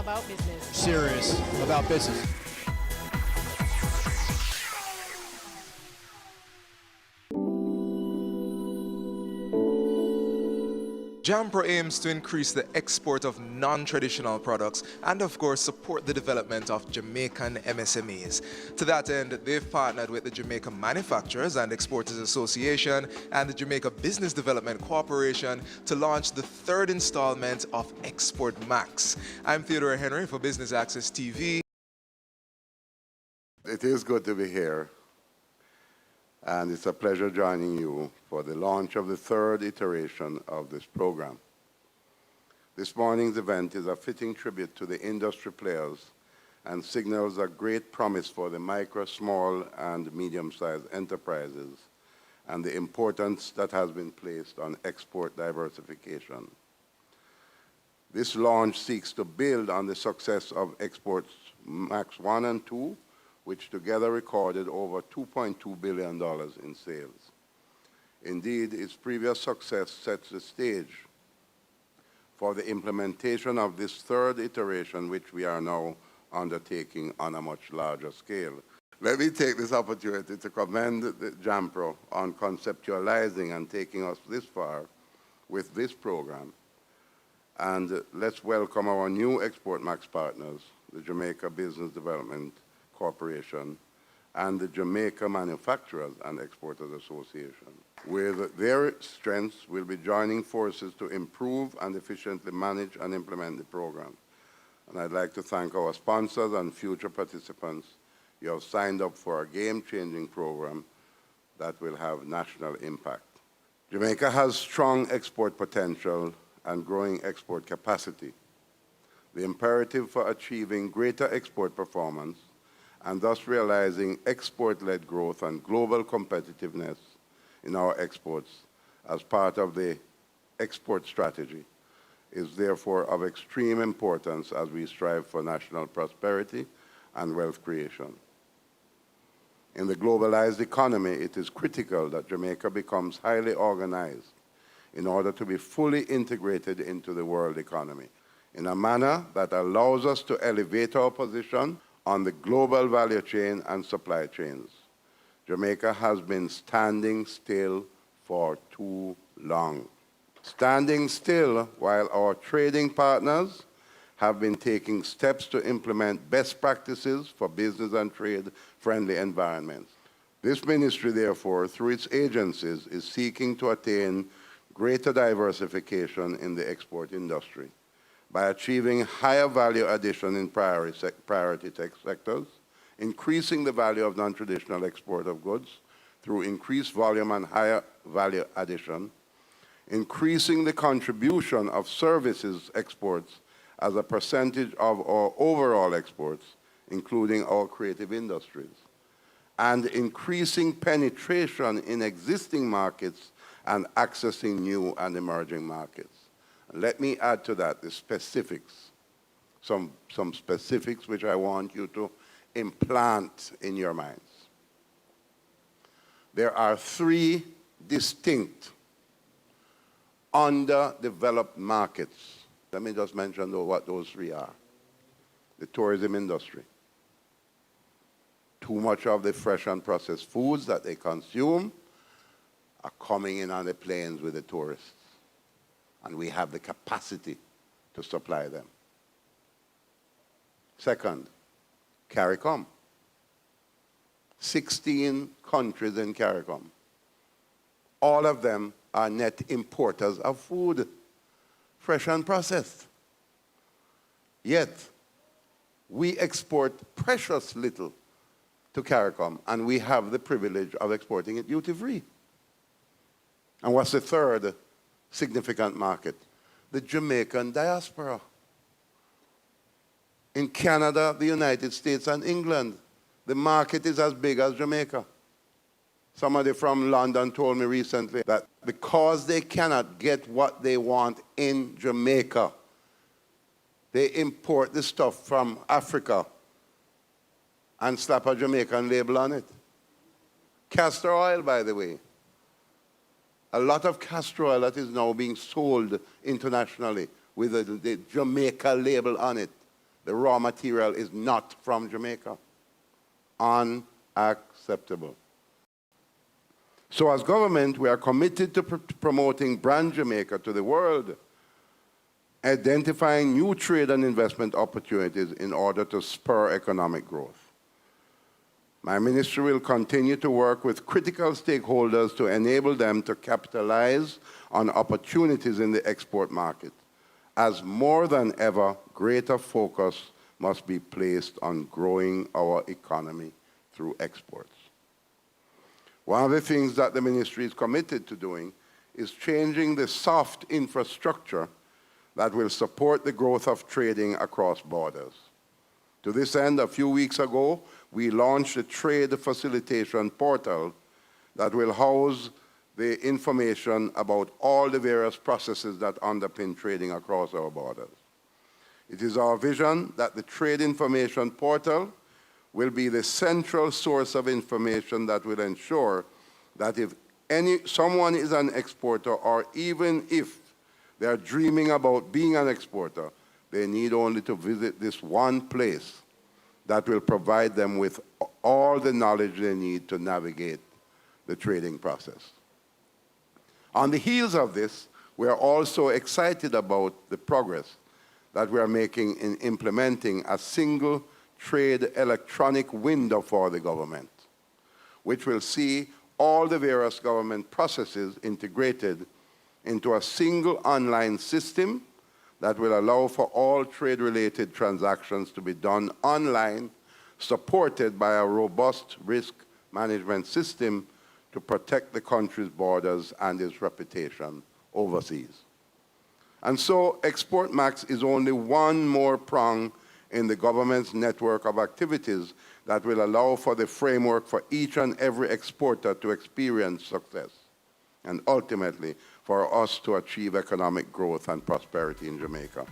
about business. Serious about business. JAMPRO aims to increase the export of non-traditional products and, of course, support the development of Jamaican MSMEs. To that end, they've partnered with the Jamaica Manufacturers and Exporters Association and the Jamaica Business Development Corporation to launch the third installment of Export Max. I'm Theodore Henry for Business Access TV. It is good to be here, and it's a pleasure joining you for the launch of the third iteration of this program. This morning's event is a fitting tribute to the industry players and signals a great promise for the micro, small, and medium-sized enterprises and the importance that has been placed on export diversification. This launch seeks to build on the success of Exports Max 1 and 2, which together recorded over $2.2 billion in sales. Indeed, its previous success sets the stage for the implementation of this third iteration, which we are now undertaking on a much larger scale. Let me take this opportunity to commend the JAMPRO on conceptualizing and taking us this far with this program. And let's welcome our new Export Max partners, the Jamaica Business Development Corporation and the Jamaica Manufacturers and Exporters Association. With their strengths, we'll be joining forces to improve and efficiently manage and implement the program. And I'd like to thank our sponsors and future participants. You have signed up for a game-changing program that will have national impact. Jamaica has strong export potential and growing export capacity. The imperative for achieving greater export performance and thus realizing export-led growth and global competitiveness in our exports as part of the export strategy is therefore of extreme importance as we strive for national prosperity and wealth creation. In the globalized economy, it is critical that Jamaica becomes highly organized in order to be fully integrated into the world economy in a manner that allows us to elevate our position on the global value chain and supply chains. Jamaica has been standing still for too long. Standing still while our trading partners have been taking steps to implement best practices for business and trade-friendly environments. This ministry, therefore, through its agencies, is seeking to attain greater diversification in the export industry by achieving higher value addition in priority tech sectors, increasing the value of non-traditional export of goods through increased volume and higher value addition, increasing the contribution of services exports as a percentage of our overall exports, including our creative industries, and increasing penetration in existing markets and accessing new and emerging markets. Let me add to that the specifics, some specifics which I want you to implant in your minds. There are three distinct underdeveloped markets. Let me just mention what those three are. The tourism industry. Too much of the fresh and processed foods that they consume are coming in on the planes with the tourists. And we have the capacity to supply them. Second, CARICOM. 16 countries in CARICOM. All of them are net importers of food, fresh and processed. Yet, we export precious little to CARICOM, and we have the privilege of exporting it duty-free. And what's the third significant market? The Jamaican diaspora. In Canada, the United States, and England, the market is as big as Jamaica. Somebody from London told me recently that because they cannot get what they want in Jamaica, they import the stuff from Africa and slap a Jamaican label on it. Castor oil, by the way. A lot of castor oil that is now being sold internationally with the Jamaica label on it the raw material is not from Jamaica. Unacceptable. So as government, we are committed to promoting brand Jamaica to the world, identifying new trade and investment opportunities in order to spur economic growth. My ministry will continue to work with critical stakeholders to enable them to capitalize on opportunities in the export market, as more than ever, greater focus must be placed on growing our economy through exports. One of the things that the ministry is committed to doing is changing the soft infrastructure that will support the growth of trading across borders. To this end, a few weeks ago, we launched a trade facilitation portal that will house the information about all the various processes that underpin trading across our borders. It is our vision that the Trade Information Portal will be the central source of information that will ensure that if someone is an exporter, or even if they are dreaming about being an exporter, they need only to visit this one place that will provide them with all the knowledge they need to navigate the trading process. On the heels of this, we are also excited about the progress that we are making in implementing a single trade electronic window for the government, which will see all the various government processes integrated into a single online system that will allow for all trade-related transactions to be done online, supported by a robust risk management system to protect the country's borders and its reputation overseas. And so Export Max is only one more prong in the government's network of activities that will allow for the framework for each and every exporter to experience success, and ultimately for us to achieve economic growth and prosperity in Jamaica.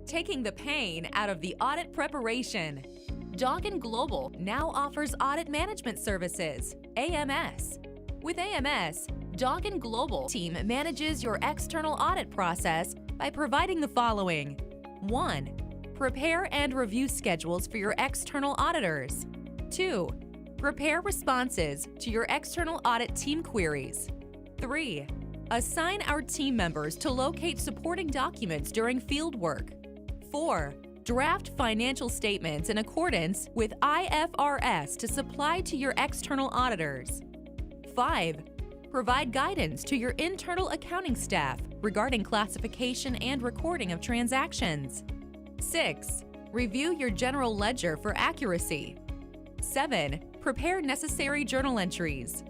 Taking the pain out of the audit preparation. Doggin Global now offers audit management services, AMS. With AMS, Doggin Global team manages your external audit process by providing the following. 1. Prepare and review schedules for your external auditors. 2. Prepare responses to your external audit team queries. 3. Assign our team members to locate supporting documents during field work. 4. Draft financial statements in accordance with IFRS to supply to your external auditors. 5. Provide guidance to your internal accounting staff regarding classification and recording of transactions. 6. Review your general ledger for accuracy. 7. Prepare necessary journal entries.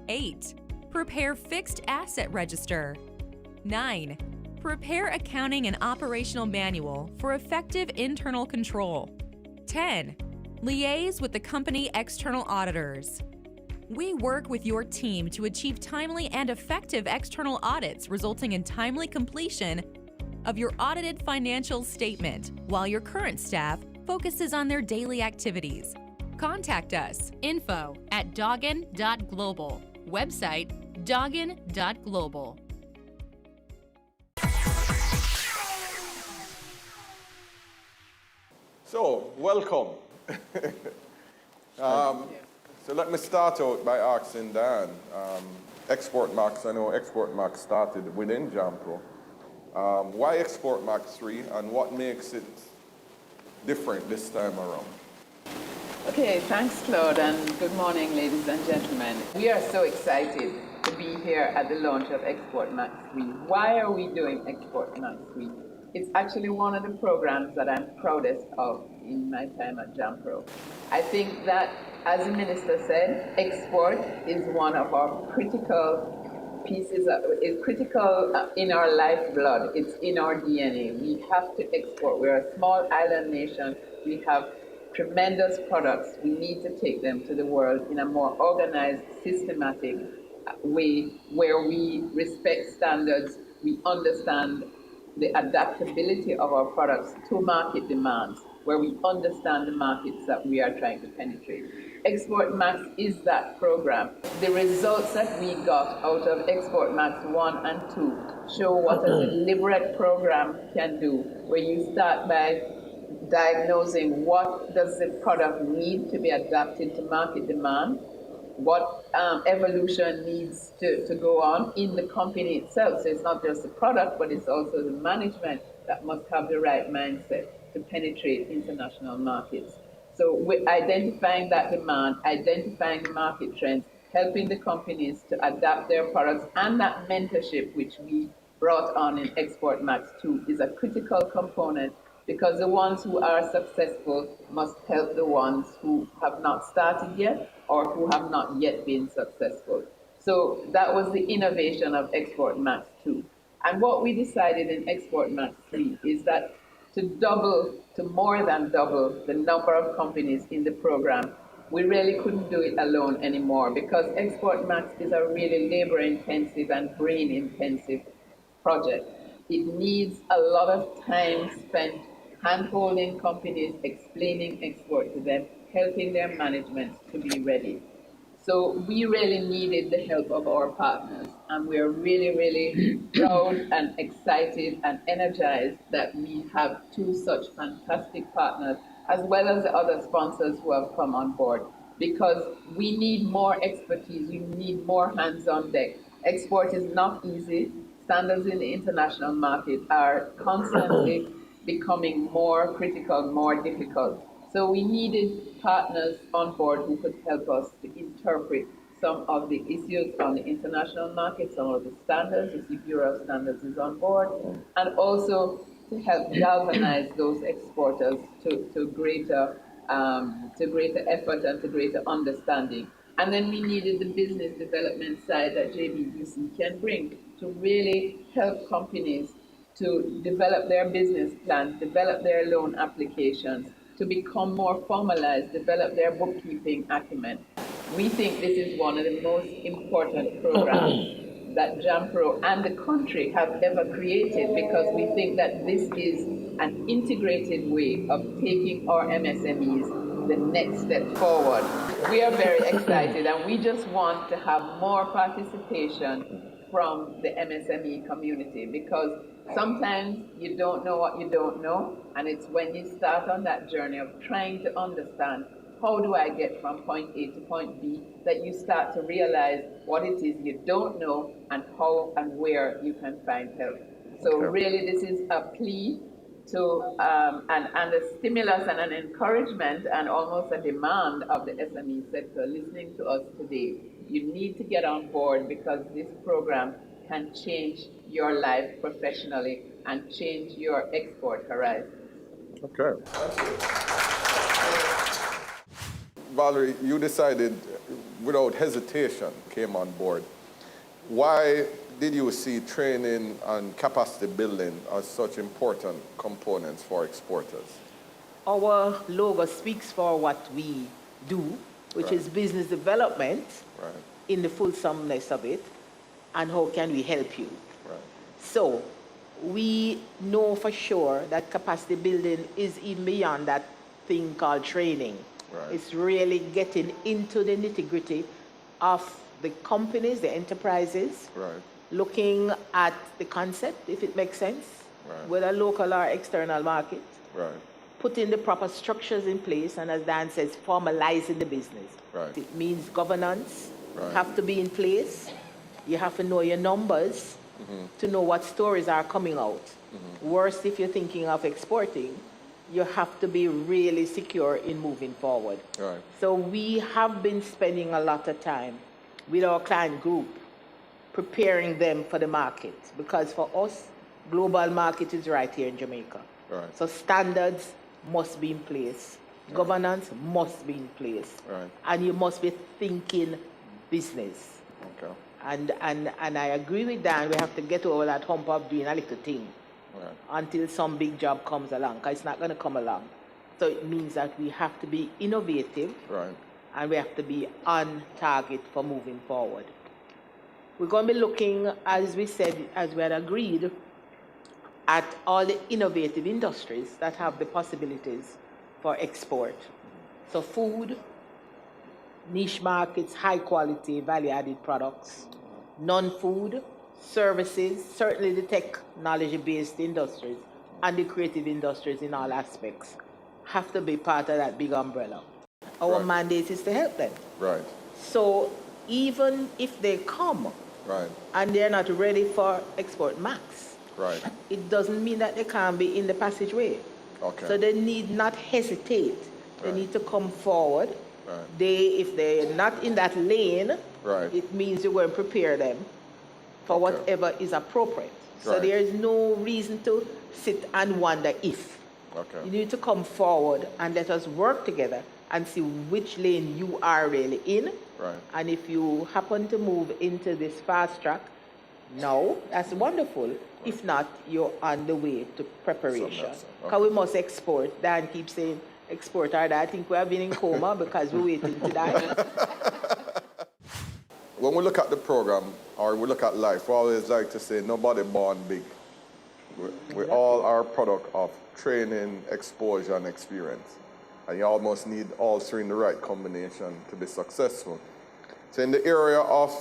8. Prepare fixed asset register. 9. Prepare accounting and operational manual for effective internal control. 10. Liaise with the company external auditors. We work with your team to achieve timely and effective external audits, resulting in timely completion of your audited financial statement, while your current staff focuses on their daily activities. Contact us, info@doggin.global, website doggin.global. So, welcome. So let me start out by asking Dan, Export Max, I know Export Max started within JAMPRO. Why Export Max 3 and what makes it different this time around? Okay, thanks Claude, and good morning ladies and gentlemen. We are so excited to be here at the launch of Export Max 3. Why are we doing Export Max 3? It's actually one of the programs that I'm proudest of in my time at JAMPRO. I think that, as the Minister said, export is one of our critical pieces, it's critical in our lifeblood, it's in our DNA. We have to export. We're a small island nation. We have tremendous products. We need to take them to the world in a more organized, systematic way where we respect standards, we understand the adaptability of our products to market demands. where we understand the markets that we are trying to penetrate. Export Max is that program. The results that we got out of Export Max 1 and 2 show what a deliberate program can do, where you start by diagnosing what does the product need to be adapted to market demand, what evolution needs to go on in the company itself. So it's not just the product, but it's also the management that must have the right mindset to penetrate international markets. So we're identifying that demand, identifying the market trends, helping the companies to adapt their products, and that mentorship, which we brought on in Export Max 2, is a critical component, because the ones who are successful must help the ones who have not started yet or who have not yet been successful. So that was the innovation of Export Max 2. And what we decided in Export Max 3 is that to more than double the number of companies in the program, we really couldn't do it alone anymore, because Export Max is a really labor-intensive and brain-intensive project. It needs a lot of time spent hand-holding companies, explaining export to them, helping their management to be ready. So we really needed the help of our partners, and we're really, really proud and excited and energized that we have two such fantastic partners, as well as the other sponsors who have come on board, because we need more expertise, we need more hands on deck. Export is not easy. Standards in the international market are constantly becoming more critical, more difficult. So we needed partners on board who could help us to interpret some of the issues on the international market, some of the standards. You see, Bureau of Standards is on board, and also to help galvanize those exporters to greater effort and to greater understanding. And then we needed the business development side that JBDC can bring to really help companies to develop their business plans, develop their loan applications, to become more formalized, develop their bookkeeping acumen. We think this is one of the most important programs that JAMPRO and the country have ever created, because we think that this is an integrated way of taking our MSMEs the next step forward. We are very excited, and we just want to have more participation from the MSME community, because sometimes you don't know what you don't know, and it's when you start on that journey of trying to understand how do I get from point A to point B that you start to realize what it is you don't know and how and where you can find help. So really this is a plea to and a stimulus and an encouragement and almost a demand of the SME sector listening to us today. You need to get on board, because this program can change your life professionally and change your export horizon. Okay. Valerie, you decided without hesitation, came on board. Why did you see training and capacity building as such important components for exporters? Our logo speaks for what we do, which is business development in the fulsomeness of it, and how can we help you. So we know for sure that capacity building is even beyond that thing called training. It's really getting into the nitty-gritty of the companies, the enterprises, looking at the concept, if it makes sense, whether local or external market, putting the proper structures in place, and as Dan says, formalizing the business. It means governance have to be in place. You have to know your numbers to know what stories are coming out. Worst, if you're thinking of exporting, you have to be really secure in moving forward. So we have been spending a lot of time with our client group preparing them for the market, because for us, global market is right here in Jamaica. So standards must be in place. Governance must be in place. And you must be thinking business. And I agree with Dan, we have to get over that hump of doing a little thing until some big job comes along, because it's not going to come along. So it means that we have to be innovative and we have to be on target for moving forward. We're going to be looking, as we said, as we had agreed, at all the innovative industries that have the possibilities for export. So food, niche markets, high quality, value added products, non-food, services, certainly the technology-based industries and the creative industries in all aspects have to be part of that big umbrella. Our mandate is to help them. Right. So even if they come and they're not ready for Export Max, it doesn't mean that they can't be in the passageway. Okay. So they need not hesitate. They need to come forward. If they're not in that lane, it means you will prepare them for whatever is appropriate. So there is no reason to sit and wonder if. You need to come forward and let us work together and see which lane you are really in. And if you happen to move into this fast track, no, that's wonderful. If not, you're on the way to preparation. Because we must export. Dan keeps saying export or that. I think we have been in coma because we're waiting to die. When we look at the program, or we look at life, we always like to say nobody born big. We all are a product of training, exposure, and experience. And you almost need all three in the right combination to be successful. So in the area of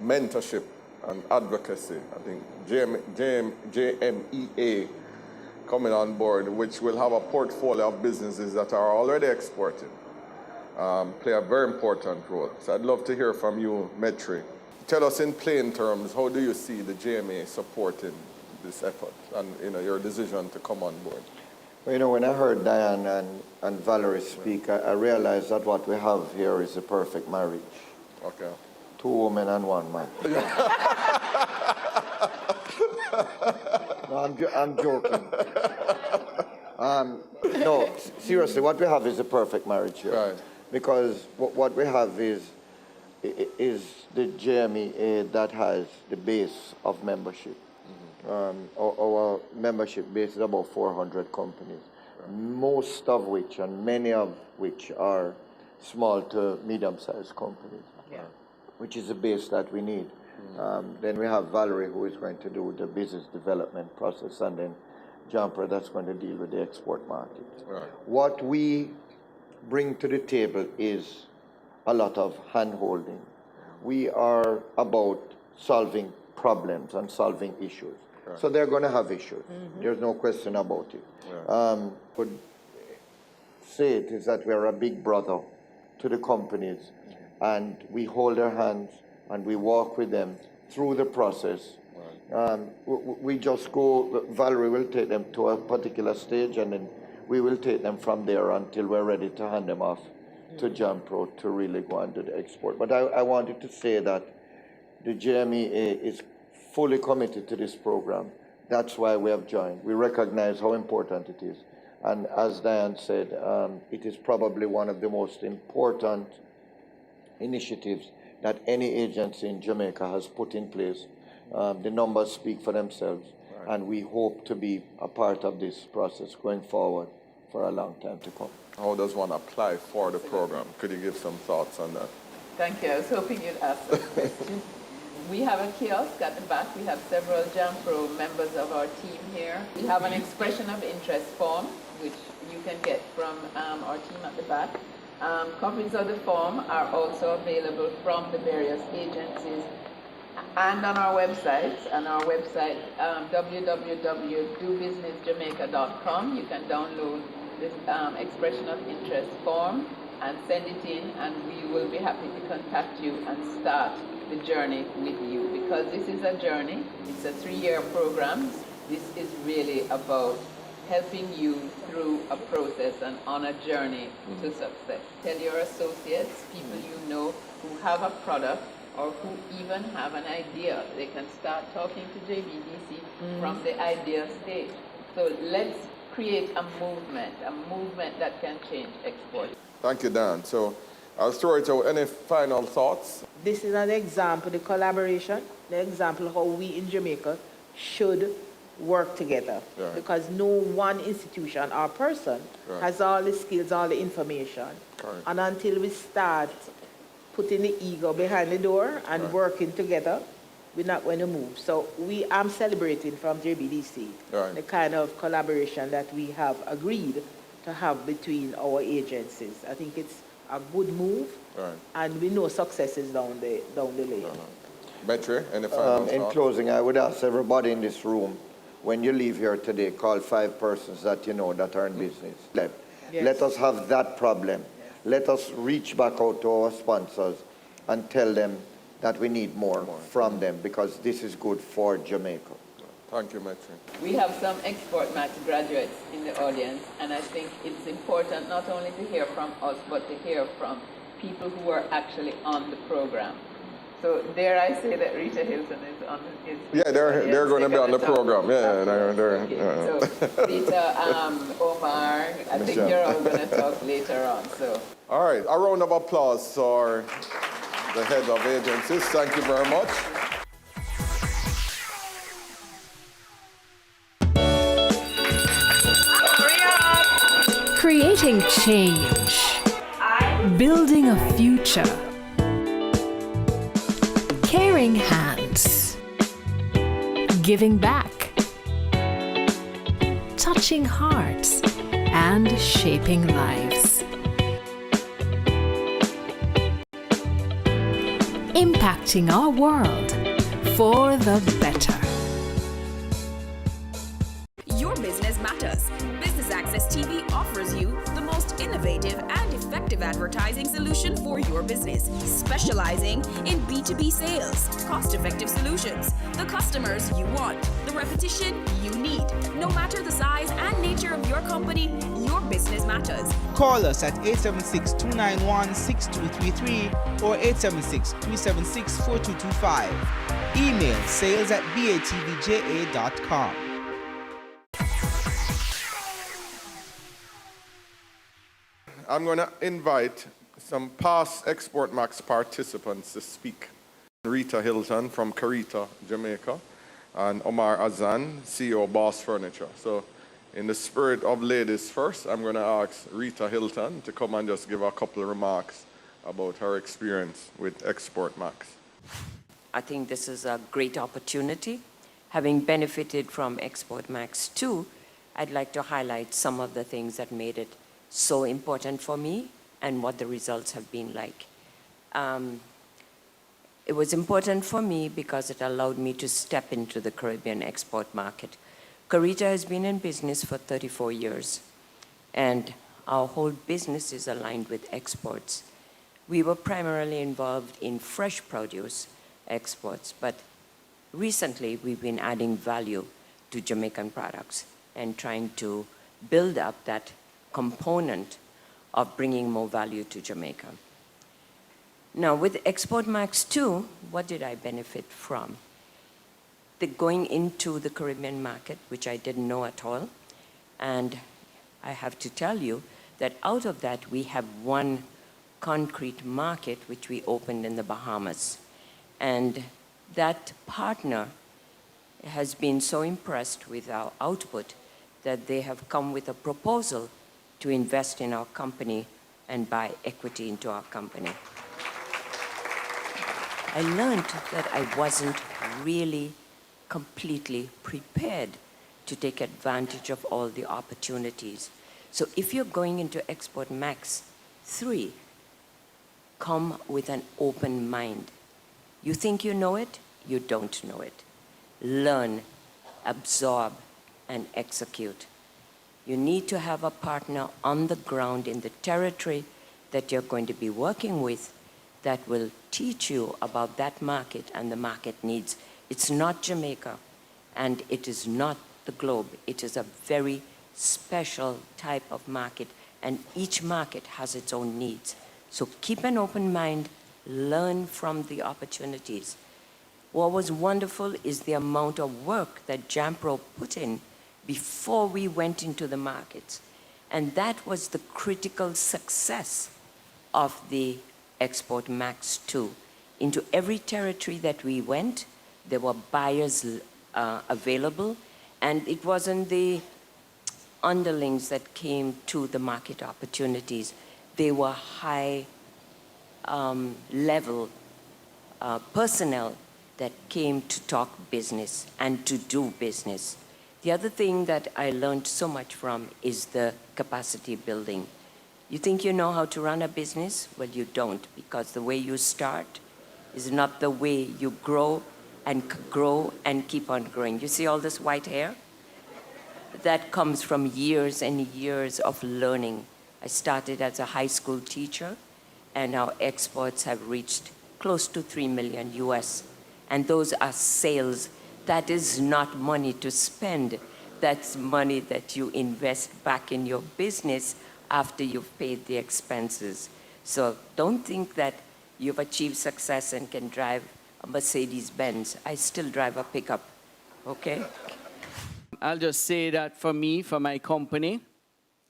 mentorship and advocacy, I think JMEA coming on board, which will have a portfolio of businesses that are already exporting, play a very important role. So I'd love to hear from you, Metri. Tell us in plain terms, how do you see the JMA supporting this effort and your decision to come on board? Well, when I heard Diane and Valerie speak, I realized that what we have here is a perfect marriage. Okay. 2 women and 1 man. No, I'm joking. No, seriously, what we have is a perfect marriage here. Because what we have is the JMEA that has the base of membership. Our membership base is about 400 companies, most of which and many of which are small to medium-sized companies, which is the base that we need. Then we have Valerie, who is going to do the business development process, and then Jumper, that's going to deal with the export market. What we bring to the table is a lot of hand-holding. We are about solving problems and solving issues. So they're going to have issues. There's no question about it. Could say it is that we're a big brother to the companies, and we hold their hands and we walk with them through the process. We just go, Valerie will take them to a particular stage, and then we will take them from there until we're ready to hand them off to Jampro to really go and do the export. But I wanted to say that the JMEA is fully committed to this program. That's why we have joined. We recognize how important it is. And as Diane said, it is probably one of the most important initiatives that any agency in Jamaica has put in place. The numbers speak for themselves, and we hope to be a part of this process going forward for a long time to come. How does one apply for the program? Could you give some thoughts on that? Thank you. I was hoping you'd ask that question. We have a kiosk at the back. We have several Jampro members of our team here. We have an expression of interest form, which you can get from our team at the back. Copies of the form are also available from the various agencies and on our website. On our website, www.dobusinessjamaica.com, you can download this expression of interest form and send it in, and we will be happy to contact you and start the journey with you, because this is a journey. It's a 3-year program. This is really about helping you through a process and on a journey to success. Tell your associates, people you know who have a product or who even have an idea. They can start talking to JBDC from the idea stage. So let's create a movement that can change export. Thank you, Dan. So I'll throw it out. Any final thoughts? This is an example, the collaboration, the example how we in Jamaica should work together. Because no one institution or person has all the skills, all the information. And until we start putting the ego behind the door and working together, we're not going to move. So I'm celebrating from JBDC the kind of collaboration that we have agreed to have between our agencies. I think it's a good move, and we know success is down the lane. Battery, any final In thoughts? closing, I would ask everybody in this room, when you leave here today, call 5 persons that you know that are in business. Let us have that problem. Let us reach back out to our sponsors and tell them that we need more from them, because this is good for Jamaica. Thank you, Metri. We have some Export Max graduates in the audience, and I think it's important not only to hear from us, but to hear from people who are actually on the program. So dare I say that Rita Hilton is on is Yeah, they're going to be on the program. Yeah, okay. So Rita, Omar, I think you're all going to talk later on. So. All right, a round of applause for the head of agencies. Thank you very much. Creating change, building a future, caring hands, giving back, touching hearts, and shaping lives. Impacting our world for the better. Your business matters. Business Access TV offers you the most innovative and effective advertising solution for your business, specializing in B2B sales, cost-effective solutions, the customers you want, the repetition you need. No matter the size and nature of your company, your business matters. Call us at 876-291-6233 or 876-376-4225. Email sales@batvja.com. I'm going to invite some past Export Max participants to speak. Rita Hilton from Carita, Jamaica, and Omar Azan, CEO Boss Furniture. So in the spirit of ladies first, I'm going to ask Rita Hilton to come and just give a couple of remarks about her experience with Export Max. I think this is a great opportunity. Having benefited from Export Max 2, I'd like to highlight some of the things that made it so important for me and what the results have been like. It was important for me because it allowed me to step into the Caribbean export market. Carita has been in business for 34 years, and our whole business is aligned with exports. We were primarily involved in fresh produce exports, but recently we've been adding value to Jamaican products and trying to build up that component of bringing more value to Jamaica. Now, with Export Max 2, what did I benefit from? Going into the Caribbean market, which I didn't know at all, and I have to tell you that out of that, we have one concrete market which we opened in the Bahamas. And that partner has been so impressed with our output that they have come with a proposal to invest in our company and buy equity into our company. I learned that I wasn't really completely prepared to take advantage of all the opportunities. So if you're going into Export Max 3, come with an open mind. You think you know it, you don't know it. Learn, absorb, and execute. You need to have a partner on the ground in the territory that you're going to be working with that will teach you about that market and the market needs. It's not Jamaica, and it is not the globe. It is a very special type of market, and each market has its own needs. So keep an open mind, learn from the opportunities. What was wonderful is the amount of work that Jampro put in before we went into the markets. And that was the critical success of the Export Max 2. Into every territory that we went, there were buyers available, and it wasn't the underlings that came to the market opportunities. They were high level personnel that came to talk business and to do business. The other thing that I learned so much from is the capacity building. You think you know how to run a business? Well, you don't, because the way you start is not the way you grow and keep on growing. You see all this white hair? That comes from years and years of learning. I started as a high school teacher, and our exports have reached close to $3 million US. And those are sales. That is not money to spend. That's money that you invest back in your business after you've paid the expenses. So don't think that you've achieved success and can drive a Mercedes-Benz. I still drive a pickup, okay? I'll just say that for me, for my company,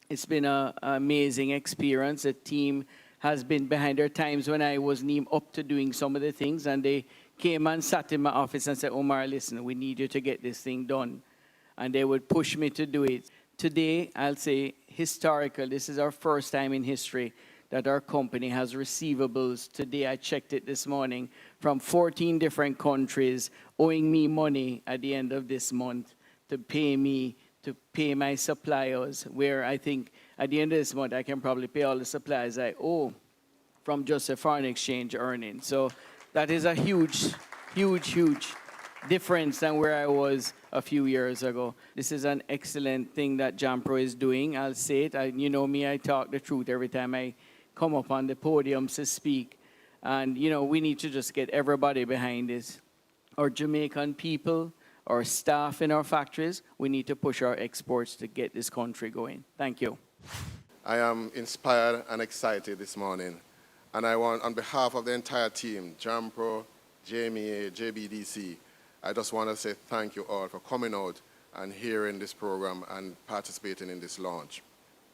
it's been an amazing experience. The team has been behind. There are times when I wasn't even up to doing some of the things, and they came and sat in my office and said, Omar, listen, we need you to get this thing done. And they would push me to do it. Today, I'll say historical. This is our first time in history that our company has receivables. Today, I checked it this morning, from 14 different countries owing me money at the end of this month to pay me, to pay my suppliers, where I think at the end of this month, I can probably pay all the suppliers I owe from just a foreign exchange earning. So that is a huge, huge, huge difference than where I was a few years ago. This is an excellent thing that JAMPRO is doing. I'll say it. You know me, I talk the truth every time I come up on the podium to speak. And, you know, we need to just get everybody behind this. Our Jamaican people, our staff in our factories, we need to push our exports to get this country going. Thank you. I am inspired and excited this morning. And I want, on behalf of the entire team, JAMPRO, JMEA, JBDC, I just want to say thank you all for coming out and hearing this program and participating in this launch.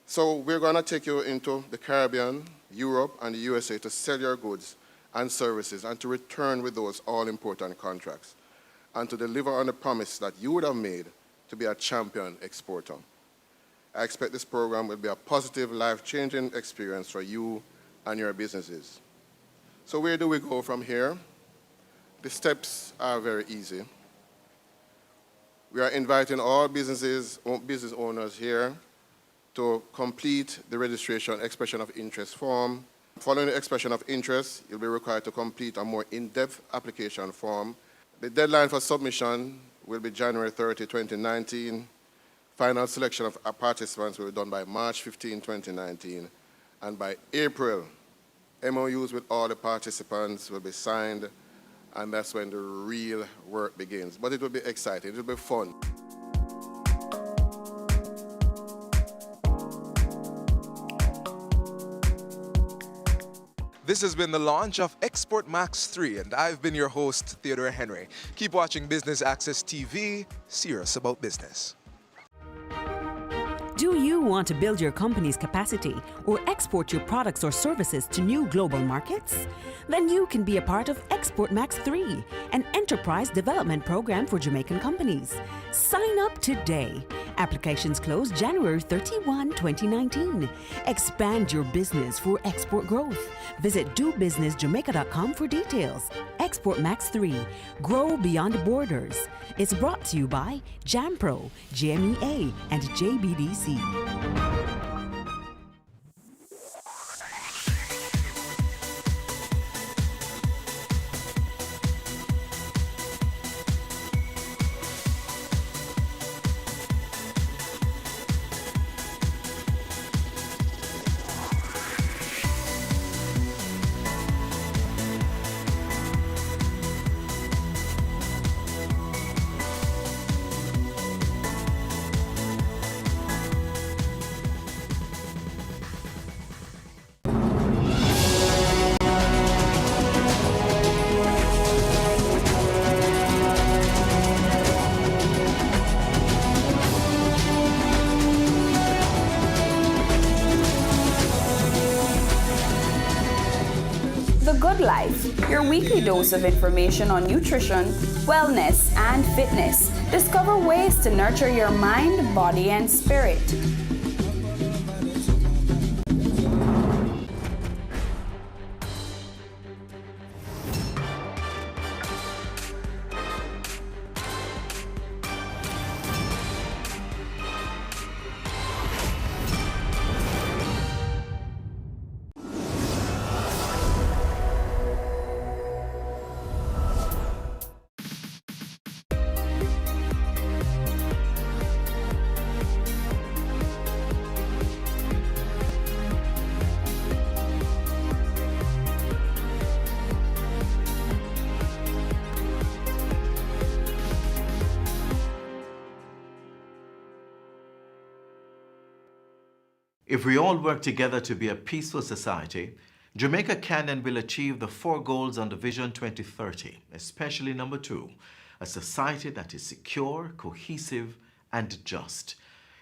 So we're going to take you into the Caribbean, Europe, and the USA to sell your goods and services and to return with those all-important contracts and to deliver on the promise that you would have made to be a champion exporter. I expect this program will be a positive, life-changing experience for you and your businesses. So where do we go from here? The steps are very easy. We are inviting all business owners here to complete the registration expression of interest form. Following the expression of interest, you'll be required to complete a more in-depth application form. The deadline for submission will be January 30, 2019. Final selection of participants will be done by March 15, 2019. And by April, MOUs with all the participants will be signed, and that's when the real work begins. But it will be exciting, it will be fun. This has been the launch of Export Max 3, and I've been your host, Theodore Henry. Keep watching Business Access TV, serious about business. Do you want to build your company's capacity or export your products or services to new global markets? Then you can be a part of Export Max 3, an enterprise development program for Jamaican companies. Sign up today. Applications close January 31, 2019. Expand your business for export growth. Visit dobusinessjamaica.com for details. Export Max 3. Grow beyond borders. It's brought to you by JAMPRO, JMEA, and JBDC. Your weekly dose of information on nutrition, wellness, and fitness. Discover ways to nurture your mind, body, and spirit. If we all work together to be a peaceful society, Jamaica can and will achieve the 4 goals under Vision 2030, especially number 2, a society that is secure, cohesive, and just.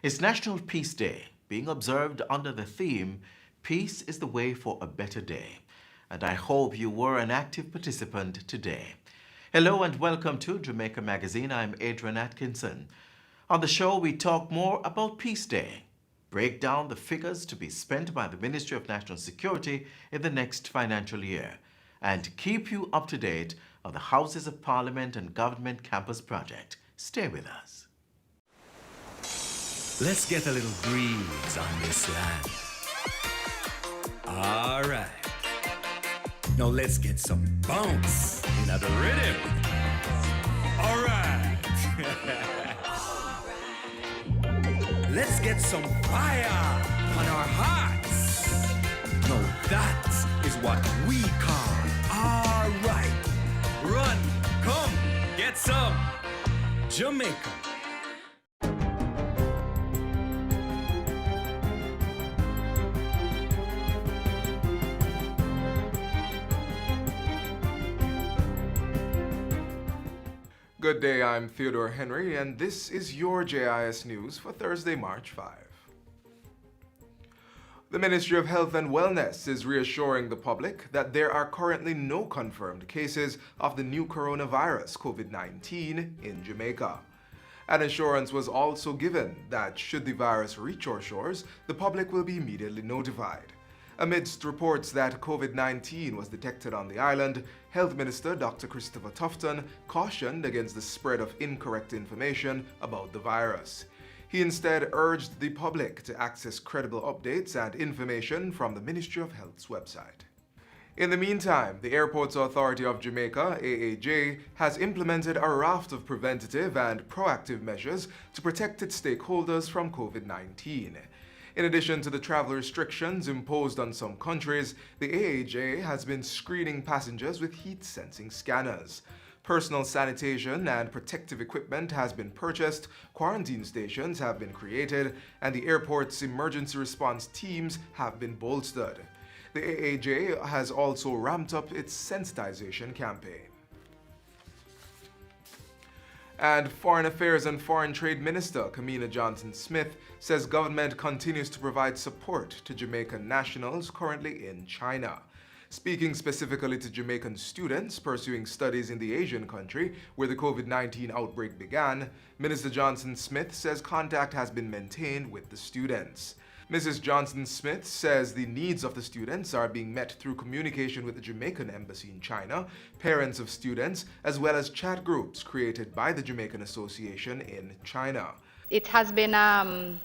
It's National Peace Day, being observed under the theme, Peace is the Way for a Better Day. And I hope you were an active participant today. Hello and welcome to Jamaica Magazine. I'm Adrian Atkinson. On the show, we talk more about Peace Day, break down the figures to be spent by the Ministry of National Security in the next financial year, and keep you up to date on the Houses of Parliament and Government Campus Project. Stay with us. Let's get a little breeze on this land. All right. Now let's get some bounce in the rhythm. All right. Let's get some fire on our hearts. Now that is what we call all right. Run, come, get some Jamaica. Good day, I'm Theodore Henry, and this is your JIS News for Thursday, March 5. The Ministry of Health and Wellness is reassuring the public that there are currently no confirmed cases of the new coronavirus, COVID-19, in Jamaica. An assurance was also given that should the virus reach our shores, the public will be immediately notified. Amidst reports that COVID-19 was detected on the island, Health Minister Dr. Christopher Tufton cautioned against the spread of incorrect information about the virus. He instead urged the public to access credible updates and information from the Ministry of Health's website. In the meantime, the Airports Authority of Jamaica, AAJ, has implemented a raft of preventative and proactive measures to protect its stakeholders from COVID-19. In addition to the travel restrictions imposed on some countries, the AAJ has been screening passengers with heat-sensing scanners. Personal sanitation and protective equipment has been purchased, quarantine stations have been created, and the airport's emergency response teams have been bolstered. The AAJ has also ramped up its sensitization campaign. And Foreign Affairs and Foreign Trade Minister Kamina Johnson-Smith says government continues to provide support to Jamaican nationals currently in China. Speaking specifically to Jamaican students pursuing studies in the Asian country where the COVID-19 outbreak began, Minister Johnson-Smith says contact has been maintained with the students. Mrs. Johnson-Smith says the needs of the students are being met through communication with the Jamaican Embassy in China, parents of students, as well as chat groups created by the Jamaican Association in China. It has been a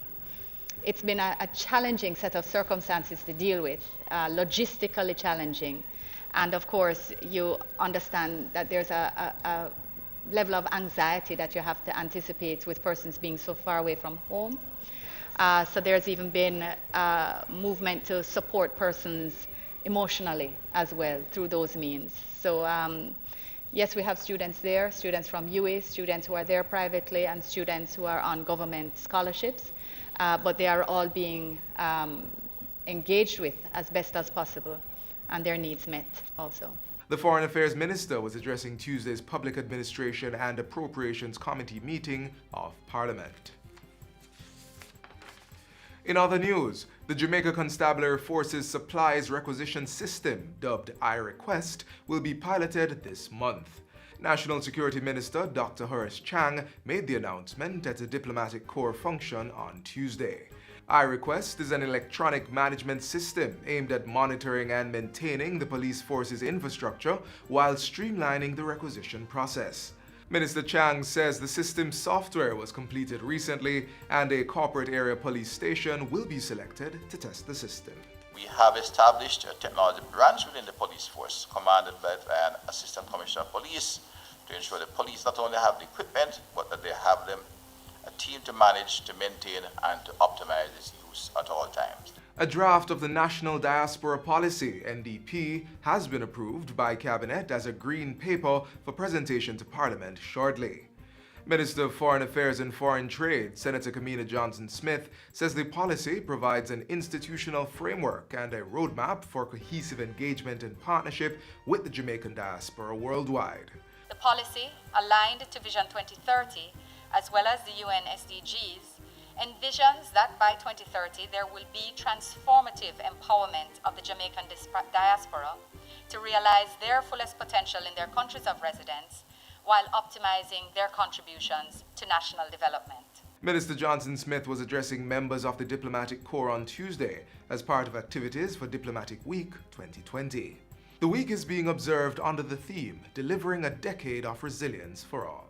challenging set of circumstances to deal with, logistically challenging. And of course, you understand that there's a level of anxiety that you have to anticipate with persons being so far away from home. So there's even been movement to support persons emotionally as well through those means. So yes, we have students there, students from UA, students who are there privately, and students who are on government scholarships, but they are all being engaged with as best as possible, and their needs met also. The Foreign Affairs Minister was addressing Tuesday's Public Administration and Appropriations Committee meeting of Parliament. In other news, the Jamaica Constabulary Forces Supplies Requisition System, dubbed iRequest, will be piloted this month. National Security Minister Dr. Horace Chang made the announcement at a diplomatic corps function on Tuesday. iRequest is an electronic management system aimed at monitoring and maintaining the police force's infrastructure while streamlining the requisition process. Minister Chang says the system's software was completed recently and a corporate area police station will be selected to test the system. We have established a technology branch within the police force, commanded by an Assistant Commissioner of Police, to ensure the police not only have the equipment, but that they have a team to manage, to maintain, and to optimize its use at all times. A draft of the National Diaspora Policy, NDP, has been approved by Cabinet as a green paper for presentation to Parliament shortly. Minister of Foreign Affairs and Foreign Trade, Senator Kamina Johnson-Smith, says the policy provides an institutional framework and a roadmap for cohesive engagement and partnership with the Jamaican diaspora worldwide. The policy, aligned to Vision 2030, as well as the UN SDGs, envisions that by 2030 there will be transformative empowerment of the Jamaican diaspora to realize their fullest potential in their countries of residence while optimizing their contributions to national development. Minister Johnson-Smith was addressing members of the Diplomatic Corps on Tuesday as part of activities for Diplomatic Week 2020. The week is being observed under the theme, Delivering a Decade of Resilience for All.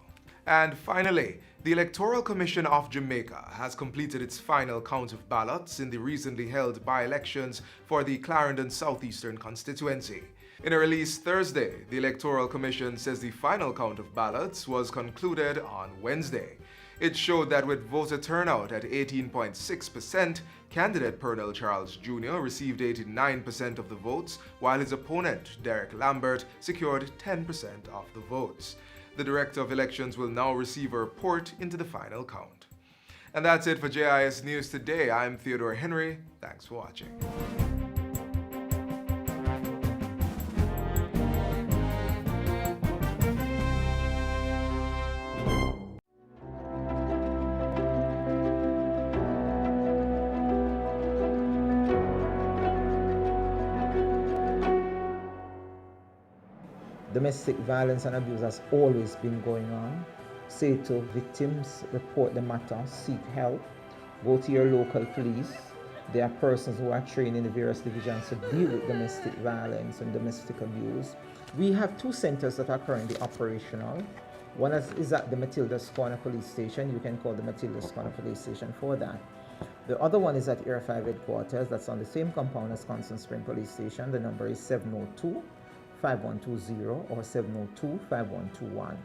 And finally, the Electoral Commission of Jamaica has completed its final count of ballots in the recently held by-elections for the Clarendon Southeastern constituency. In a release Thursday, the Electoral Commission says the final count of ballots was concluded on Wednesday. It showed that with voter turnout at 18.6%, candidate Pernell Charles Jr. received 89% of the votes, while his opponent, Derek Lambert, secured 10% of the votes. The Director of Elections will now receive a report into the final count. And that's it for JIS News Today. I'm Theodore Henry. Thanks for watching. Domestic violence and abuse has always been going on. Say to victims, report the matter, seek help, go to your local police. There are persons who are trained in the various divisions to deal with domestic violence and domestic abuse. We have 2 centers that are currently operational. One is at the Matilda's Corner Police Station. You can call the Matilda's Corner Police Station for that. The other one is at Air 5 Headquarters. That's on the same compound as Constant Spring Police Station. The number is 702-5120 or 702-5121.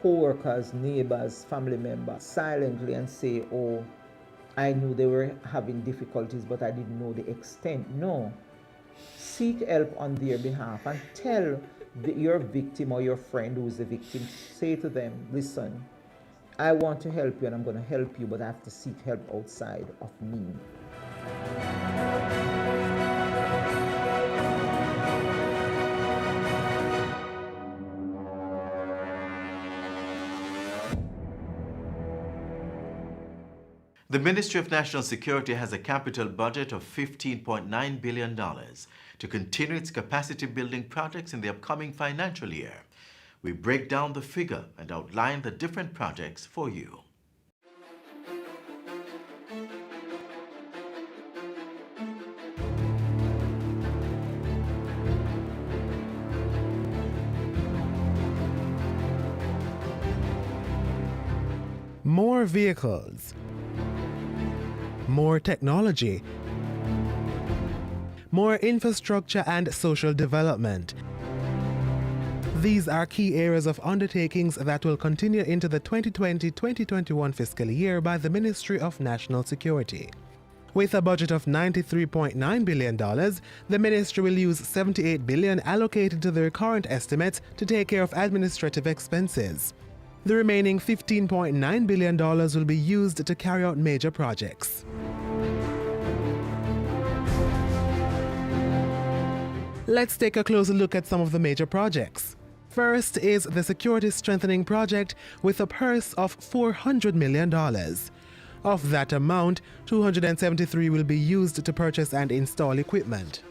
Co-workers, neighbors, family members silently and say, oh, I knew they were having difficulties, but I didn't know the extent. No. Seek help on their behalf and tell your victim or your friend who is the victim, say to them, listen, I want to help you and I'm going to help you, but I have to seek help outside of me. The Ministry of National Security has a capital budget of $15.9 billion to continue its capacity building projects in the upcoming financial year. We break down the figure and outline the different projects for you. More vehicles, more technology, more infrastructure and social development. These are key areas of undertakings that will continue into the 2020-2021 fiscal year by the Ministry of National Security. With a budget of $93.9 billion, the ministry will use $78 billion allocated to their current estimates to take care of administrative expenses. The remaining $15.9 billion will be used to carry out major projects. Let's take a closer look at some of the major projects. First is the Security Strengthening Project with a purse of $400 million. Of that amount, $273 will be used to purchase and install equipment.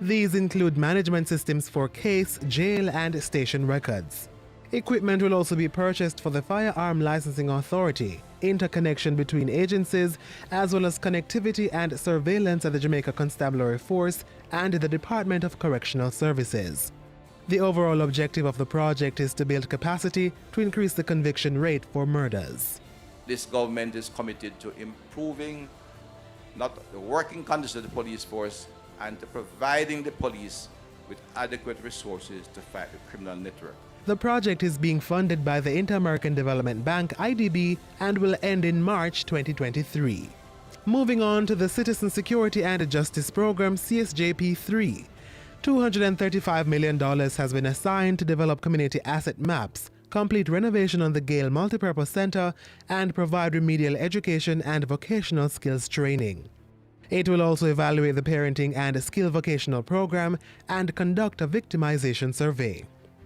These include management systems for case, jail, and station records. Equipment will also be purchased for the Firearm Licensing Authority, interconnection between agencies, as well as connectivity and surveillance at the Jamaica Constabulary Force and the Department of Correctional Services. The overall objective of the project is to build capacity to increase the conviction rate for murders. This government is committed to improving not the working conditions of the police force and to providing the police with adequate resources to fight the criminal network. The project is being funded by the Inter-American Development Bank, IDB, and will end in March 2023. Moving on to the Citizen Security and Justice Program, CSJP-3. $235 million has been assigned to develop community asset maps, complete renovation on the Gale Multipurpose Center, and provide remedial education and vocational skills training. It will also evaluate the parenting and skill vocational program and conduct a victimization survey.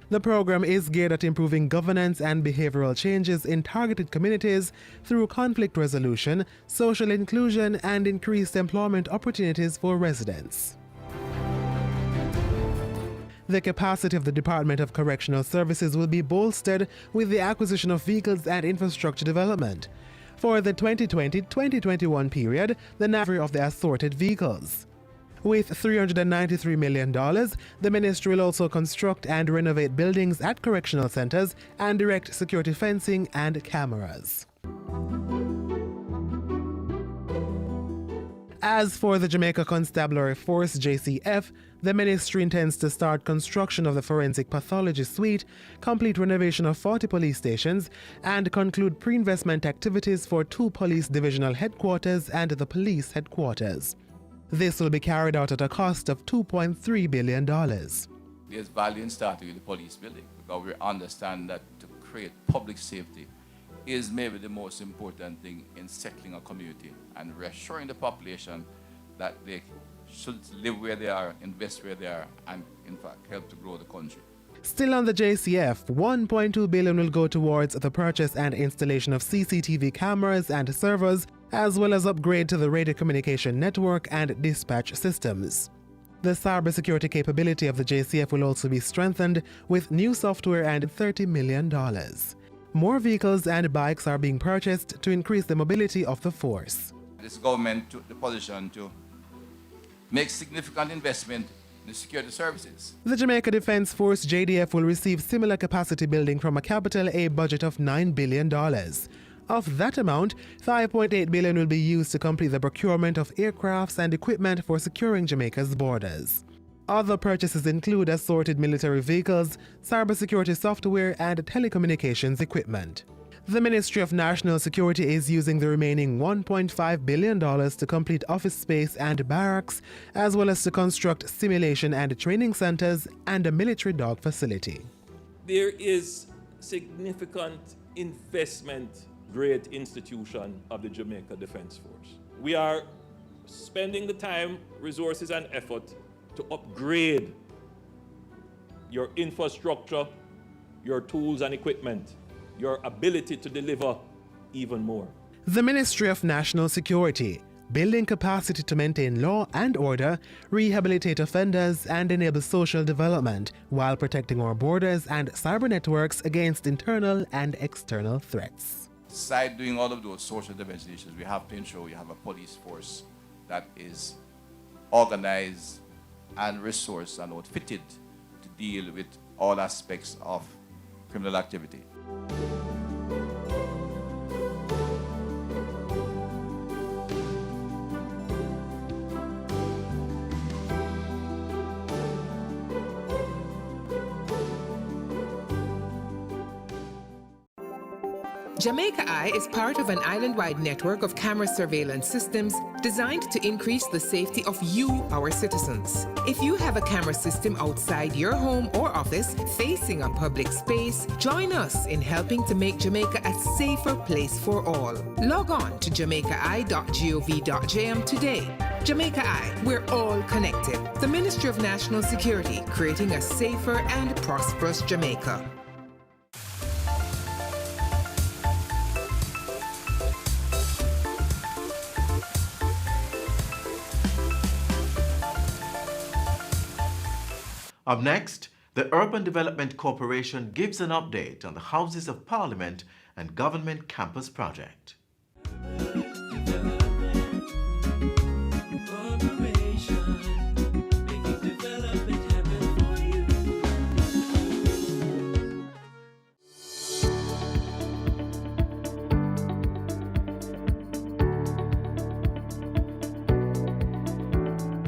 The program is geared at improving governance and behavioral changes in targeted communities through conflict resolution, social inclusion, and increased employment opportunities for residents. The capacity of the Department of Correctional Services will be bolstered with the acquisition of vehicles and infrastructure development. For the 2020-2021 period, the number of the assorted vehicles. With $393 million, the ministry will also construct and renovate buildings at correctional centers and erect security fencing and cameras. As for the Jamaica Constabulary Force JCF, the ministry intends to start construction of the forensic pathology suite, complete renovation of 40 police stations, and conclude pre-investment activities for 2 police divisional headquarters and the police headquarters. This will be carried out at a cost of $2.3 billion. There's value in starting with the police building because we understand that to create public safety is maybe the most important thing in settling a community and reassuring the population that they should live where they are, invest where they are, and in fact help to grow the country. Still on the JCF, $1.2 billion will go towards the purchase and installation of CCTV cameras and servers, as well as upgrade to the radio communication network and dispatch systems. The cybersecurity capability of the JCF will also be strengthened with new software and $30 million. More vehicles and bikes are being purchased to increase the mobility of the force. This government took the position to make significant investment in the security services. The Jamaica Defense Force JDF will receive similar capacity building from a capital A budget of $9 billion. Of that amount, $5.8 billion will be used to complete the procurement of aircrafts and equipment for securing Jamaica's borders. Other purchases include assorted military vehicles, cybersecurity software, and telecommunications equipment. The Ministry of National Security is using the remaining $1.5 billion to complete office space and barracks, as well as to construct simulation and training centers and a military dog facility. There is significant investment grade institution of the Jamaica Defense Force. We are spending the time, resources, and effort to upgrade your infrastructure, your tools and equipment, your ability to deliver even more. The Ministry of National Security, building capacity to maintain law and order, rehabilitate offenders, and enable social development while protecting our borders and cyber networks against internal and external threats. Aside doing all of those social intervention issues, we have to ensure we have a police force that is organized and resourced and outfitted to deal with all aspects of criminal activity. Jamaica Eye is part of an island-wide network of camera surveillance systems designed to increase the safety of you, our citizens. If you have a camera system outside your home or office facing a public space, join us in helping to make Jamaica a safer place for all. Log on to jamaicaeye.gov.jm today. Jamaica Eye, we're all connected. The Ministry of National Security, creating a safer and prosperous Jamaica. Up next, the Urban Development Corporation gives an update on the Houses of Parliament and Government Campus Project.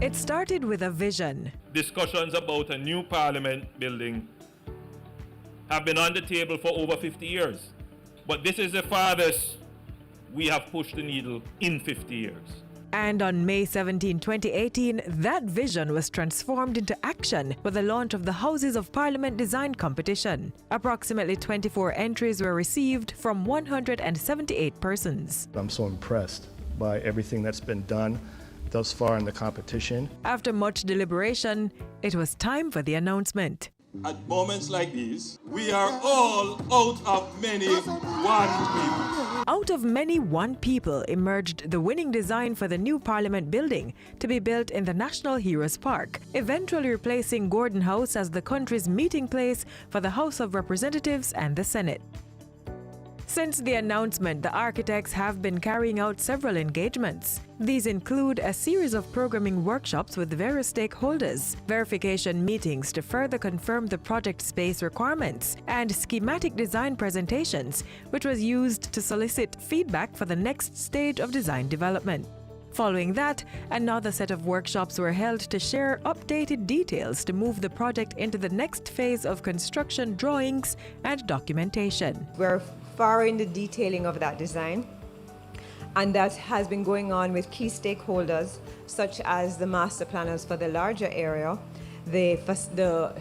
It started with a vision. Discussions about a new parliament building have been on the table for over 50 years. But this is the farthest we have pushed the needle in 50 years. And on May 17, 2018, that vision was transformed into action with the launch of the Houses of Parliament Design Competition. Approximately 24 entries were received from 178 persons. I'm so impressed by everything that's been done thus far in the competition. After much deliberation, it was time for the announcement. At moments like these, we are all out of many one people. Out of many one people emerged the winning design for the new Parliament building to be built in the National Heroes Park, eventually replacing Gordon House as the country's meeting place for the House of Representatives and the Senate. Since the announcement, the architects have been carrying out several engagements. These include a series of programming workshops with various stakeholders, verification meetings to further confirm the project space requirements, and schematic design presentations, which was used to solicit feedback for the next stage of design development. Following that, another set of workshops were held to share updated details to move the project into the next phase of construction drawings and documentation. We're far in the detailing of that design, and that has been going on with key stakeholders such as the master planners for the larger area, the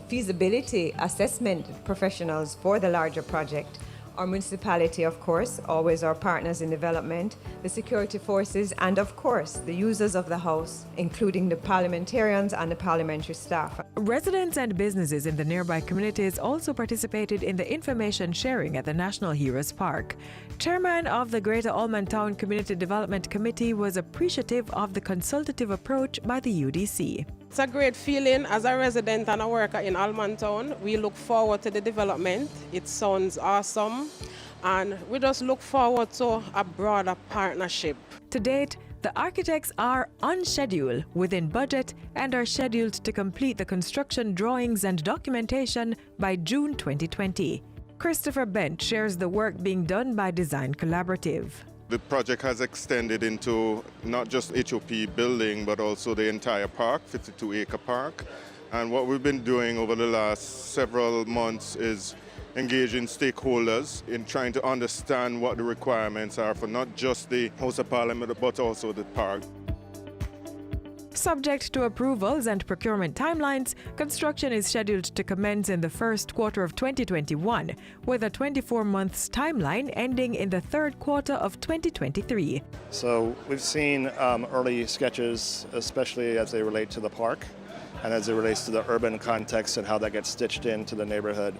feasibility assessment professionals for the larger project, our municipality, of course, always our partners in development, the security forces, and of course, the users of the House, including the parliamentarians and the parliamentary staff. Residents and businesses in the nearby communities also participated in the information sharing at the National Heroes Park. Chairman of the Greater Allman Town Community Development Committee was appreciative of the consultative approach by the UDC. It's a great feeling as a resident and a worker in Allman Town. We look forward to the development. It sounds awesome, and we just look forward to a broader partnership. To date, the architects are on schedule, within budget, and are scheduled to complete the construction drawings and documentation by June 2020. Christopher Bent shares the work being done by Design Collaborative. The project has extended into not just HOP building, but also the entire park, 52-acre park. And what we've been doing over the last several months is engaging stakeholders in trying to understand what the requirements are for not just the House of Parliament, but also the park. Subject to approvals and procurement timelines, construction is scheduled to commence in the first quarter of 2021, with a 24-month timeline ending in the third quarter of 2023. So we've seen early sketches, especially as they relate to the park and as it relates to the urban context and how that gets stitched into the neighborhood.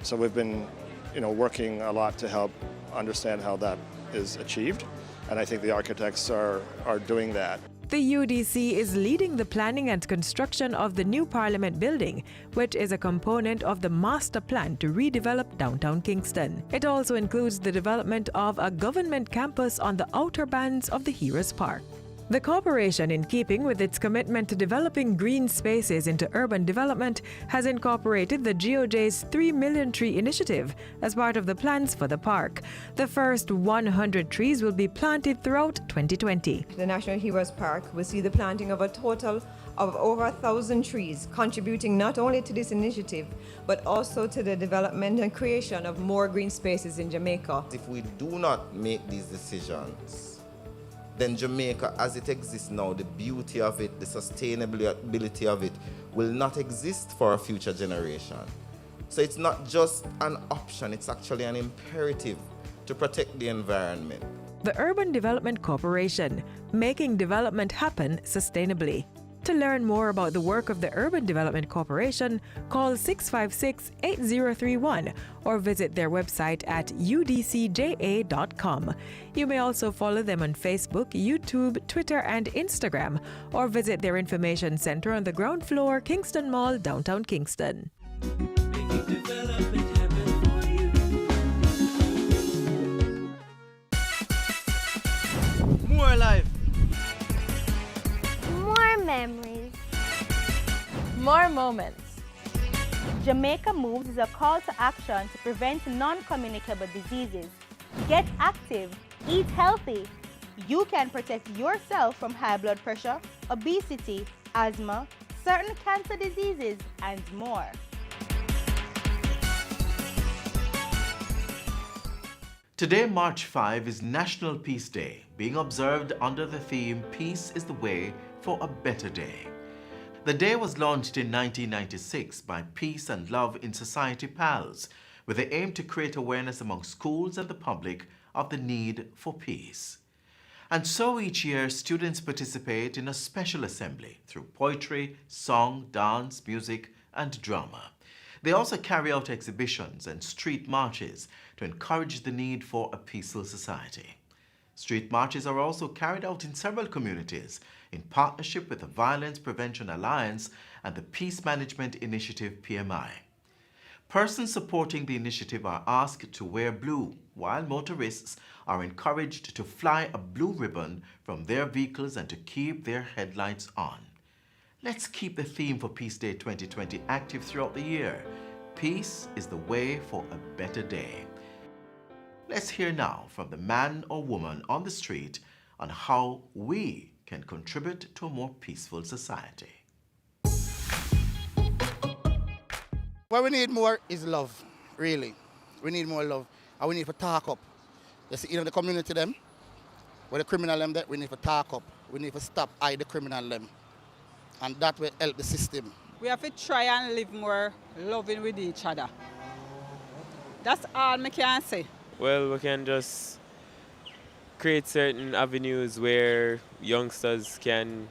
So we've been, working a lot to help understand how that is achieved, and I think the architects are doing that. The UDC is leading the planning and construction of the new Parliament building, which is a component of the master plan to redevelop downtown Kingston. It also includes the development of a government campus on the outer bands of the Heroes Park. The corporation, in keeping with its commitment to developing green spaces into urban development, has incorporated the GOJ's 3 Million Tree Initiative as part of the plans for the park. The first 100 trees will be planted throughout 2020. The National Heroes Park will see the planting of a total of over 1,000 trees, contributing not only to this initiative, but also to the development and creation of more green spaces in Jamaica. If we do not make these decisions, then Jamaica, as it exists now, the beauty of it, the sustainability of it, will not exist for a future generation. So it's not just an option, it's actually an imperative to protect the environment. The Urban Development Corporation, making development happen sustainably. To learn more about the work of the Urban Development Corporation, call 656-8031 or visit their website at udcja.com. You may also follow them on Facebook, YouTube, Twitter, and Instagram, or visit their information center on the ground floor, Kingston Mall, downtown Kingston. More life. More memories. More moments. Jamaica Moves is a call to action to prevent non-communicable diseases. Get active. Eat healthy. You can protect yourself from high blood pressure, obesity, asthma, certain cancer diseases, and more. Today, March 5, is National Peace Day, being observed under the theme Peace is the Way for a Better Day. The day was launched in 1996 by Peace and Love in Society pals, with the aim to create awareness among schools and the public of the need for peace. And so each year, students participate in a special assembly through poetry, song, dance, music, and drama. They also carry out exhibitions and street marches to encourage the need for a peaceful society. Street marches are also carried out in several communities in partnership with the Violence Prevention Alliance and the Peace Management Initiative PMI. Persons supporting the initiative are asked to wear blue, while motorists are encouraged to fly a blue ribbon from their vehicles and to keep their headlights on. Let's keep the theme for Peace Day 2020 active throughout the year. Peace is the way for a better day. Let's hear now from the man or woman on the street on how we can contribute to a more peaceful society. What we need more is love, really. We need more love, and we need to talk up. You see, the community them, where the criminal them, that we need to talk up. We need to stop the criminal them, and that will help the system. We have to try and live more loving with each other. That's all I can say. Well, we can just create certain avenues where youngsters can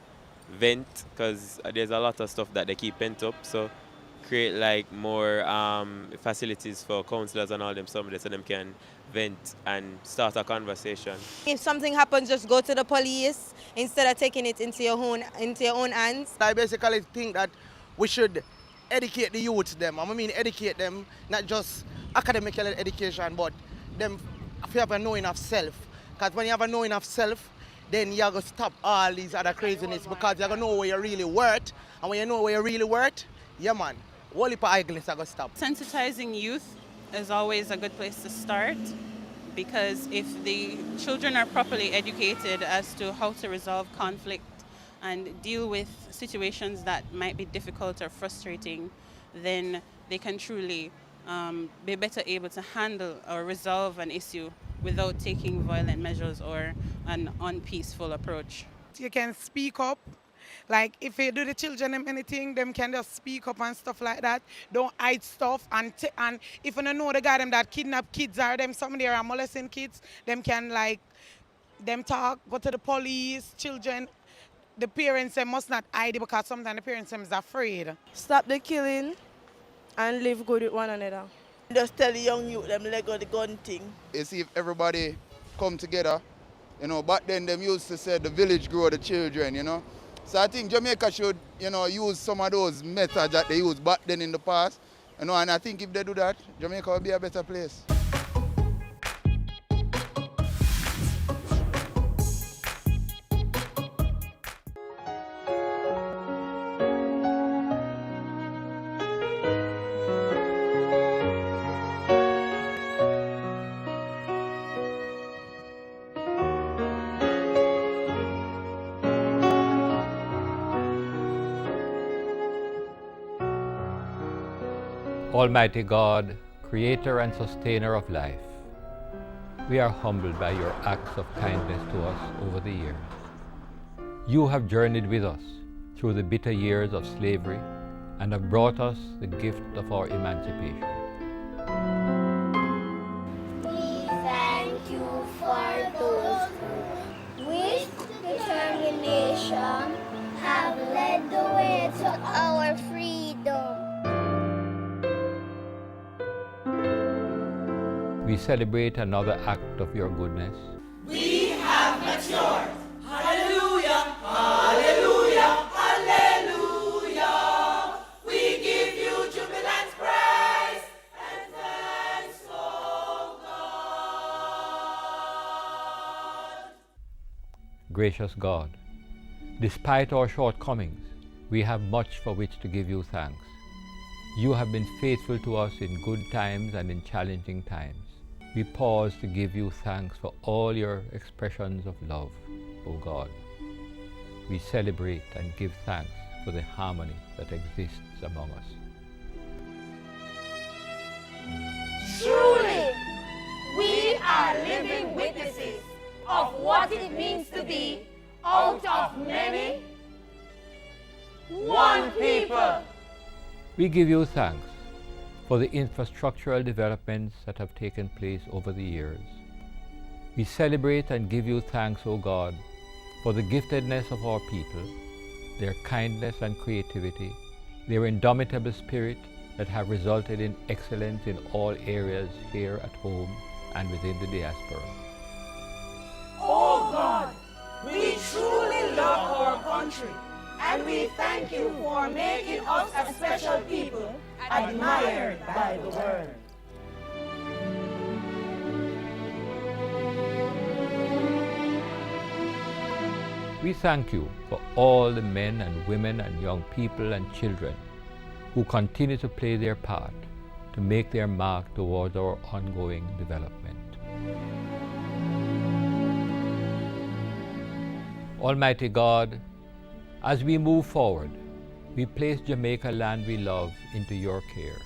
vent, because there's a lot of stuff that they keep pent up. So create like more facilities for counselors and all them, so them can vent and start a conversation. If something happens, just go to the police instead of taking it into your own hands. I basically think that we should educate the youths them. I mean educate them, not just academic education, but them if you have a knowing of self. Because when you have a knowing of self, then you're going to stop all these other craziness, because you're going to know where you're really worth. And when you know where you're really worth, yeah man, all the idleness are going to stop. Sensitizing youth is always a good place to start, because if the children are properly educated as to how to resolve conflict and deal with situations that might be difficult or frustrating, then they can truly be better able to handle or resolve an issue without taking violent measures or an unpeaceful approach. You can speak up. Like if you do the children anything, them can just speak up and stuff like that. Don't hide stuff, and if you don't know the guy them that kidnap kids or them some there are molesting kids, them can like them talk, go to the police. Children, the parents them must not hide it, because sometimes the parents them is afraid. Stop the killing and live good with one another. Just tell the young youth them let go the gun thing. You see, if everybody come together, back then them used to say the village grow the children, So I think Jamaica should, use some of those methods that they used back then in the past, and I think if they do that, Jamaica will be a better place. Almighty God, creator and sustainer of life, we are humbled by your acts of kindness to us over the years. You have journeyed with us through the bitter years of slavery and have brought us the gift of our emancipation. We thank you for those who, with determination, have led the way to our freedom. We celebrate another act of your goodness. We have matured. Hallelujah, hallelujah, hallelujah. We give you jubilant praise and thanks, oh God. Gracious God, despite our shortcomings, we have much for which to give you thanks. You have been faithful to us in good times and in challenging times. We pause to give you thanks for all your expressions of love, O God. We celebrate and give thanks for the harmony that exists among us. Truly, we are living witnesses of what it means to be out of many, one people. We give you thanks for the infrastructural developments that have taken place over the years. We celebrate and give you thanks, O God, for the giftedness of our people, their kindness and creativity, their indomitable spirit that have resulted in excellence in all areas here at home and within the diaspora. Oh God, we truly love our country, and we thank you for making us a special people admired by the world. We thank you for all the men and women and young people and children who continue to play their part to make their mark towards our ongoing development. Almighty God, as we move forward, we place Jamaica land we love into your care.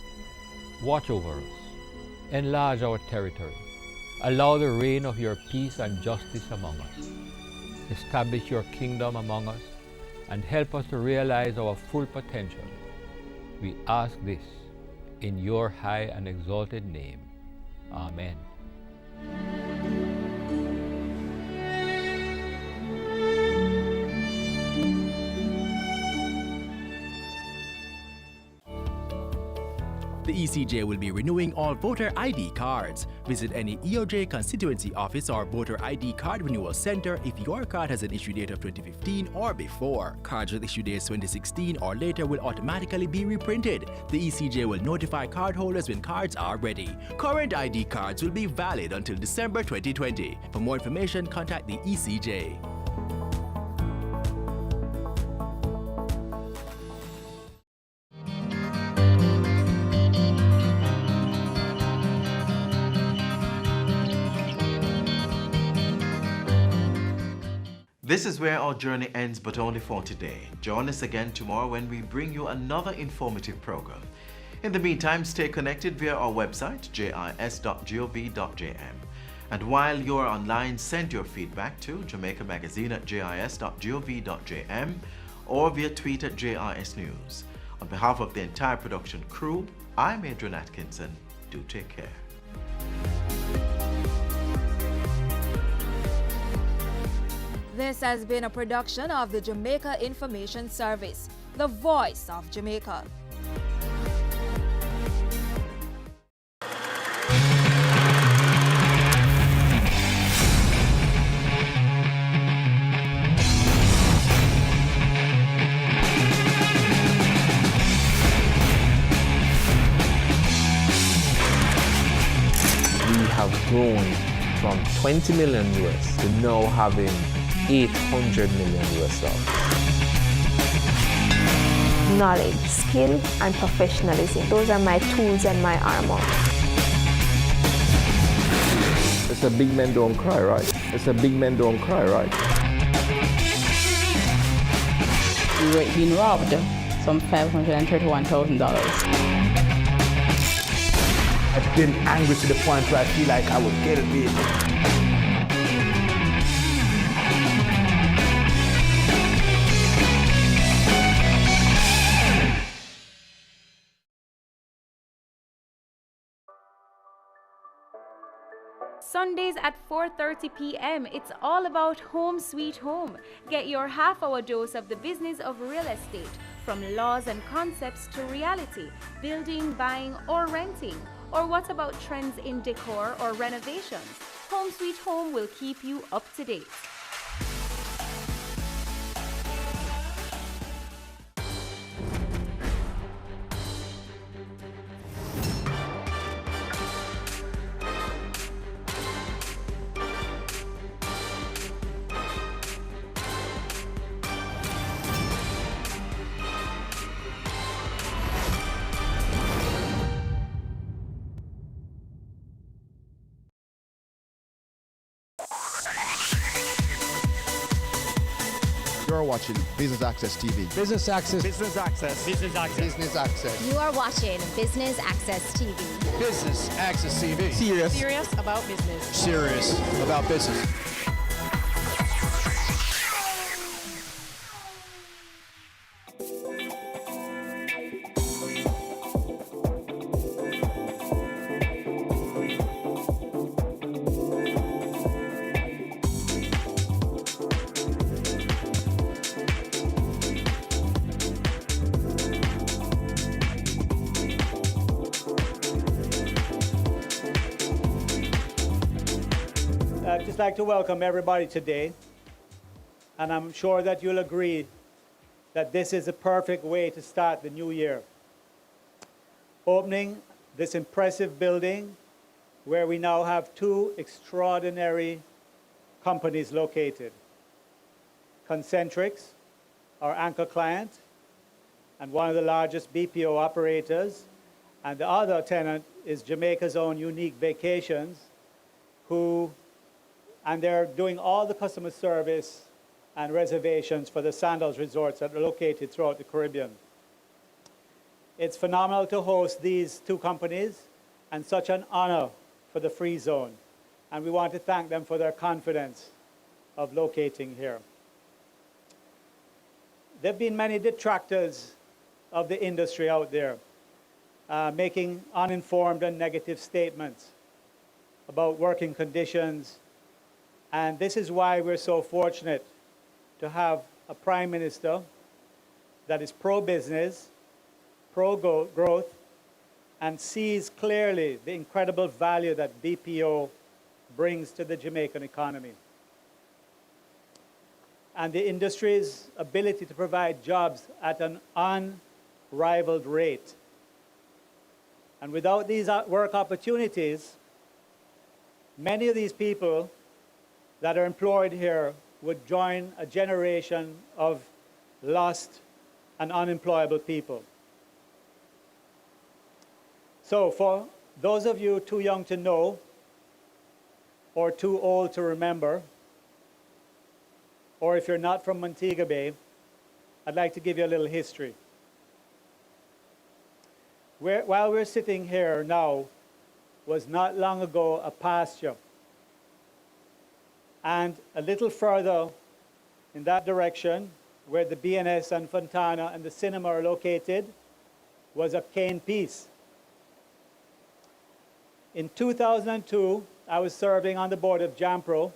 Watch over us, enlarge our territory, allow the reign of your peace and justice among us. Establish your kingdom among us and help us to realize our full potential. We ask this in your high and exalted name. Amen. The ECJ will be renewing all voter ID cards. Visit any EOJ constituency office or voter ID card renewal center if your card has an issue date of 2015 or before. Cards with issue dates 2016 or later will automatically be reprinted. The ECJ will notify cardholders when cards are ready. Current ID cards will be valid until December 2020. For more information, contact the ECJ. This is where our journey ends, but only for today. Join us again tomorrow when we bring you another informative program. In the meantime, stay connected via our website, jis.gov.jm. And while you're online, send your feedback to Jamaica Magazine at jis.gov.jm or via tweet at JIS News. On behalf of the entire production crew, I'm Adrian Atkinson. Do take care. This has been a production of the Jamaica Information Service, the voice of Jamaica. We have grown from 20 million US to now having 800 million US dollars. Knowledge, skill, and professionalism. Those are my tools and my armor. It's a big men don't cry, right? It's a big men don't cry, right? We were being robbed some $531,000. I've been angry to the point where I feel like I would kill people. Sundays at 4:30 p.m. It's all about Home Sweet Home. Get your half-hour dose of the business of real estate, from laws and concepts to reality, building, buying, or renting. Or what about trends in decor or renovations? Home Sweet Home will keep you up to date. are watching Business Access TV. Business Access. Business Access. Business Access. Business Access. You are watching Business Access TV. Business Access TV. Serious. Serious about business. Serious about business. I'd just like to welcome everybody today, and I'm sure that you'll agree that this is a perfect way to start the new year. Opening this impressive building where we now have two extraordinary companies located. Concentrix, our anchor client, and one of the largest BPO operators, and the other tenant is Jamaica's own Unique Vacations, and they're doing all the customer service and reservations for the Sandals resorts that are located throughout the Caribbean. It's phenomenal to host these two companies and such an honor for the Free Zone. And we want to thank them for their confidence of locating here. There have been many detractors of the industry out there, making uninformed and negative statements about working conditions. And this is why we're so fortunate to have a Prime Minister that is pro-business, pro-growth, and sees clearly the incredible value that BPO brings to the Jamaican economy. And the industry's ability to provide jobs at an unrivaled rate. And without these work opportunities, many of these people that are employed here would join a generation of lost and unemployable people. So for those of you too young to know or too old to remember, or if you're not from Montego Bay, I'd like to give you a little history. While we're sitting here now, was not long ago a pasture. And a little further in that direction, where the BNS and Fontana and the cinema are located, was a cane piece. In 2002, I was serving on the board of JAMPRO,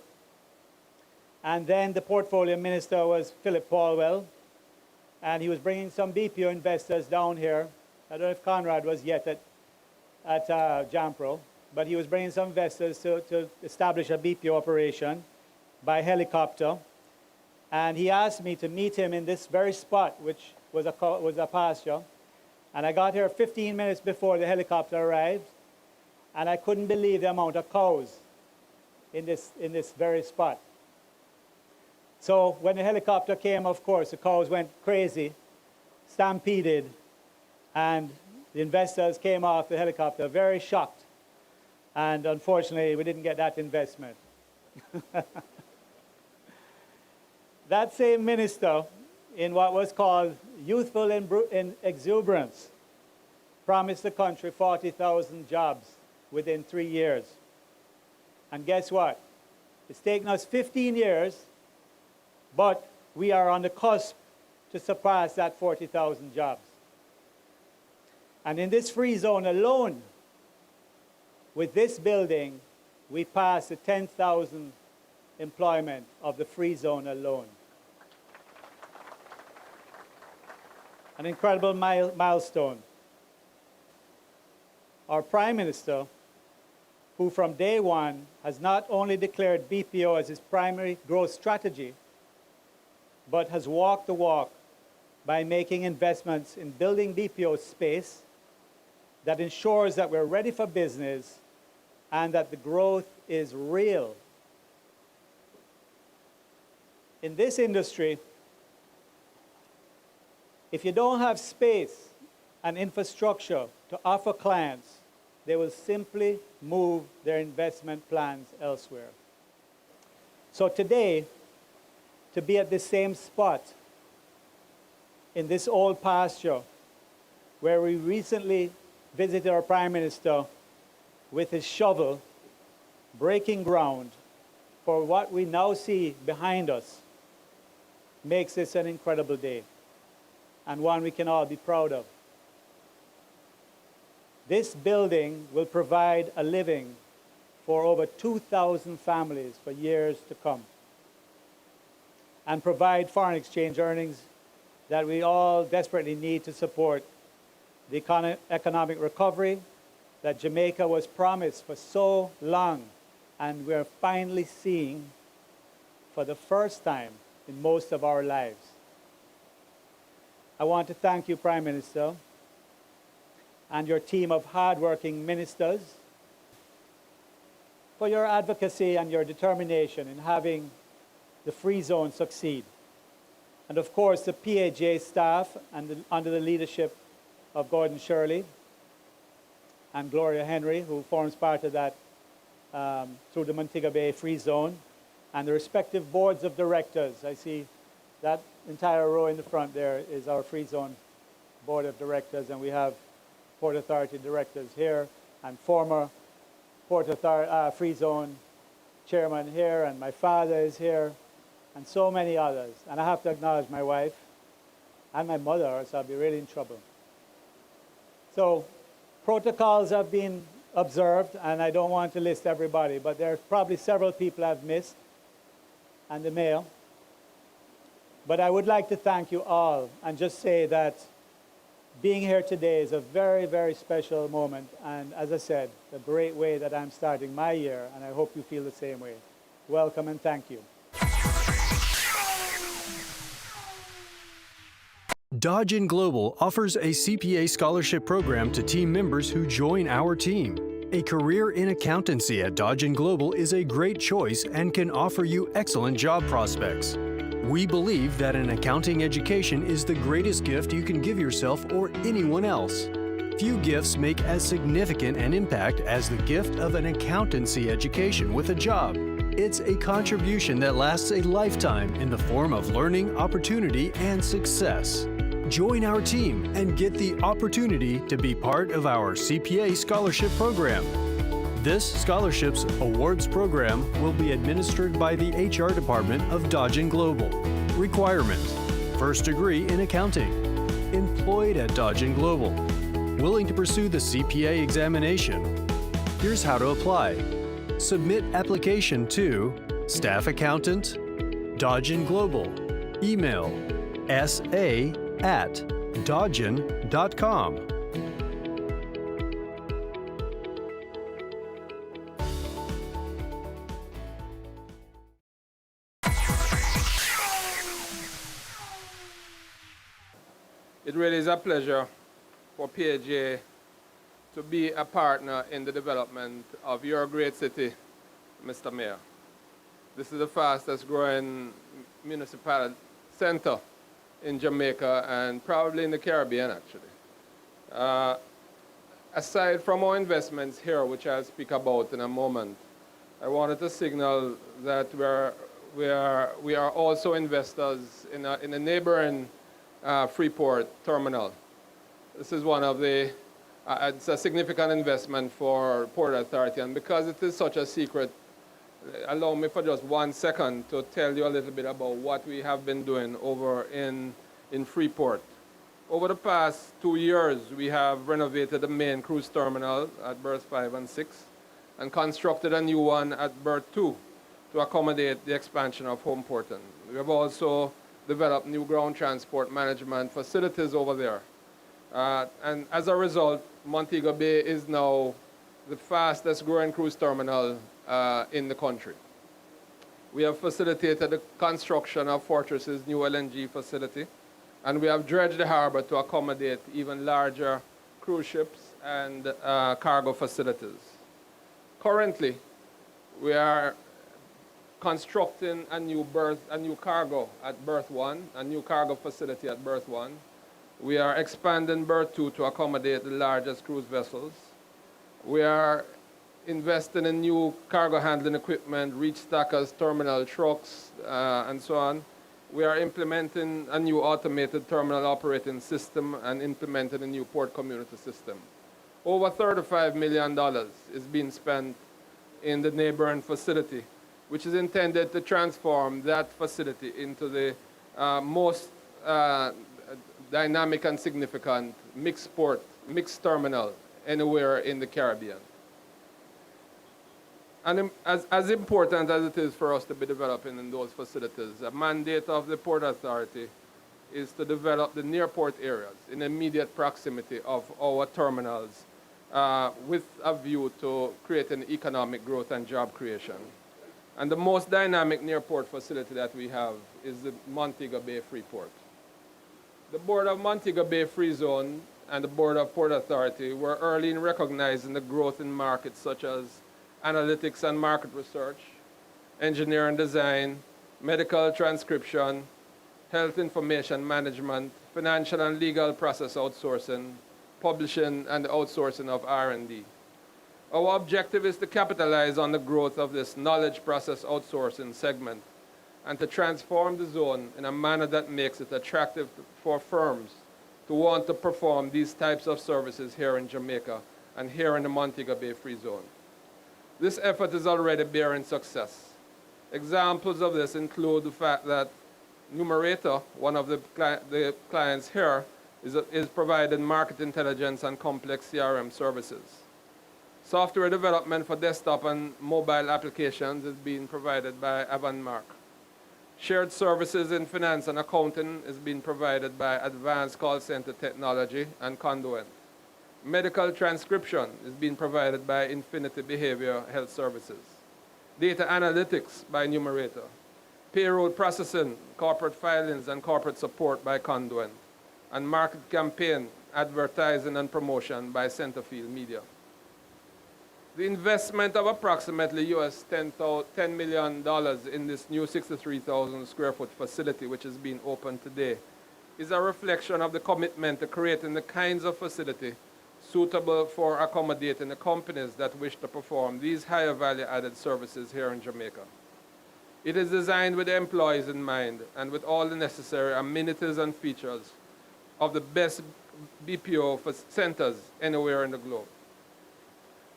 and then the portfolio minister was Philip Paulwell, and he was bringing some BPO investors down here. I don't know if Conrad was yet at JAMPRO, but he was bringing some investors to establish a BPO operation by helicopter. And he asked me to meet him in this very spot, which was a pasture. And I got here 15 minutes before the helicopter arrived, and I couldn't believe the amount of cows in this very spot. So when the helicopter came, of course, the cows went crazy, stampeded, and the investors came off the helicopter very shocked. And unfortunately, we didn't get that investment. That same minister, in what was called youthful exuberance, promised the country 40,000 jobs within 3 years. And guess what? It's taken us 15 years, but we are on the cusp to surpass that 40,000 jobs. And in this free zone alone, with this building, we passed the 10,000 employment of the free zone alone. An incredible milestone. Our Prime Minister, who from day one has not only declared BPO as his primary growth strategy, but has walked the walk by making investments in building BPO space that ensures that we're ready for business and that the growth is real. In this industry, if you don't have space and infrastructure to offer clients, they will simply move their investment plans elsewhere. So today, to be at the same spot in this old pasture where we recently visited our Prime Minister with his shovel, breaking ground for what we now see behind us, makes this an incredible day and one we can all be proud of. This building will provide a living for over 2,000 families for years to come and provide foreign exchange earnings that we all desperately need to support the economic recovery that Jamaica was promised for so long, and we're finally seeing for the first time in most of our lives. I want to thank you, Prime Minister, and your team of hard-working ministers for your advocacy and your determination in having the free zone succeed. And of course, the PAJ staff under the leadership of Gordon Shirley and Gloria Henry, who forms part of that through the Montego Bay Free Zone, and the respective boards of directors. I see that entire row in the front there is our Free Zone Board of Directors, and we have Port Authority directors here, and former Free Zone chairman here, and my father is here, and so many others. And I have to acknowledge my wife and my mother, or else I'll be really in trouble. So protocols have been observed, and I don't want to list everybody, but there are probably several people I've missed, and the mayor. But I would like to thank you all and just say that being here today is a very, very special moment, and as I said, a great way that I'm starting my year, and I hope you feel the same way. Welcome and thank you. Dodgen Global offers a CPA scholarship program to team members who join our team. A career in accountancy at Dodgen Global is a great choice and can offer you excellent job prospects. We believe that an accounting education is the greatest gift you can give yourself or anyone else. Few gifts make as significant an impact as the gift of an accountancy education with a job. It's a contribution that lasts a lifetime in the form of learning, opportunity, and success. Join our team and get the opportunity to be part of our CPA scholarship program. This scholarships awards program will be administered by the HR department of Dodgen Global. Requirement: first degree in accounting. Employed at Dodgen Global. Willing to pursue the CPA examination. Here's how to apply. Submit application to Staff Accountant, Dodgen Global. Email sa@dodgen.com. It really is a pleasure for PAJ to be a partner in the development of your great city, Mr. Mayor. This is the fastest growing municipal center in Jamaica and probably in the Caribbean, actually. Aside from our investments here, which I'll speak about in a moment, I wanted to signal that we are also investors in a neighboring Freeport terminal. This is one of the, it's a significant investment for Port Authority, and because it is such a secret, allow me for just 1 second to tell you a little bit about what we have been doing over in Freeport. Over the past 2 years, we have renovated the main cruise terminal at berth 5 and 6 and constructed a new one at berth 2 to accommodate the expansion of home porting. We have also developed new ground transport management facilities over there. And as a result, Montego Bay is now the fastest growing cruise terminal in the country. We have facilitated the construction of Fortress's new LNG facility, and we have dredged the harbor to accommodate even larger cruise ships and cargo facilities. Currently, we are constructing a new cargo at berth 1, a new cargo facility at berth 1. We are expanding berth 2 to accommodate the largest cruise vessels. We are investing in new cargo handling equipment, reach stackers, terminal trucks, and so on, We are implementing a new automated terminal operating system and implementing a new port community system. Over $35 million is being spent in the neighboring facility, which is intended to transform that facility into the most dynamic and significant mixed terminal anywhere in the Caribbean. And as important as it is for us to be developing in those facilities, a mandate of the Port Authority is to develop the near port areas in immediate proximity of our terminals with a view to creating economic growth and job creation. And the most dynamic near port facility that we have is the Montego Bay Free Port. The Board of Montego Bay Free Zone and the Board of Port Authority were early in recognizing the growth in markets such as analytics and market research, engineering design, medical transcription, health information management, financial and legal process outsourcing, publishing, and outsourcing of R&D. Our objective is to capitalize on the growth of this knowledge process outsourcing segment and to transform the zone in a manner that makes it attractive for firms to want to perform these types of services here in Jamaica and here in the Montego Bay Free Zone. This effort is already bearing success. Examples of this include the fact that Numerator, one of the clients here, is providing market intelligence and complex CRM services. Software development for desktop and mobile applications is being provided by Avonmark. Shared services in finance and accounting is being provided by Advanced Call Center Technology and Conduent. Medical transcription is being provided by Infinity Behavioral Health Services. Data analytics by Numerator. Payroll processing, corporate filings, and corporate support by Conduent. And market campaign, advertising, and promotion by Centerfield Media. The investment of approximately $10 million in this new 63,000 square foot facility, which is being opened today, is a reflection of the commitment to creating the kinds of facility suitable for accommodating the companies that wish to perform these higher value added services here in Jamaica. It is designed with the employees in mind and with all the necessary amenities and features of the best BPO centers anywhere in the globe.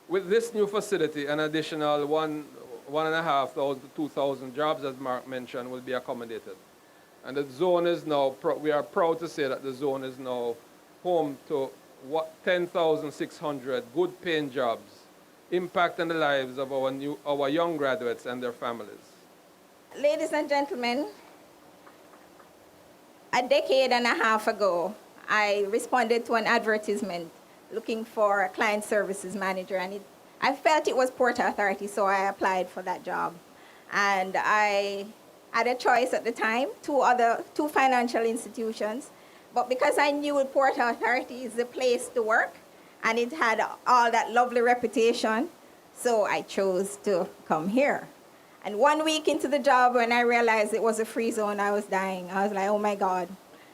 With this new facility, an additional 1,500 to 2,000 jobs, as Mark mentioned, will be accommodated. And the zone is now, we are proud to say that the zone is now home to 10,600 good paying jobs, impacting the lives of our young graduates and their families. Ladies and gentlemen, a decade and a half ago, I responded to an advertisement looking for a client services manager, and I felt it was Port Authority, so I applied for that job. And I had a choice at the time, two financial institutions, but because I knew Port Authority is the place to work, and it had all that lovely reputation, so I chose to come here. And 1 week into the job, when I realized it was a free zone, I was dying. I was like, oh my God.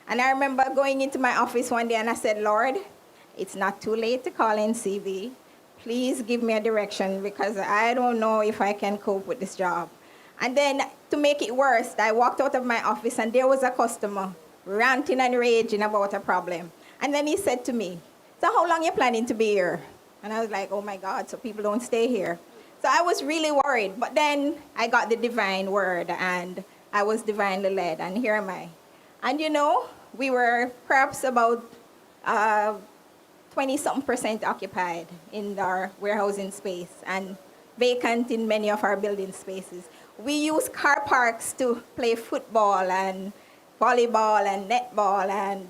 And I remember going into my office one day and I said, Lord, it's not too late to call NCB. Please give me a direction because I don't know if I can cope with this job. And then to make it worse, I walked out of my office and there was a customer ranting and raging about a problem. And then he said to me, so how long are you planning to be here? And I was like, oh my God, so people don't stay here. So I was really worried. But then I got the divine word and I was divinely led, and here am I. And you know, we were perhaps about 20-something% occupied in our warehousing space and vacant in many of our building spaces. We use car parks to play football and volleyball and netball, and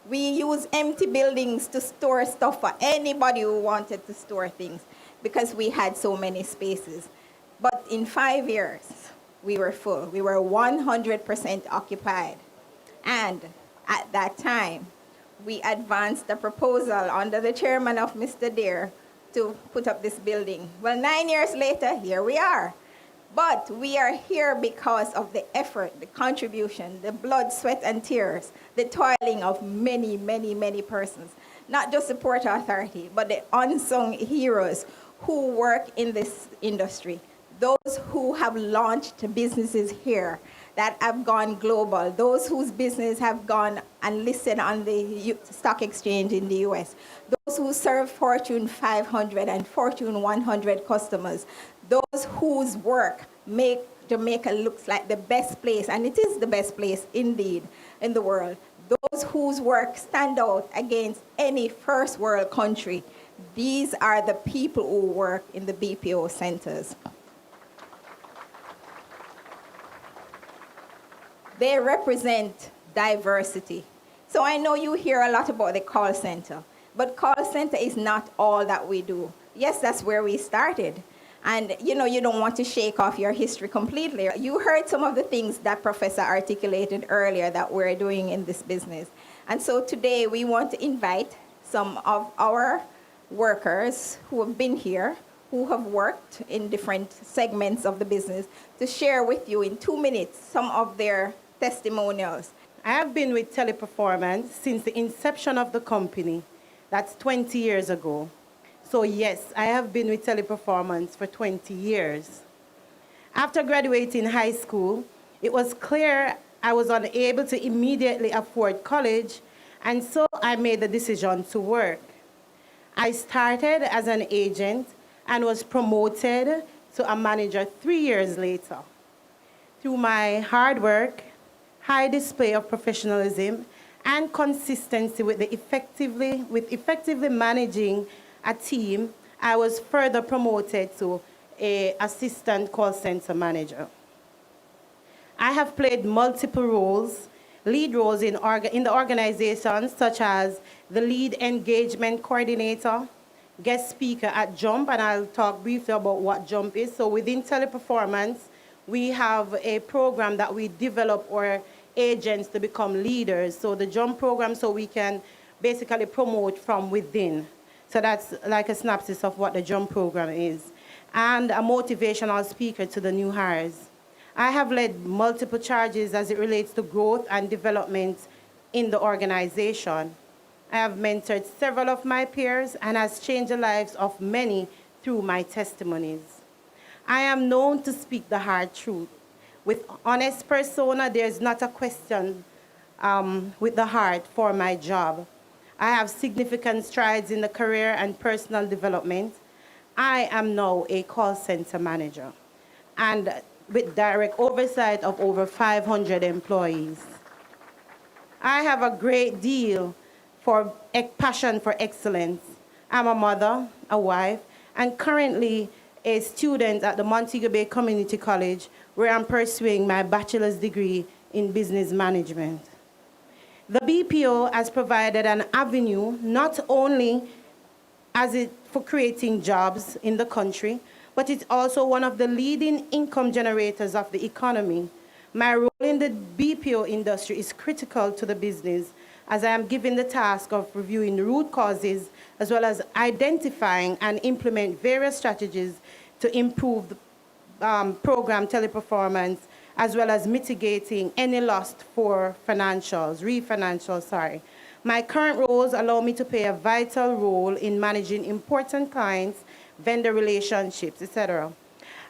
we use empty buildings to store stuff for anybody who wanted to store things because we had so many spaces. But in 5 years, we were full. We were 100% occupied. And at that time, we advanced a proposal under the chairman of Mr. Dare to put up this building. Well, 9 years later, here we are. But we are here because of the effort, the contribution, the blood, sweat, and tears, the toiling of many, many, many persons. Not just the Port Authority, but the unsung heroes who work in this industry. Those who have launched businesses here. that have gone global, those whose business have gone and listed on the stock exchange in the US, those who serve Fortune 500 and Fortune 100 customers, those whose work make Jamaica looks like the best place, and it is the best place indeed in the world. Those whose work stand out against any first world country. These are the people who work in the BPO centers. They represent diversity. So I know you hear a lot about the call center, but call center is not all that we do. Yes, that's where we started. And you know, you don't want to shake off your history completely. You heard some of the things that Professor articulated earlier that we're doing in this business. And so today we want to invite some of our workers who have been here, who have worked in different segments of the business, to share with you in 2 minutes some of their testimonials. I have been with Teleperformance since the inception of the company. That's 20 years ago. So yes, I have been with Teleperformance for 20 years. After graduating high school, it was clear I was unable to immediately afford college, and so I made the decision to work. I started as an agent and was promoted to a manager 3 years later. Through my hard work, high display of professionalism, and consistency with effectively managing a team, I was further promoted to an assistant call center manager. I have played multiple roles, lead roles in the organization, such as the lead engagement coordinator, guest speaker at Jump, and I'll talk briefly about what Jump is. So within Teleperformance, we have a program that we develop our agents to become leaders. So the Jump program, so we can basically promote from within. So that's like a synopsis of what the Jump program is. And a motivational speaker to the new hires. I have led multiple charges as it relates to growth and development in the organization. I have mentored several of my peers and has changed the lives of many through my testimonies. I am known to speak the hard truth. With honest persona, there's not a question with the heart for my job. I have significant strides in the career and personal development. I am now a call center manager, and with direct oversight of over 500 employees. I have a great deal for passion for excellence. I'm a mother, a wife, and currently a student at the Montego Bay Community College, where I'm pursuing my bachelor's degree in business management. The BPO has provided an avenue not only for creating jobs in the country, but it's also one of the leading income generators of the economy. My role in the BPO industry is critical to the business, as I am given the task of reviewing root causes, as well as identifying and implement various strategies to improve the program Teleperformance, as well as mitigating any loss for financials. My current roles allow me to play a vital role in managing important clients, vendor relationships, etc.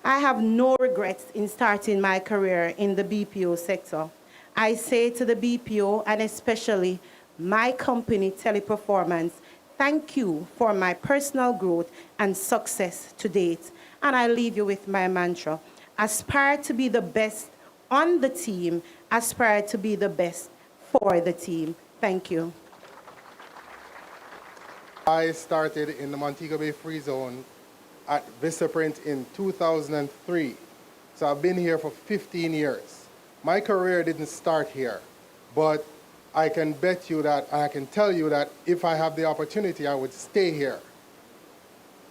I have no regrets in starting my career in the BPO sector. I say to the BPO, and especially my company, Teleperformance, thank you for my personal growth and success to date. And I leave you with my mantra: aspire to be the best on the team, aspire to be the best for the team. Thank you. I started in the Montego Bay Free Zone at Vistaprint in 2003. So I've been here for 15 years. My career didn't start here, but I can bet you that, and I can tell you that if I have the opportunity, I would stay here.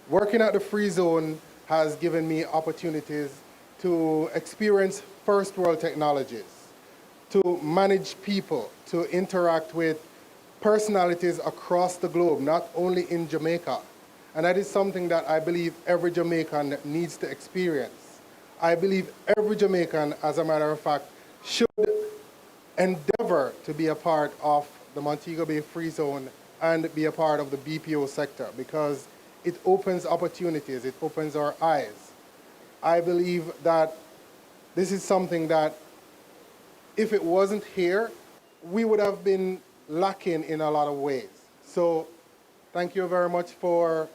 Working at the Free Zone has given me opportunities to experience first world technologies, to manage people, to interact with personalities across the globe, not only in Jamaica. And that is something that I believe every Jamaican needs to experience. I believe every Jamaican, as a matter of fact, should endeavor to be a part of the Montego Bay Free Zone and be a part of the BPO sector, because it opens opportunities, it opens our eyes. I believe that this is something that If it wasn't here, we would have been lacking in a lot of ways. So thank you very much for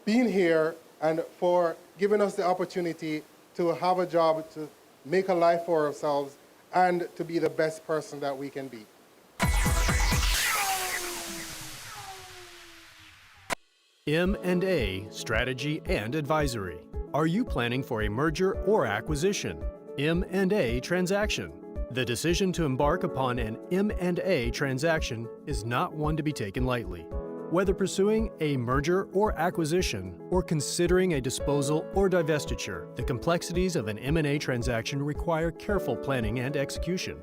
being here and for giving us the opportunity to have a job, to make a life for ourselves, and to be the best person that we can be. M&A Strategy and Advisory. Are you planning for a merger or acquisition? M&A transaction. The decision to embark upon an M&A transaction is not one to be taken lightly. Whether pursuing a merger or acquisition, or considering a disposal or divestiture, the complexities of an M&A transaction require careful planning and execution.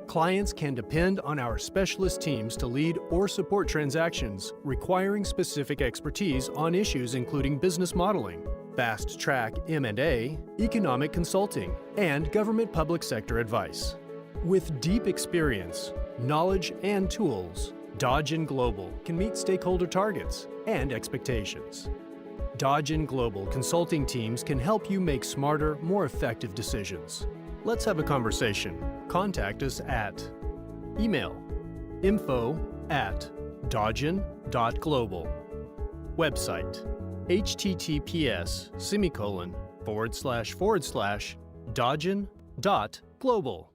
Clients can depend on our specialist teams to lead or support transactions requiring specific expertise on issues including business modeling, fast-track M&A, economic consulting, and government public sector advice. With deep experience, knowledge, and tools, Dodge & Global can meet stakeholder targets and expectations. Dodge & Global consulting teams can help you make smarter, more effective decisions. Let's have a conversation. Contact us at email info@dodgen.global. Website https://dodgen.global.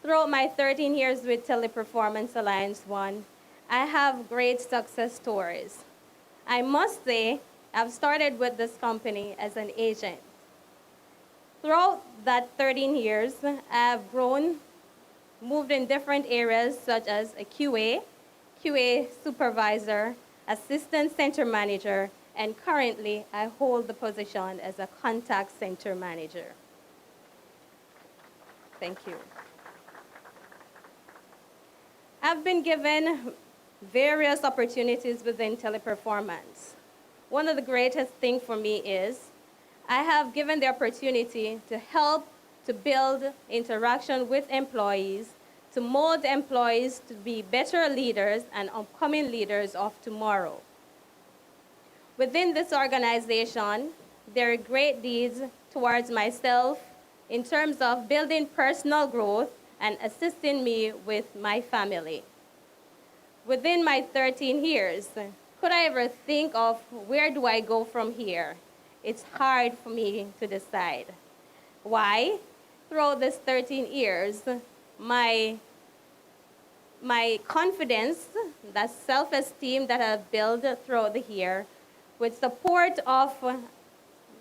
Throughout my 13 years with Teleperformance Alliance One, I have great success stories. I must say, I've started with this company as an agent. Throughout that 13 years, I've grown, moved in different areas such as a QA supervisor, assistant center manager, and currently I hold the position as a contact center manager. Thank you. I've been given various opportunities within Teleperformance. One of the greatest things for me is I have given the opportunity to help to build interaction with employees, to mold employees to be better leaders and upcoming leaders of tomorrow. Within this organization, there are great deeds towards myself in terms of building personal growth and assisting me with my family. Within my 13 years, could I ever think of where do I go from here? It's hard for me to decide. Why? Throughout this 13 years, my confidence, that self-esteem that I've built throughout the year, with support of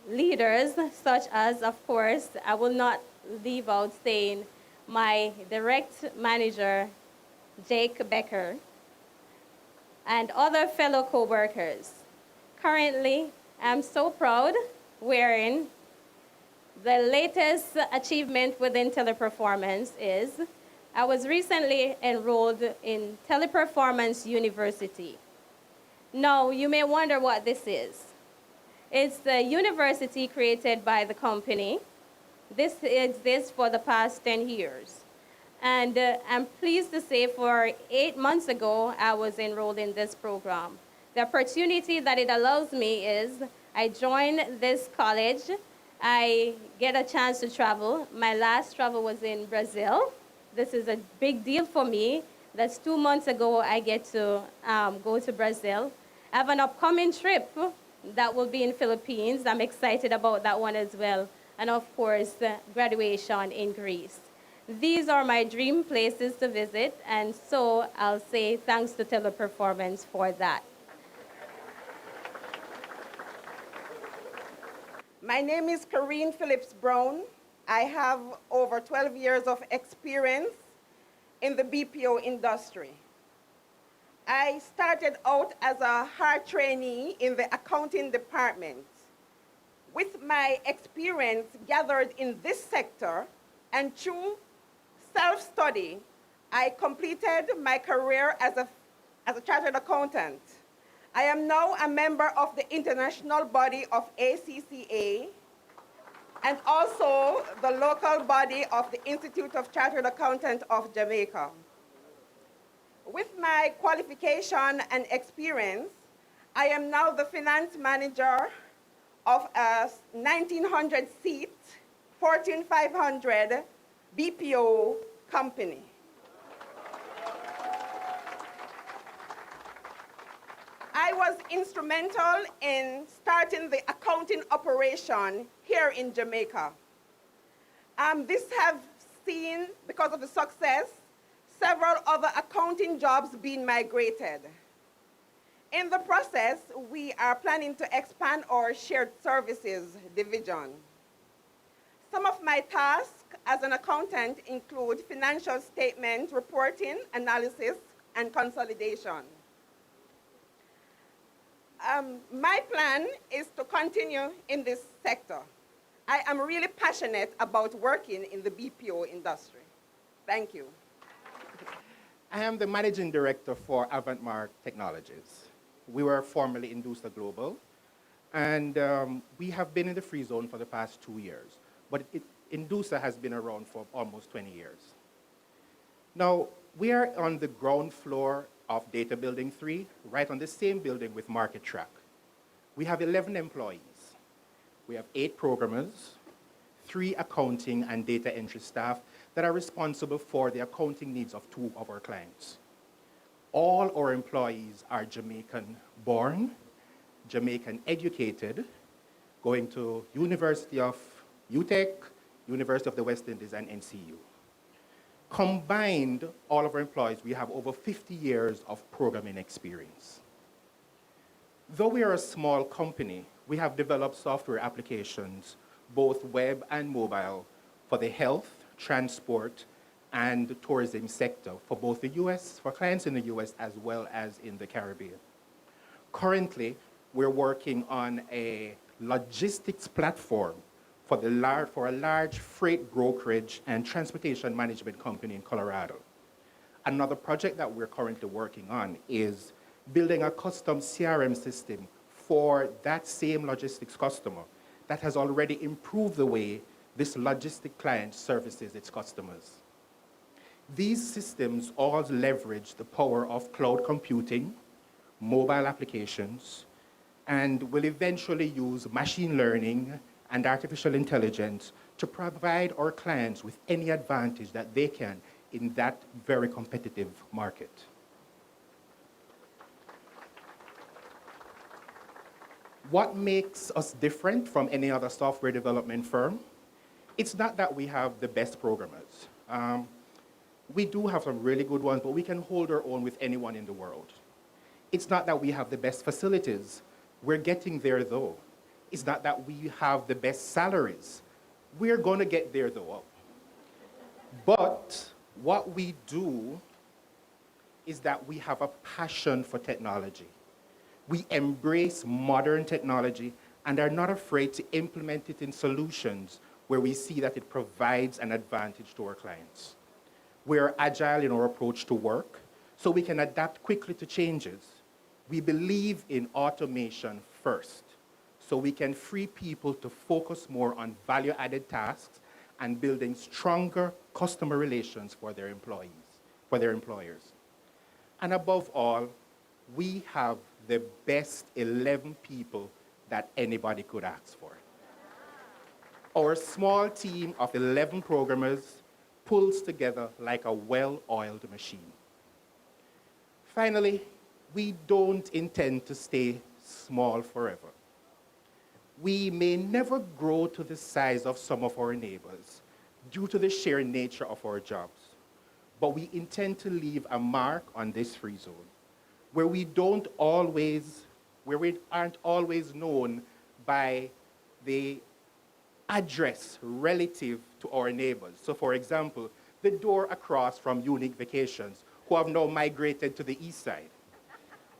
leaders such as, of course, I will not leave out saying my direct manager, Jake Becker, and other fellow co-workers. Currently, I'm so proud wearing the latest achievement within Teleperformance is I was recently enrolled in Teleperformance University. Now, you may wonder what this is. It's the university created by the company. This exists for the past 10 years. And I'm pleased to say for 8 months ago, I was enrolled in this program. The opportunity that it allows me is I join this college, I get a chance to travel. My last travel was in Brazil. This is a big deal for me. That's 2 months ago I get to go to Brazil. I have an upcoming trip that will be in Philippines. I'm excited about that one as well. And of course, graduation in Greece. These are my dream places to visit, and so I'll say thanks to Teleperformance for that. My name is Karine Phillips-Brown. I have over 12 years of experience in the BPO industry. I started out as a hard trainee in the accounting department. With my experience gathered in this sector and through self-study, I completed my career as a chartered accountant. I am now a member of the international body of ACCA and also the local body of the Institute of Chartered Accountants of Jamaica. With my qualification and experience, I am now the finance manager of a 1,900-seat, Fortune 500 BPO company. I was instrumental in starting the accounting operation here in Jamaica. This has seen, because of the success, several other accounting jobs being migrated. In the process, we are planning to expand our shared services division. Some of my tasks as an accountant include financial statement reporting, analysis, and consolidation. My plan is to continue in this sector. I am really passionate about working in the BPO industry. Thank you. I am the managing director for Avantmark Technologies. We were formerly Indusa Global, and we have been in the free zone for the past 2 years. But Indusa has been around for almost 20 years. Now, we are on the ground floor of Data Building 3, right on the same building with Market Track. We have 11 employees. We have 8 programmers, 3 accounting and data entry staff that are responsible for the accounting needs of 2 of our clients. All our employees are Jamaican-born, Jamaican-educated, going to University of UTEC, University of the West Indies, and NCU. Combined, all of our employees, we have over 50 years of programming experience. Though we are a small company, we have developed software applications, both web and mobile, for the health, transport, and tourism sector for both the US, for clients in the US, as well as in the Caribbean. Currently, we're working on a logistics platform for a large freight brokerage and transportation management company in Colorado. Another project that we're currently working on is building a custom CRM system for that same logistics customer that has already improved the way this logistic client services its customers. These systems all leverage the power of cloud computing, mobile applications, and will eventually use machine learning and artificial intelligence to provide our clients with any advantage that they can in that very competitive market. What makes us different from any other software development firm? It's not that we have the best programmers. We do have some really good ones, but we can hold our own with anyone in the world. It's not that we have the best facilities. We're getting there, though. It's not that we have the best salaries. We're going to get there, though. But what we do is that we have a passion for technology. We embrace modern technology and are not afraid to implement it in solutions where we see that it provides an advantage to our clients. We're agile in our approach to work, so we can adapt quickly to changes. We believe in automation first, so we can free people to focus more on value-added tasks and building stronger customer relations for their employers. And above all, we have the best 11 people that anybody could ask for. Our small team of 11 programmers pulls together like a well-oiled machine. Finally, we don't intend to stay small forever. We may never grow to the size of some of our neighbors due to the sheer nature of our jobs, but we intend to leave a mark on this free zone where we aren't always known by the address relative to our neighbors. So for example, the door across from Unique Vacations, who have now migrated to the east side,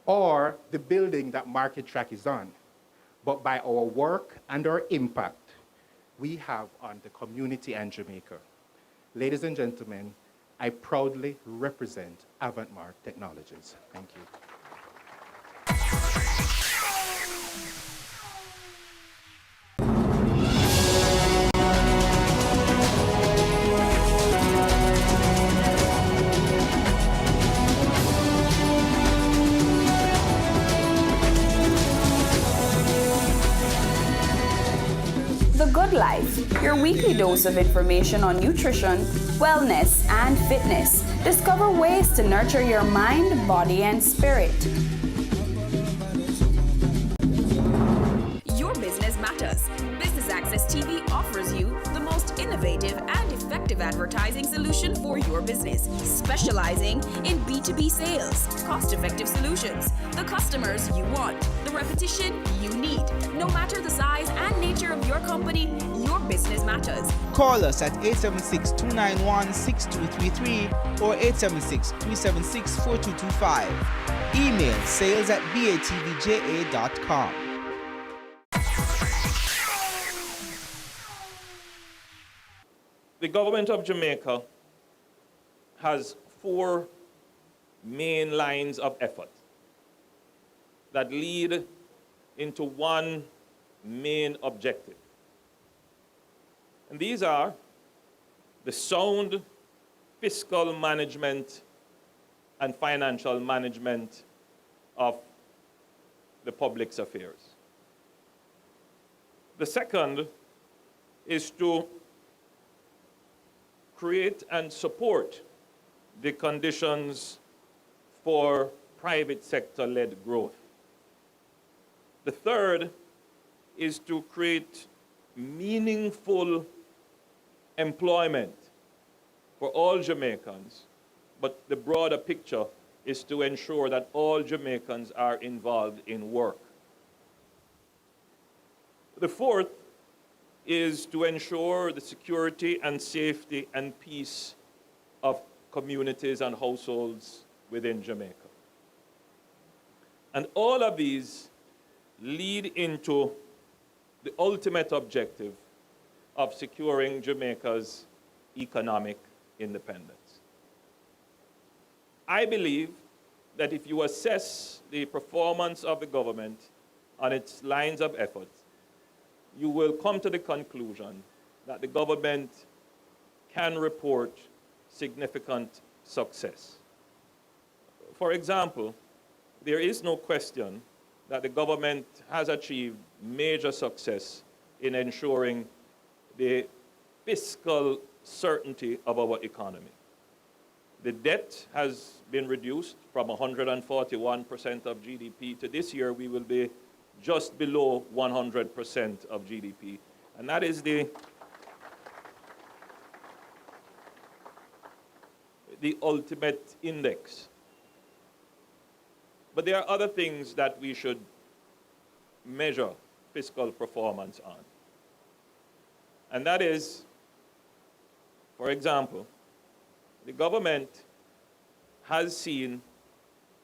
or the building that Market Track is on. But by our work and our impact, we have on the community and Jamaica. Ladies and gentlemen, I proudly represent Avantmark Technologies. Thank you. weekly dose of information on nutrition, wellness, and fitness. Discover ways to nurture your mind, body, and spirit. Your business matters. Business Access TV offers you the most innovative and effective advertising solution for your business, specializing in B2B sales, cost-effective solutions, the customers you want, the repetition you need. No matter the size and nature of your company, your business matters. Call us at 876-291-6233 or 876-376-4225. Email sales@batvja.com. The government of Jamaica has 4 main lines of effort that lead into one main objective. And these are the sound fiscal management and financial management of the public's affairs. The second is to create and support the conditions for private sector-led growth. The third is to create meaningful employment for all Jamaicans, but the broader picture is to ensure that all Jamaicans are involved in work. The fourth is to ensure the security and safety and peace of communities and households within Jamaica. And all of these lead into the ultimate objective of securing Jamaica's economic independence. I believe that if you assess the performance of the government on its lines of effort, you will come to the conclusion that the government can report significant success. For example, there is no question that the government has achieved major success in ensuring the fiscal certainty of our economy. The debt has been reduced from 141% of GDP to this year we will be just below 100% of GDP. And that is the ultimate index. But there are other things that we should measure fiscal performance on. And that is, for example, the government has seen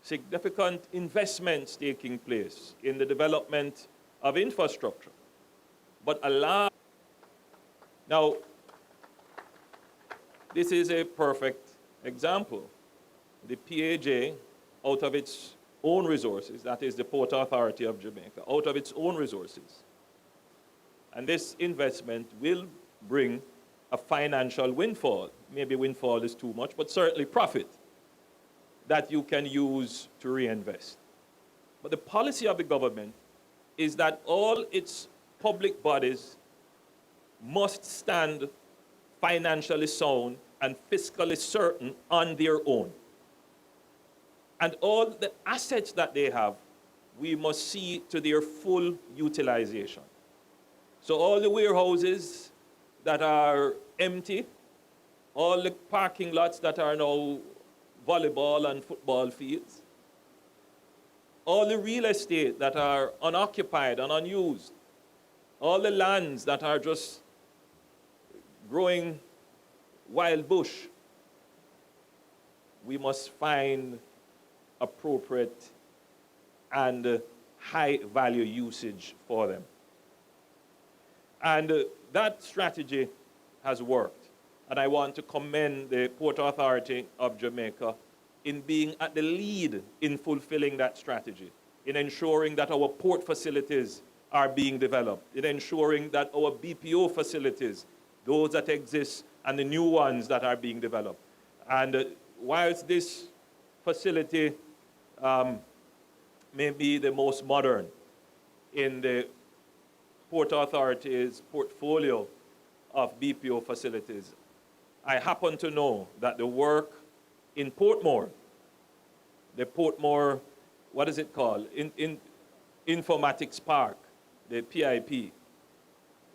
significant investments taking place in the development of infrastructure. But now, this is a perfect example. The PAJ, out of its own resources, that is the Port Authority of Jamaica, out of its own resources. And this investment will bring a financial windfall. Maybe windfall is too much, but certainly profit that you can use to reinvest. But the policy of the government is that all its public bodies must stand financially sound and fiscally certain on their own. And all the assets that they have, we must see to their full utilization. So all the warehouses that are empty, all the parking lots that are now volleyball and football fields, all the real estate that are unoccupied and unused, all the lands that are just growing wild bush, we must find appropriate and high value usage for them. And that strategy has worked. And I want to commend the Port Authority of Jamaica in being at the lead in fulfilling that strategy, in ensuring that our port facilities are being developed, in ensuring that our BPO facilities, those that exist and the new ones that are being developed. And whilst this facility may be the most modern in the Port Authority's portfolio of BPO facilities, I happen to know that the work in Portmore, the Portmore, what is it called? In Informatics Park, the PIP,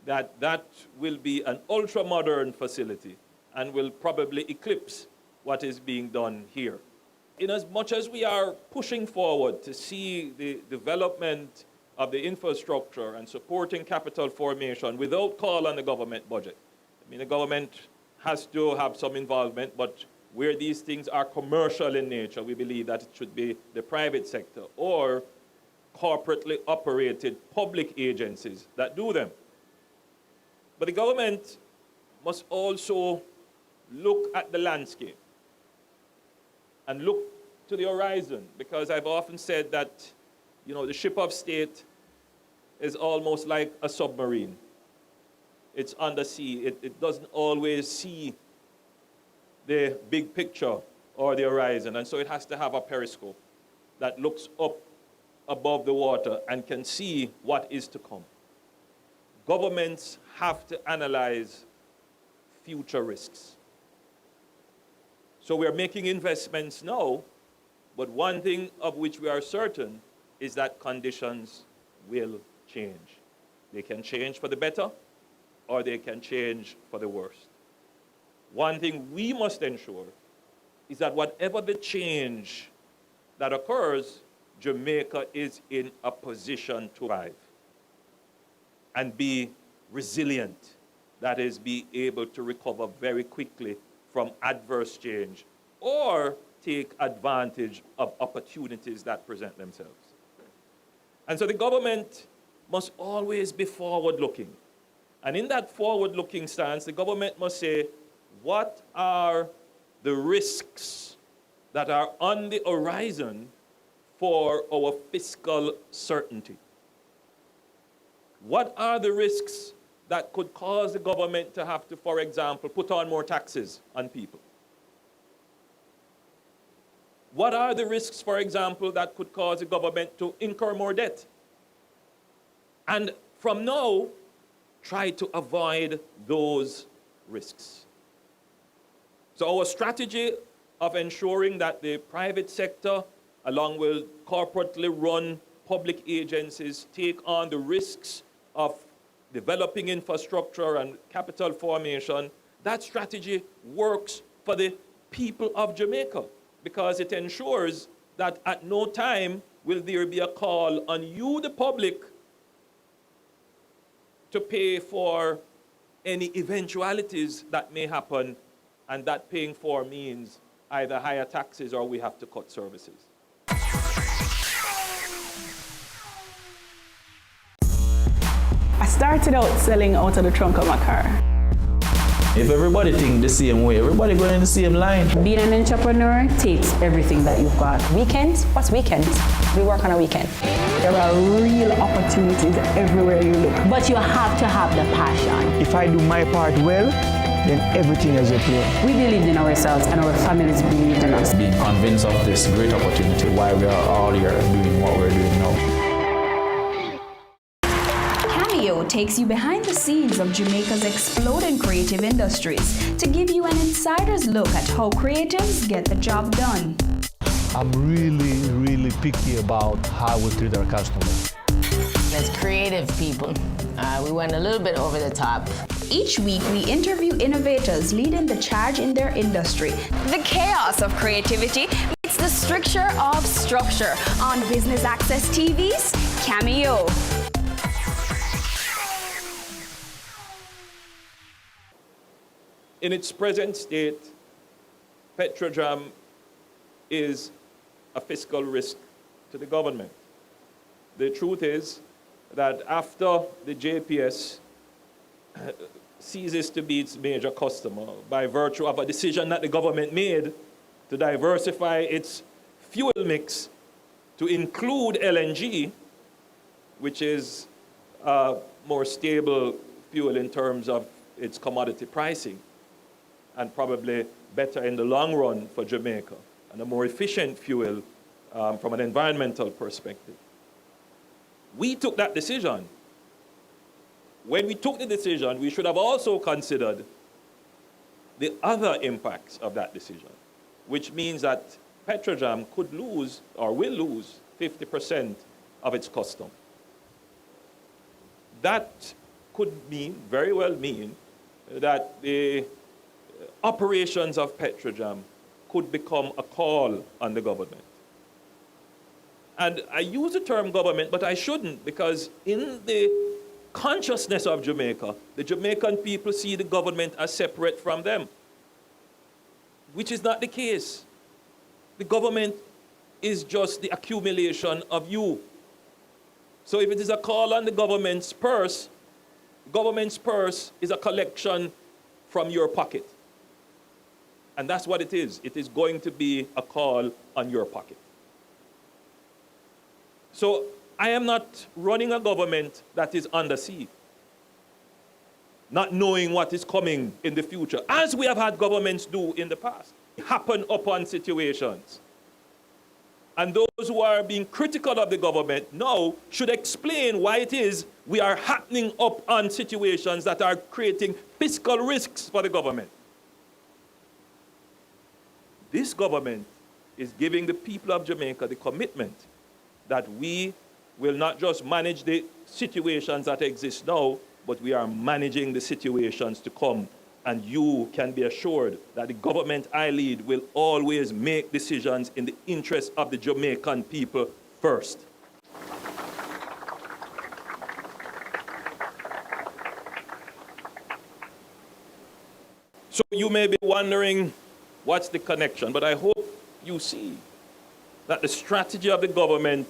that will be an ultra-modern facility and will probably eclipse what is being done here. In as much as we are pushing forward to see the development of the infrastructure and supporting capital formation without call on the government budget. I mean, the government has to have some involvement, but where these things are commercial in nature, we believe that it should be the private sector or corporately operated public agencies that do them. But the government must also look at the landscape and look to the horizon, because I've often said that, you know, the ship of state is almost like a submarine. It's under sea. It doesn't always see the big picture or the horizon, and so it has to have a periscope that looks up above the water and can see what is to come. Governments have to analyze future risks. So we are making investments now, but one thing of which we are certain is that conditions will change. They can change for the better, or they can change for the worst. One thing we must ensure is that whatever the change that occurs, Jamaica is in a position to thrive and be resilient. That is, be able to recover very quickly from adverse change or take advantage of opportunities that present themselves. And so the government must always be forward-looking. And in that forward-looking stance, the government must say, what are the risks that are on the horizon for our fiscal certainty? What are the risks that could cause the government to have to, for example, put on more taxes on people? What are the risks, for example, that could cause the government to incur more debt? And from now, try to avoid those risks. So our strategy of ensuring that the private sector, along with corporately run public agencies, take on the risks of developing infrastructure and capital formation, that strategy works for the people of Jamaica, because it ensures that at no time will there be a call on you, the public, to pay for any eventualities that may happen, and that paying for means either higher taxes or we have to cut services. I started out selling out of the trunk of my car. If everybody think the same way, everybody going in the same line. Being an entrepreneur takes everything that you've got. Weekends? What's weekends? We work on a weekend. There are real opportunities everywhere you look. But you have to have the passion. If I do my part well, then everything is okay. We believed in ourselves and our families believed in us. Being convinced of this great opportunity, why we are all here doing what we're doing now. Cameo takes you behind the scenes of Jamaica's exploding creative industries to give you an insider's look at how creatives get the job done. I'm really picky about how we treat our customers. As creative people, we went a little bit over the top. Each week, we interview innovators leading the charge in their industry. The chaos of creativity meets the stricture of structure on Business Access TV's Cameo. In its present state, Petrojam is a fiscal risk to the government. The truth is that after the JPS ceases to be its major customer by virtue of a decision that the government made to diversify its fuel mix to include LNG, which is a more stable fuel in terms of its commodity pricing, and probably better in the long run for Jamaica, and a more efficient fuel from an environmental perspective. We took that decision when we took the decision, we should have also considered the other impacts of that decision, which means that Petrojam could lose or will lose 50% of its custom. That could mean, very well mean, that the operations of Petrojam could become a call on the government. And I use the term government, but I shouldn't, because in the consciousness of Jamaica, the Jamaican people see the government as separate from them, which is not the case. The government is just the accumulation of you. So if it is a call on the government's purse is a collection from your pocket. And that's what it is. It is going to be a call on your pocket. So I am not running a government that is under siege, not knowing what is coming in the future, as we have had governments do in the past. Happen upon situations. And those who are being critical of the government now should explain why it is we are happening up on situations that are creating fiscal risks for the government. This government is giving the people of Jamaica the commitment that we will not just manage the situations that exist now, but we are managing the situations to come. And you can be assured that the government I lead will always make decisions in the interest of the Jamaican people first. So you may be wondering, what's the connection? But I hope you see that the strategy of the government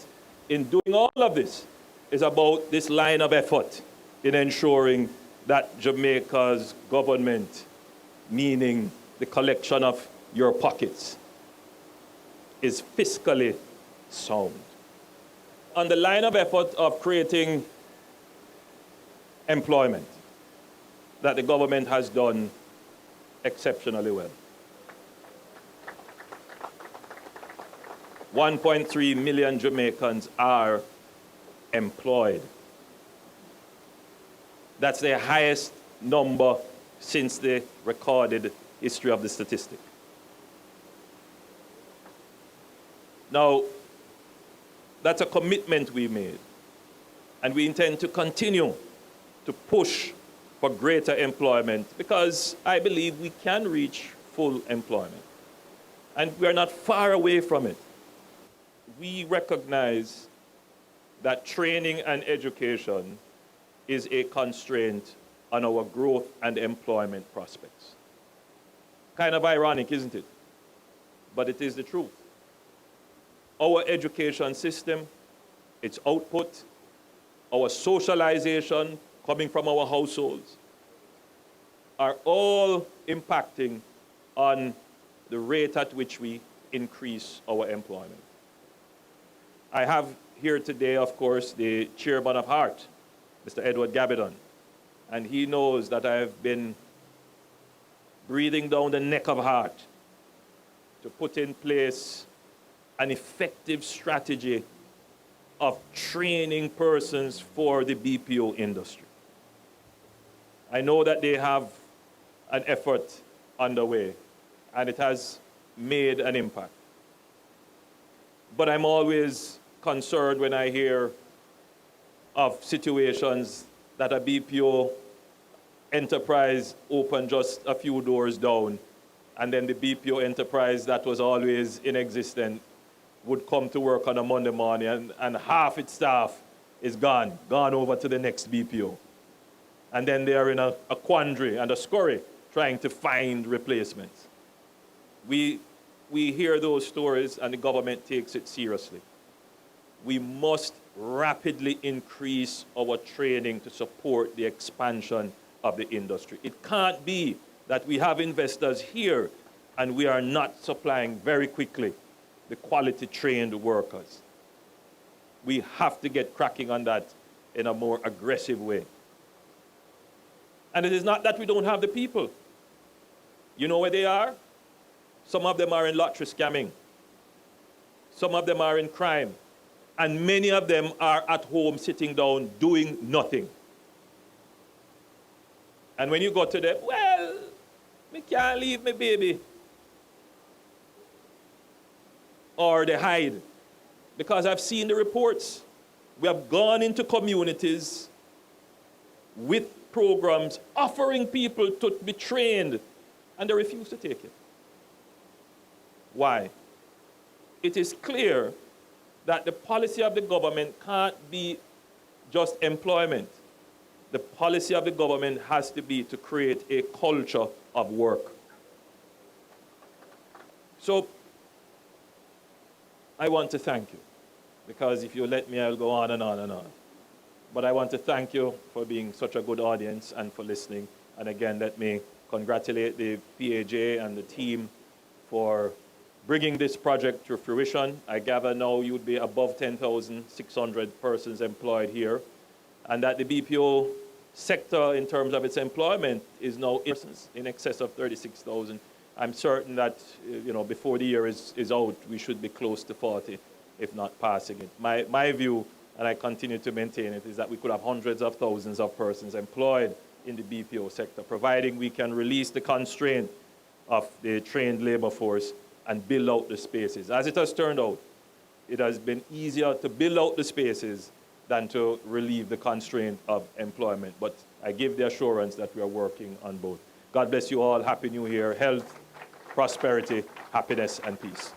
in doing all of this is about this line of effort in ensuring that Jamaica's government, meaning the collection of your pockets, is fiscally sound. On the line of effort of creating employment, that the government has done exceptionally well. 1.3 million Jamaicans are employed. That's the highest number since the recorded history of the statistic. Now, that's a commitment we made, and we intend to continue to push for greater employment because I believe we can reach full employment, and we are not far away from it. We recognize that training and education is a constraint on our growth and employment prospects. Kind of ironic, isn't it? But it is the truth. Our education system, its output, our socialization coming from our households, are all impacting on the rate at which we increase our employment. I have here today, of course, the chairman of HEART, Mr. Edward Gabidon, and he knows that I have been breathing down the neck of HEART to put in place an effective strategy of training persons for the BPO industry. I know that they have an effort underway, and it has made an impact. But I'm always concerned when I hear of situations that a BPO enterprise opened just a few doors down, and then the BPO enterprise that was always in existence would come to work on a Monday morning, and half its staff is gone over to the next BPO. And then they are in a quandary and a scurry trying to find replacements. We hear those stories, and the government takes it seriously. We must rapidly increase our training to support the expansion of the industry. It can't be that we have investors here and we are not supplying very quickly the quality trained workers. We have to get cracking on that in a more aggressive way. And it is not that we don't have the people. You know where they are? Some of them are in lottery scamming. Some of them are in crime. And many of them are at home sitting down doing nothing. And when you go to them, well, me can't leave my baby. Or they hide. Because I've seen the reports. We have gone into communities with programs offering people to be trained, and they refuse to take it. Why? It is clear that the policy of the government can't be just employment. The policy of the government has to be to create a culture of work. So, I want to thank you, because if you let me, I'll go on and on and on. But I want to thank you for being such a good audience and for listening. And again, let me congratulate the PAJ and the team for bringing this project to fruition. I gather now you'd be above 10,600 persons employed here, and that the BPO sector in terms of its employment is now in excess of 36,000. I'm certain that before the year is out, we should be close to 40, if not passing it. My view, and I continue to maintain it, is that we could have hundreds of thousands of persons employed in the BPO sector, providing we can release the constraint of the trained labor force and build out the spaces. As it has turned out, it has been easier to build out the spaces than to relieve the constraint of employment. But I give the assurance that we are working on both. God bless you all. Happy New Year. Health, prosperity, happiness, and peace.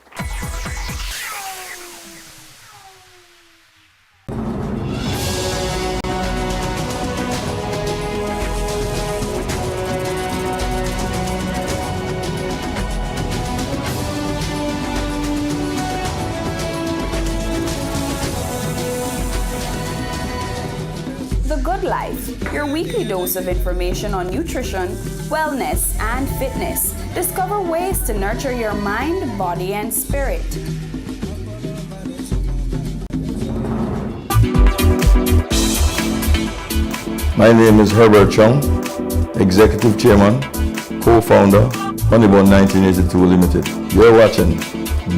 Life, your weekly dose of information on nutrition, wellness, and fitness. Discover ways to nurture your mind, body, and spirit. My name is Herbert Chung, Executive Chairman, Co-Founder, Honeybun 1982 Limited. You're watching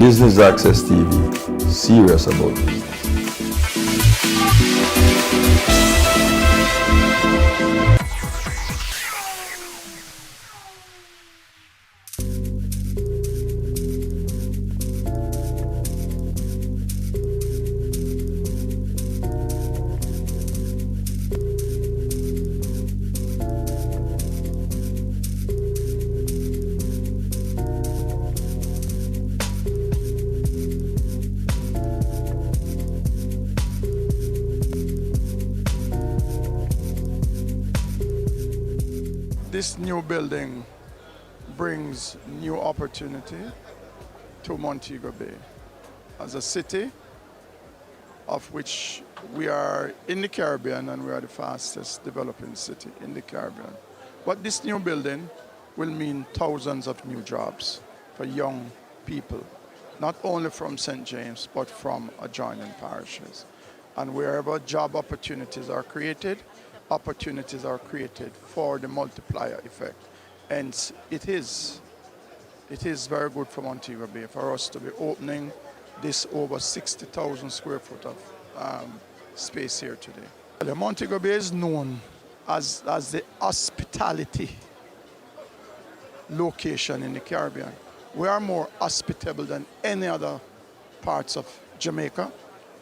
Business Access TV. Serious about business. This new building brings new opportunity to Montego Bay as a city of which we are in the Caribbean, and we are the fastest developing city in the Caribbean. But this new building will mean thousands of new jobs for young people, not only from St. James, but from adjoining parishes. And wherever job opportunities are created for the multiplier effect. And it is very good for Montego Bay for us to be opening this over 60,000 square foot of space here today. The Montego Bay is known as the hospitality location in the Caribbean. We are more hospitable than any other parts of Jamaica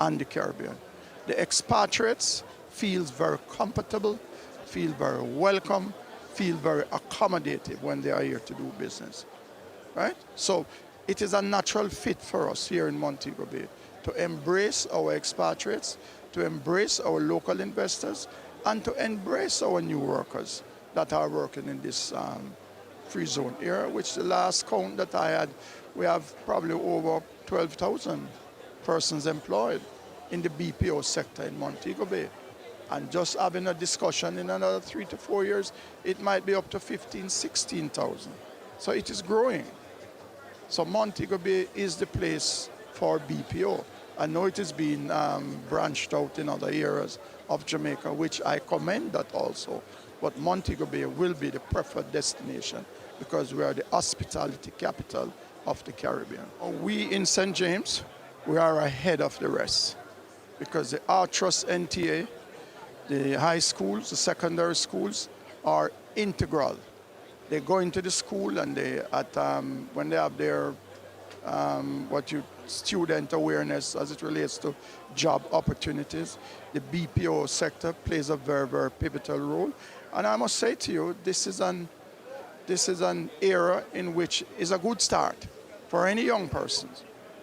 and the Caribbean. The expatriates feel very comfortable, feel very welcome, feel very accommodative when they are here to do business, right? So it is a natural fit for us here in Montego Bay to embrace our expatriates, to embrace our local investors, and to embrace our new workers that are working in this free zone area, which the last count that I had, we have probably over 12,000 persons employed in the BPO sector in Montego Bay. And just having a discussion in another 3 to 4 years, it might be up to 15,000, 16,000. So it is growing. So Montego Bay is the place for BPO. I know it is being branched out in other areas of Jamaica, which I commend that also. But Montego Bay will be the preferred destination because we are the hospitality capital of the Caribbean. We in St. James, we are ahead of the rest because the Artrust NTA, the high schools, the secondary schools, are integral. They go into the school and when they have their student awareness as it relates to job opportunities, the BPO sector plays a very, very pivotal role. And I must say to you, this is an era in which is a good start for any young person,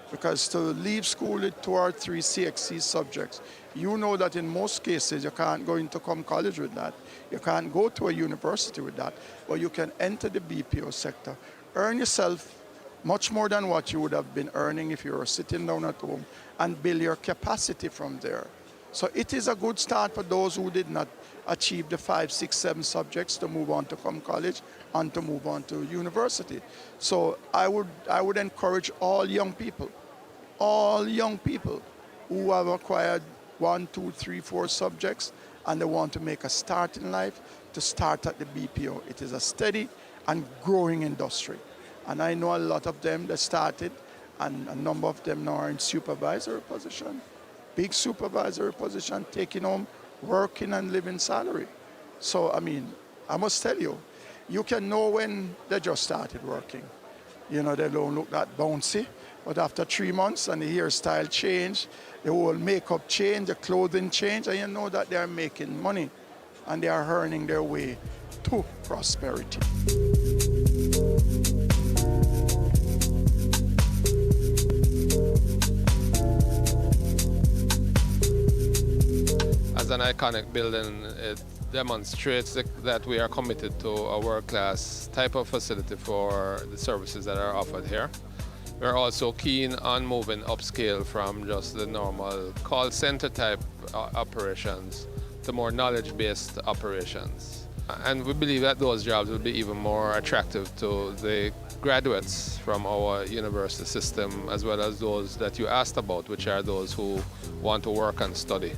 because to leave school with 2 or 3 CXC subjects, you know that in most cases you can't go into college with that. You can't go to a university with that, but you can enter the BPO sector, earn yourself much more than what you would have been earning if you were sitting down at home, and build your capacity from there. So it is a good start for those who did not achieve the 5, 6, 7 subjects to move on to college and to move on to university. So I would encourage all young people who have acquired 1, 2, 3, 4 subjects and they want to make a start in life to start at the BPO. It is a steady and growing industry. And I know a lot of them that started, and a number of them now are in supervisory position, big supervisory position, taking home working and living salary. So, I mean, I must tell you, you can know when they just started working. You know, they don't look that bouncy, but after 3 months and the hairstyle change, the whole makeup change, the clothing change, and you know that they are making money and they are earning their way to prosperity. As an iconic building, it demonstrates that we are committed to a world-class type of facility for the services that are offered here. We're also keen on moving upscale from just the normal call center type operations to more knowledge-based operations. And we believe that those jobs will be even more attractive to the graduates from our university system, as well as those that you asked about, which are those who want to work and study.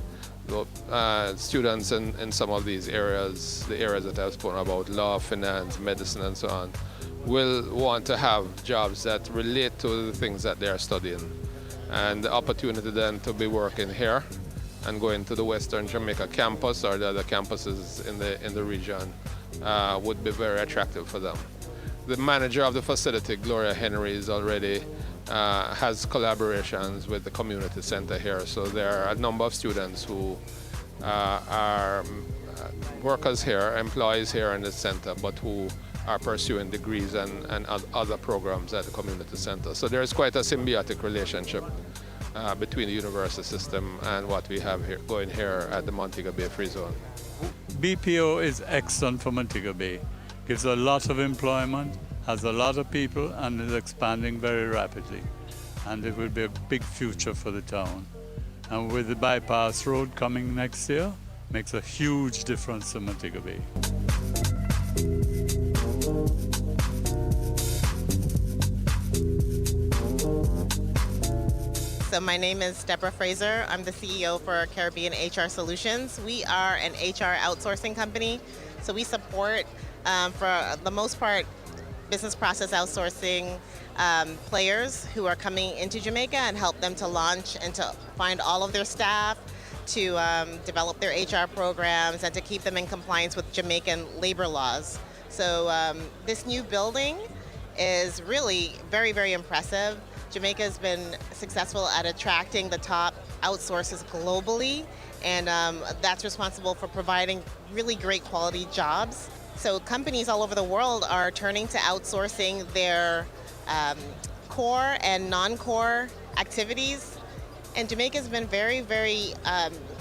Students in some of these areas, the areas that I've spoken about, law, finance, medicine, and so on, will want to have jobs that relate to the things that they are studying. And the opportunity then to be working here and going to the Western Jamaica campus or the other campuses in the region would be very attractive for them. The manager of the facility, Gloria Henry, is already has collaborations with the community center here. So there are a number of students who are workers here, employees here in the center, but who are pursuing degrees and other programs at the community center. So there is quite a symbiotic relationship between the university system and what we have here going here at the Montego Bay Free Zone. BPO is excellent for Montego Bay. Gives a lot of employment, has a lot of people, and is expanding very rapidly. And it will be a big future for the town. And with the bypass road coming next year, makes a huge difference to Montego Bay. So my name is Deborah Fraser. I'm the CEO for Caribbean HR Solutions. We are an HR outsourcing company. So we support, for the most part, business process outsourcing players who are coming into Jamaica and help them to launch and to find all of their staff, to develop their HR programs, and to keep them in compliance with Jamaican labor laws. So this new building is really very, very impressive. Jamaica has been successful at attracting the top outsourcers globally, and that's responsible for providing really great quality jobs. So companies all over the world are turning to outsourcing their core and non-core activities. And Jamaica has been very, very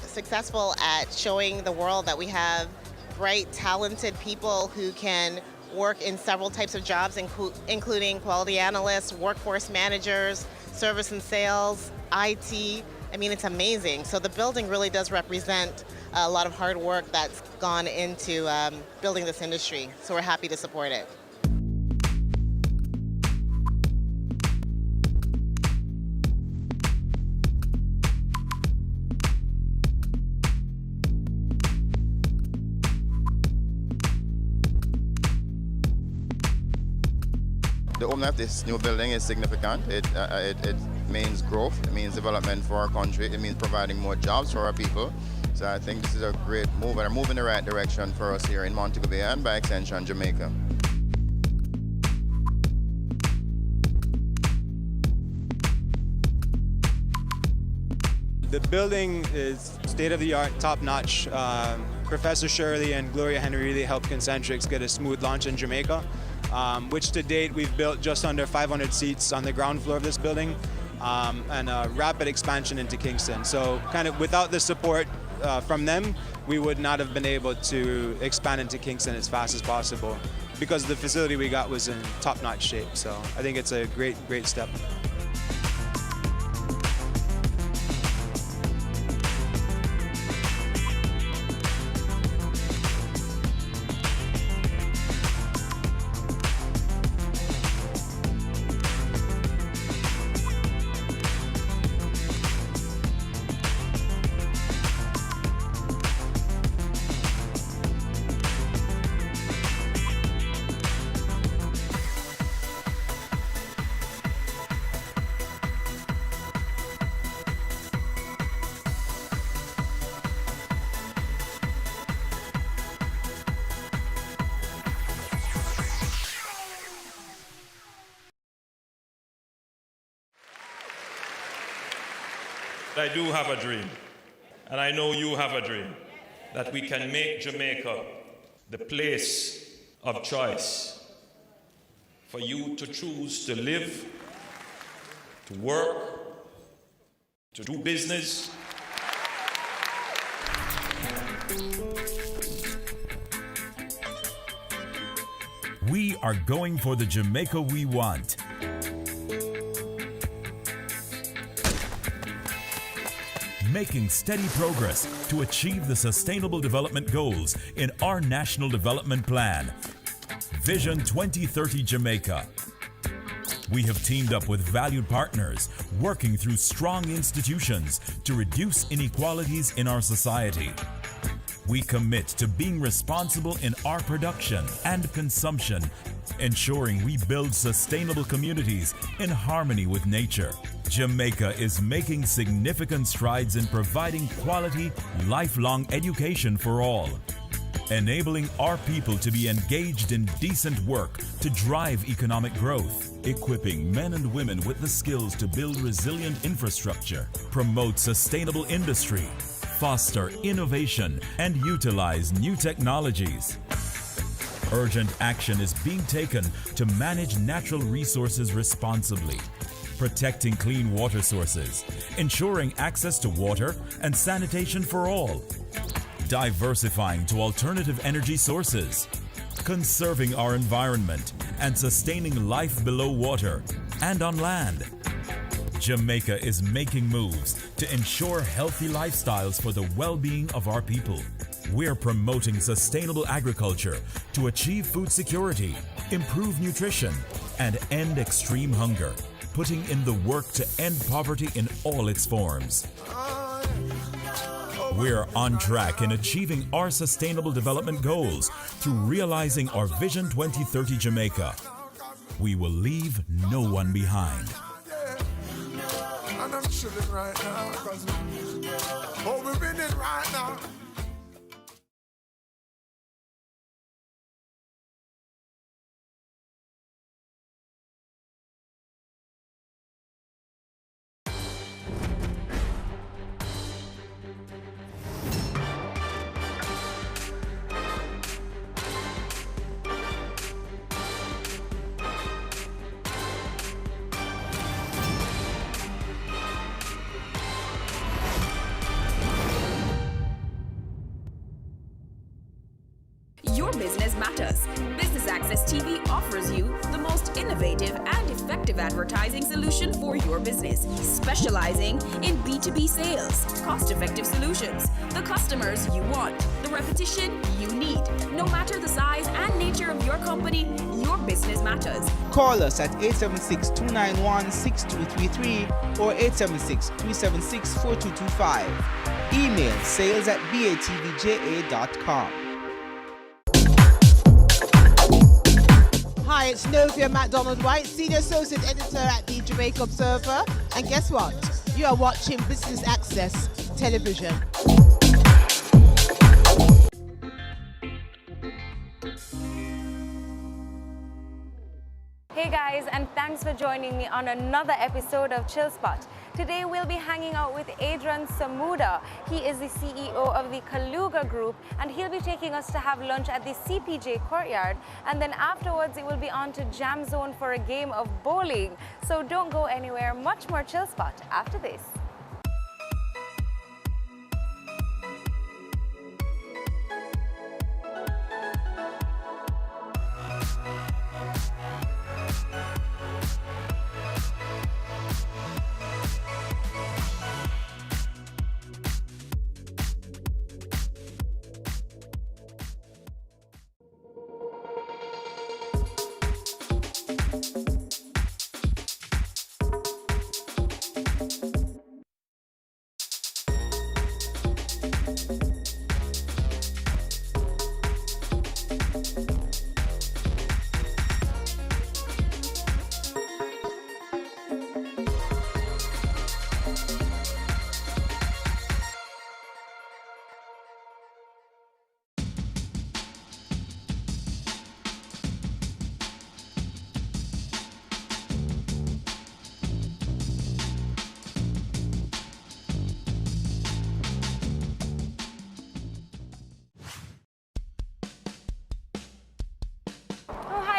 successful at showing the world that we have bright, talented people who can work in several types of jobs, including quality analysts, workforce managers, service and sales, IT. I mean, it's amazing. So the building really does represent a lot of hard work that's gone into building this industry. So we're happy to support it. The opening of this new building is significant. It means growth, it means development for our country, it means providing more jobs for our people. So I think this is a great move and a move in the right direction for us here in Montego Bay and by extension Jamaica. The building is state-of-the-art, top-notch. Professor Shirley and Gloria Henry really helped Concentrix get a smooth launch in Jamaica, which to date we've built just under 500 seats on the ground floor of this building and a rapid expansion into Kingston. So kind of without the support from them, we would not have been able to expand into Kingston as fast as possible because the facility we got was in top-notch shape. So I think it's a great, great step. I do have a dream, and I know you have a dream, that we can make Jamaica the place of choice for you to choose to live, to work, to do business. We are going for the Jamaica we want. Making steady progress to achieve the Sustainable Development Goals in our National Development Plan, Vision 2030 Jamaica. We have teamed up with valued partners, working through strong institutions to reduce inequalities in our society. We commit to being responsible in our production and consumption, ensuring we build sustainable communities in harmony with nature. Jamaica is making significant strides in providing quality, lifelong education for all, enabling our people to be engaged in decent work to drive economic growth, equipping men and women with the skills to build resilient infrastructure, promote sustainable industry, foster innovation, and utilize new technologies. Urgent action is being taken to manage natural resources responsibly, protecting clean water sources, ensuring access to water and sanitation for all, diversifying to alternative energy sources, conserving our environment and sustaining life below water and on land. Jamaica is making moves to ensure healthy lifestyles for the well-being of our people. We're promoting sustainable agriculture to achieve food security, improve nutrition, and end extreme hunger, putting in the work to end poverty in all its forms. We're on track in achieving our Sustainable Development Goals through realizing our Vision 2030 Jamaica. We will leave no one behind. And I'm chilling right now, cause we're winning right now. Your business matters. Business Access TV offers you the most innovative and effective advertising solution for your business, specializing in B2B sales, cost-effective solutions, the customers you want, the repetition you need. No matter the size and nature of your company, your business matters. Call us at 876-291-6233 or 876-376-4225. Email sales@batvja.com. Hi, it's Novia MacDonald White, Senior Associate Editor at the Jamaica Observer. And guess what? You are watching Business Access Television. Hey guys, and thanks for joining me on another episode of Chill Spot. Today we'll be hanging out with Adrian Samuda. He is the CEO of the Kaluga Group, and he'll be taking us to have lunch at the CPJ Courtyard. And then afterwards it will be on to Jam Zone for a game of bowling. So don't go anywhere, much more Chill Spot after this.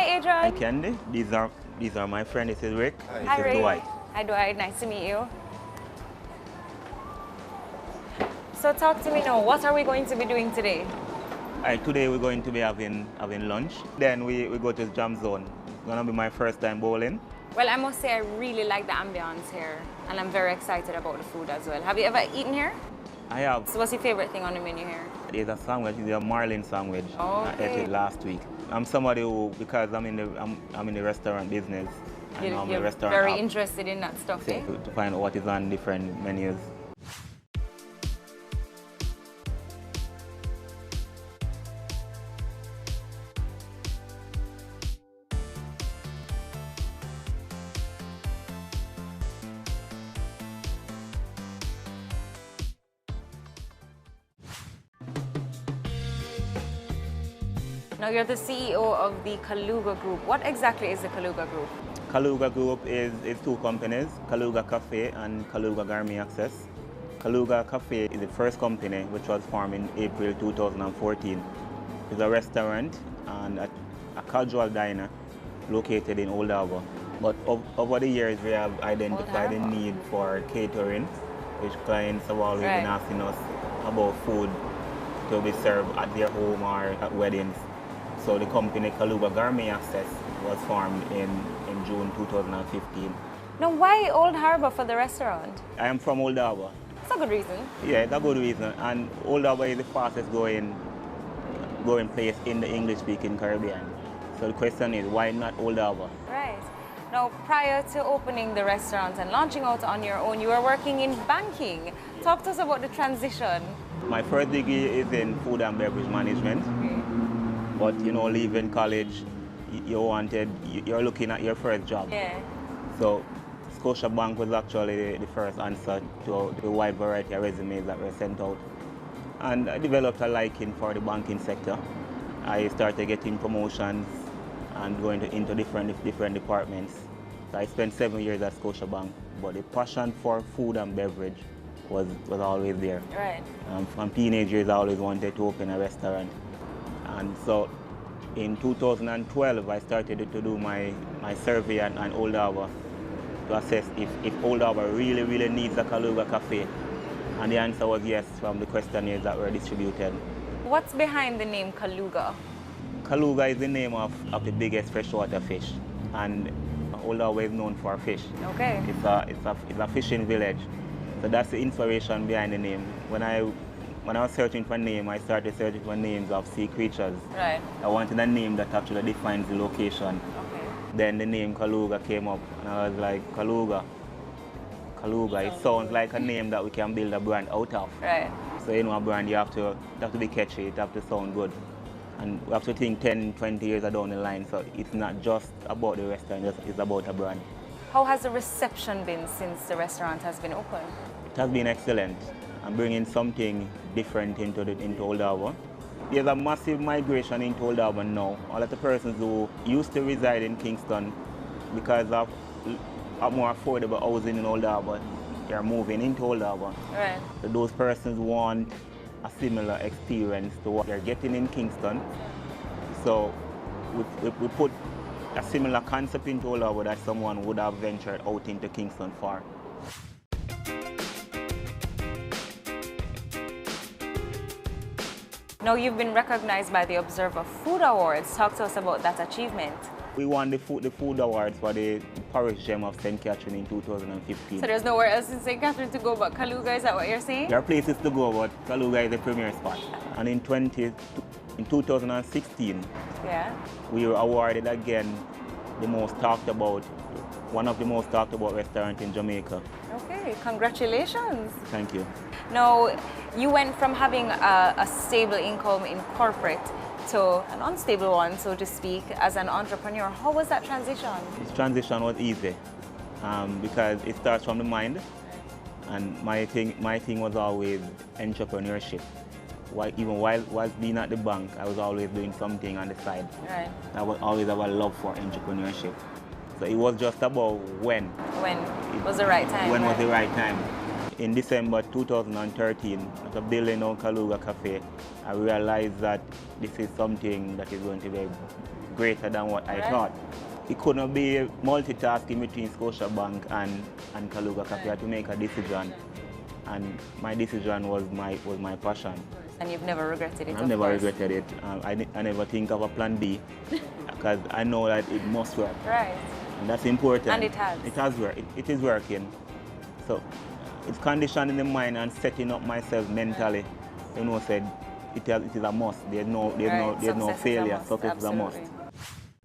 Adrian. Hi Candy, these are my friends. This is Rick. Hi This Rick. is Dwight. Hi Dwight, nice to meet you. So talk to me now, what are we going to be doing today? Today we're going to be having lunch. Then we go to Jam Zone. It's gonna be my first time bowling. Well, I must say I really like the ambience here, and I'm very excited about the food as well. Have you ever eaten here? I have. So what's your favorite thing on the menu here? There's a sandwich, it's a Marlin sandwich. I ate it last week. I'm somebody who, because I'm in the restaurant business, and I'm You're a restaurant very app, interested in that stuff, eh? to find out what is on different menus. Now you're the CEO of the Kaluga Group. What exactly is the Kaluga Group? Kaluga Group is two companies, Kaluga Cafe and Kaluga Gourmet Access. Kaluga Cafe is the first company which was formed in April 2014. It's a restaurant and a casual diner located in Old Harbour. But over the years we have identified the need for catering, which clients have always been asking us about food to be served at their home or at weddings. So the company Kaluga Gourmet Access was formed in June 2015. Now why Old Harbour for the restaurant? I am from Old Harbour. That's a good reason. Yeah, it's a good reason. And Old Harbour is the fastest growing place in the English-speaking Caribbean. So the question is, why not Old Harbour? Right. Now, prior to opening the restaurant and launching out on your own, you were working in banking. Talk to us about the transition. My first degree is in food and beverage management. But leaving college, you're looking at your first job. Yeah. So Scotiabank was actually the first answer to the wide variety of resumes that were sent out. And I developed a liking for the banking sector. I started getting promotions and going into different departments. So I spent 7 years at Scotiabank, but the passion for food and beverage was always there. Right. From teenage years, I always wanted to open a restaurant. And so in 2012, I started to do my survey at Old Harbour to assess if Old Harbour really needs a Kaluga Cafe. And the answer was yes from the questionnaires that were distributed. What's behind the name Kaluga? Kaluga is the name of the biggest freshwater fish. And Old Harbour is known for fish. Okay. It's a fishing village. So that's the inspiration behind the name. When I was searching for a name, I started searching for names of sea creatures. Right. I wanted a name that actually defines the location. Okay. Then the name Kaluga came up, and I was like, Kaluga, it sounds like a name that we can build a brand out of. Right. So a brand, you have to be catchy, it have to sound good. And we have to think 10, 20 years down the line, so it's not just about the restaurant, it's about a brand. How has the reception been since the restaurant has been open? It has been excellent. I'm bringing something different into Old Harbour. There's a massive migration into Old Harbour now. All of the persons who used to reside in Kingston because of more affordable housing in Old Harbour, they're moving into Old Harbour. Right. So those persons want a similar experience to what they're getting in Kingston. So we put a similar concept into Old Harbour that someone would have ventured out into Kingston for. Now you've been recognized by the Observer Food Awards. Talk to us about that achievement. We won the food awards for the Parish Gem of St. Catherine in 2015. So there's nowhere else in St. Catherine to go but Kaluga, is that what you're saying? There are places to go, but Kaluga is the premier spot. And in 2016, yeah, we were awarded again one of the most talked about restaurants in Jamaica. Okay, congratulations. Thank you. Now, you went from having a stable income in corporate to an unstable one, so to speak, as an entrepreneur. How was that transition? This transition was easy because it starts from the mind, and my thing was always entrepreneurship. Even while being at the bank, I was always doing something on the side. Right. I would always have a love for entrepreneurship. So it was just about when. When was the right time? When was the right time? In December 2013, after building on Kaluga Cafe, I realized that this is something that is going to be greater than what I thought. It couldn't be multitasking between Scotiabank and Kaluga Cafe. I had to make a decision, and my decision was my passion. And you've never regretted it? I've never regretted it. I never think of a plan B because I know that it must work. Right. And that's important. And it has. It has worked. It is working. So it's conditioning the mind and setting up myself mentally. You know, said it is a must. There's no failure. Success is a must.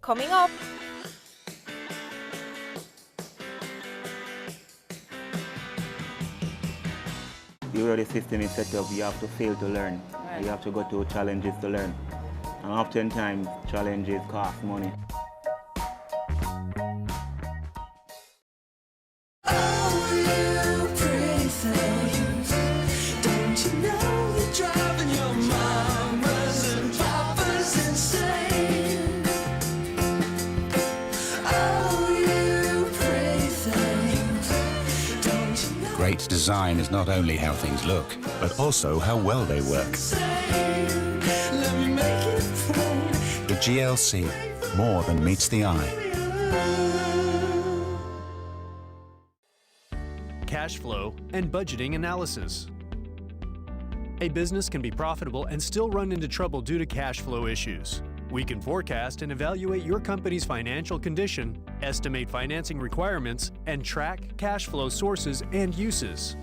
Coming up. The way the system is set up, you have to fail to learn. Right. You have to go through challenges to learn. And oftentimes, challenges cost money. Great design is not only how things look, but also how well they work. The GLC, more than meets the eye. Cash flow and budgeting analysis. A business can be profitable and still run into trouble due to cash flow issues. We can forecast and evaluate your company's financial condition, estimate financing requirements, and track cash flow sources and uses.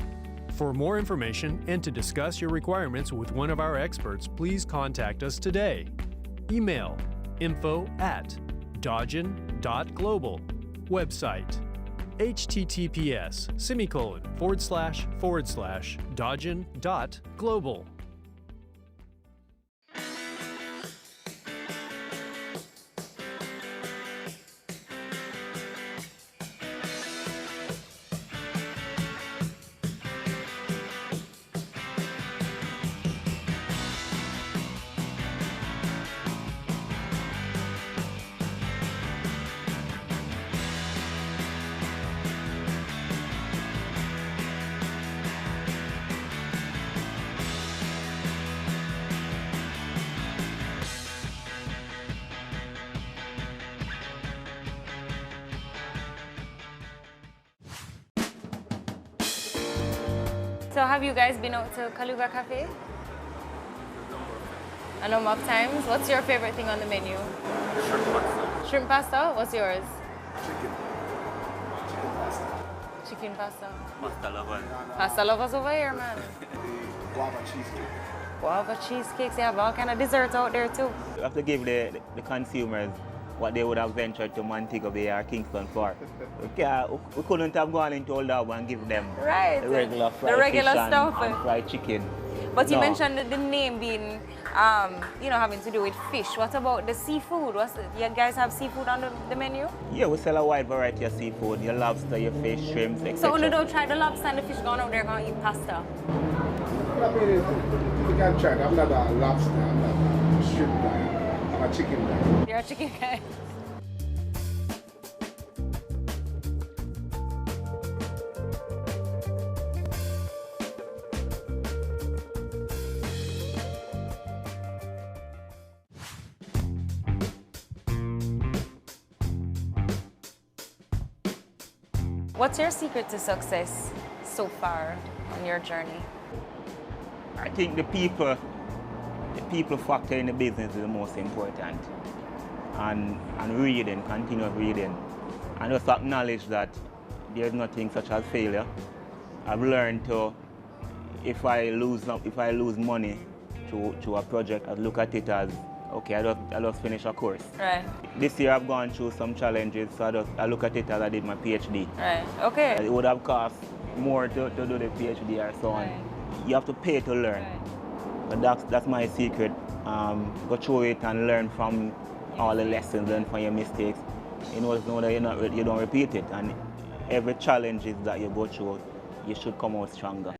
For more information and to discuss your requirements with one of our experts, please contact us today. Email info@dodgen.global. Website https://dodgen.global. So have you guys been out to Kaluga Cafe? A number of times. What's your favorite thing on the menu? Shrimp pasta. Shrimp pasta? What's yours? Chicken. Chicken pasta. Chicken pasta. Pasta lovers. Pasta lovers over here, man. Guava cheesecake. Guava cheesecakes. They have all kind of desserts out there too. You have to give the consumers what they would have ventured to Montego Bay or Kingston for. We couldn't have gone into Old Harbour and give them the regular fried fish stuff. and fried chicken. But you mentioned the name being, having to do with fish. What about the seafood? You guys have seafood on the menu? Yeah, we sell a wide variety of seafood. Your lobster, your fish, shrimps, etc. So when you don't try the lobster and the fish gone out there, going to eat pasta? I mean, you can try it. I'm not a lobster, I'm not a shrimp guy. I'm a chicken guy. You're a chicken guy. What's your secret to success so far on your journey? I think the people factor in the business is the most important. And reading, continuous reading. And just acknowledge that there's nothing such as failure. I've learned to, if I lose money to a project, I look at it as, okay, I just finished a course. Right. This year I've gone through some challenges, so I look at it as I did my PhD. Right, okay. It would have cost more to do the PhD or so on. Right. You have to pay to learn. But that's my secret. Go through it and learn from all the lessons, learn from your mistakes. You know that you don't repeat it. And every challenge that you go through, you should come out stronger.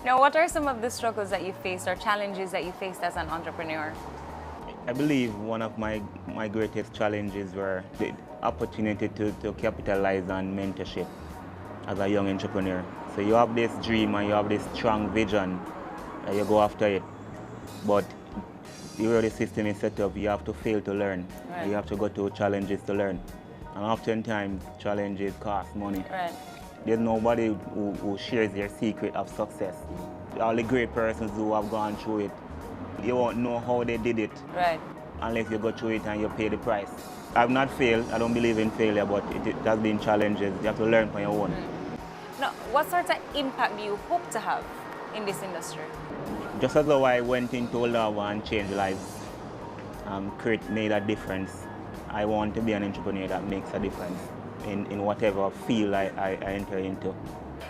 Now, what are some of the struggles that you faced or challenges that you faced as an entrepreneur? I believe one of my greatest challenges were the opportunity to capitalize on mentorship as a young entrepreneur. So you have this dream and you have this strong vision and you go after it. But the way the system is set up, you have to fail to learn. Right. You have to go through challenges to learn. And oftentimes, challenges cost money. Right. There's nobody who shares their secret of success. All the great persons who have gone through it, you won't know how they did it. Right. Unless you go through it and you pay the price. I've not failed, I don't believe in failure, but it has been challenges. You have to learn from your own. Now, what sort of impact do you hope to have in this industry? Just as though I went into law and changed lives, made a difference, I want to be an entrepreneur that makes a difference in whatever field I enter into.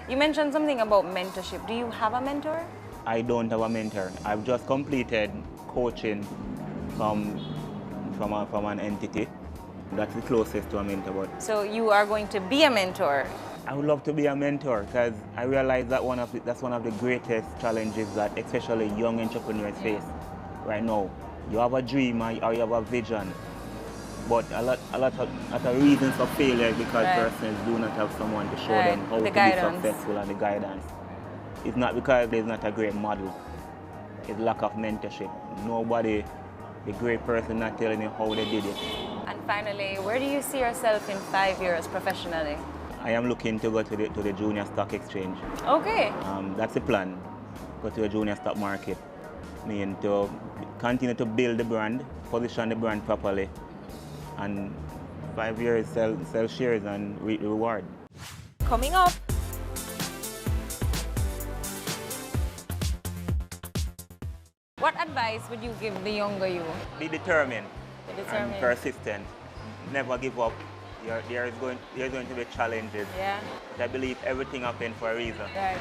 You mentioned something about mentorship. Do you have a mentor? I don't have a mentor. I've just completed coaching from an entity. That's the closest to a mentor. But So you are going to be a mentor? I would love to be a mentor because I realize that that's one of the greatest challenges that especially young entrepreneurs face right now. You have a dream or you have a vision, but a lot of reasons for failure is because persons do not have someone to show them how to be successful and the guidance. It's not because there's not a great model. It's lack of mentorship. Nobody, the great person, not telling you how they did it. And finally, where do you see yourself in 5 years professionally? I am looking to go to the junior stock exchange. Okay. That's the plan. Go to the junior stock market. To continue to build the brand, position the brand properly, and 5 years sell shares and reap the reward. Coming up. What advice would you give the younger you? Be determined. And persistent. Never give up. There's going to be challenges. Yeah. But I believe everything happens for a reason. Right.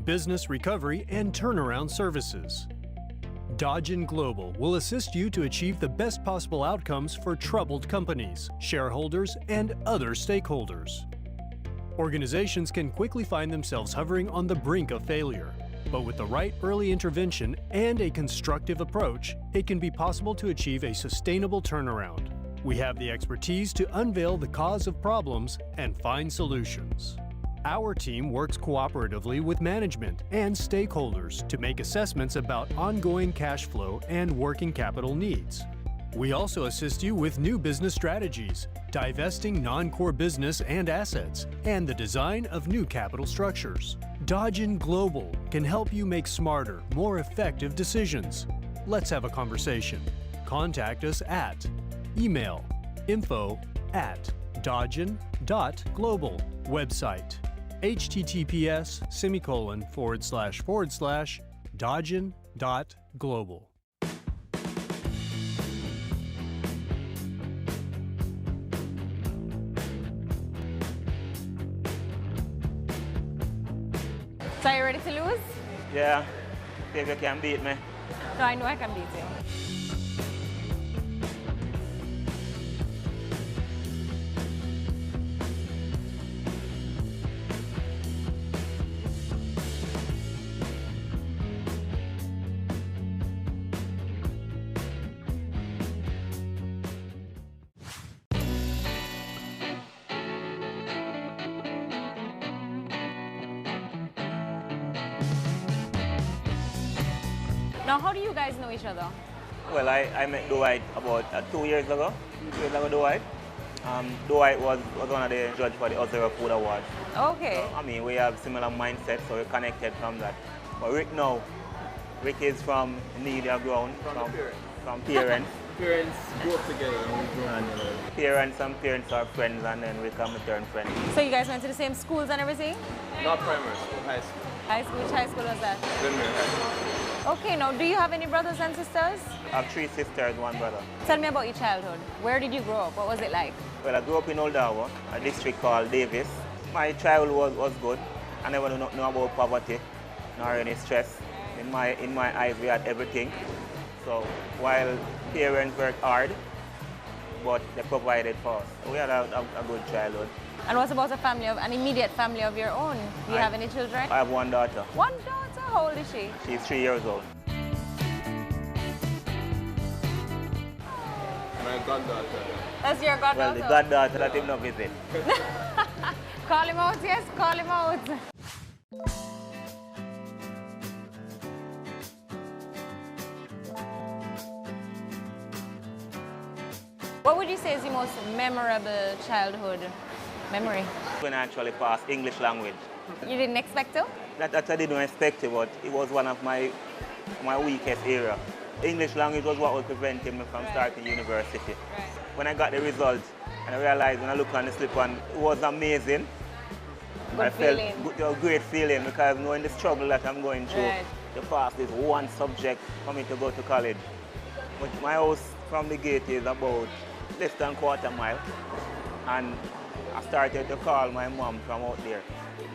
Business recovery and turnaround services. Dodgen Global will assist you to achieve the best possible outcomes for troubled companies, shareholders, and other stakeholders. Organizations can quickly find themselves hovering on the brink of failure. But with the right early intervention and a constructive approach, it can be possible to achieve a sustainable turnaround. We have the expertise to unveil the cause of problems and find solutions. Our team works cooperatively with management and stakeholders to make assessments about ongoing cash flow and working capital needs. We also assist you with new business strategies, divesting non-core business and assets, and the design of new capital structures. Dodgen Global can help you make smarter, more effective decisions. Let's have a conversation. Contact us at email info@dodgen.global, website https://dodgen.global. So are you ready to lose? Yeah, see if you can beat me. No, I know I can beat you. Now, how do you guys know each other? Well, I met Dwight about 2 years ago. 2 years ago, Dwight. Dwight was one of the judges for the Oscar Food Awards. Okay. So, I mean, we have similar mindsets, so we're connected from that. But Rick now, Rick is from media ground, from parents. Parents grew up together and we grew up together. Parents and parents are friends, and then we come and turn friends. So you guys went to the same schools and everything? Not primary school, high school. High school? Which high school was that? Glenmere High. Okay, now do you have any brothers and sisters? I have 3 sisters, 1 brother. Tell me about your childhood. Where did you grow up? What was it like? Well, I grew up in Oldawa, a district called Davis. My childhood was good. I never knew about poverty, nor any stress. In my eyes, we had everything. So while parents worked hard, but they provided for us. So we had a good childhood. And what about an immediate family of your own? Do you have any children? I have 1 daughter. 1 daughter? How old is she? She's 3 years old. My goddaughter. That's your goddaughter? Well, the goddaughter that him not visit. Call him out, yes, call him out. What would you say is the most memorable childhood memory? When I actually passed English language. You didn't expect to? That I didn't expect it, but it was one of my weakest area. English language was what was preventing me from starting university. When I got the results, and I realized when I looked on the slip and it was amazing. I felt a great feeling because knowing the struggle that I'm going through to pass this one subject for me to go to college. But my house from the gate is about less than quarter mile, and I started to call my mom from out there.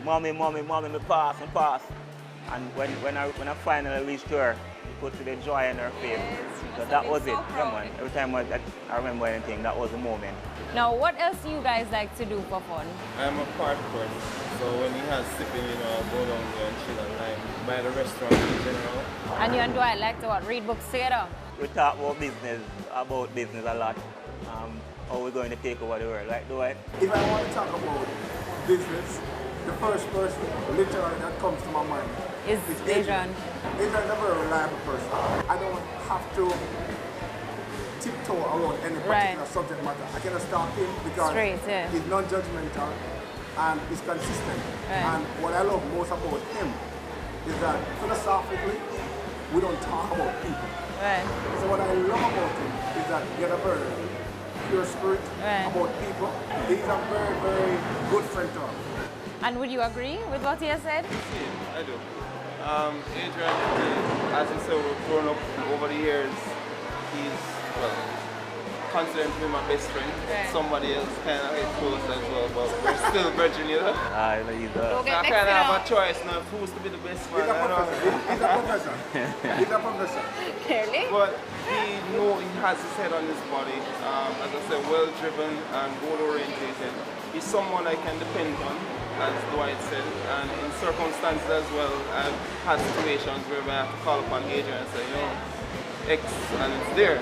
Mommy, mommy, mommy, me pass. And when I finally reached her, you could see the joy in her face. So that was it. Yeah, man. Every time I remember anything, that was the moment. Now, what else do you guys like to do for fun? I'm a park person, so when he has sipping, I'll go down there and chill at night, by the restaurant in general. And you and Dwight like to what, read books together? We talk about business a lot. How we're going to take over the world, right, Dwight? If I want to talk about business, the first person literally that comes to my mind is Adrian. Adrian is a very reliable person. I don't have to tiptoe around any particular subject matter. I can start him because he's non-judgmental and he's consistent. And what I love most about him is that philosophically, we don't talk about people. So what I love about him is that he has a very pure spirit about people. He's a very, very good friend to us. And would you agree with what he has said? I do. Adrian, as you said, we've grown up over the years. He's, considered to be my best friend. Somebody else kind of gets close as well, but we're still virgin, you know? I kind of have a choice now who's to be the best man. He's a professor. He's a professor. Clearly. But he has his head on his body. As I said, well-driven and goal-orientated. He's someone I can depend on, as Dwight said, and in circumstances as well, I've had situations where I have to call upon Adrian and say, X, and it's there,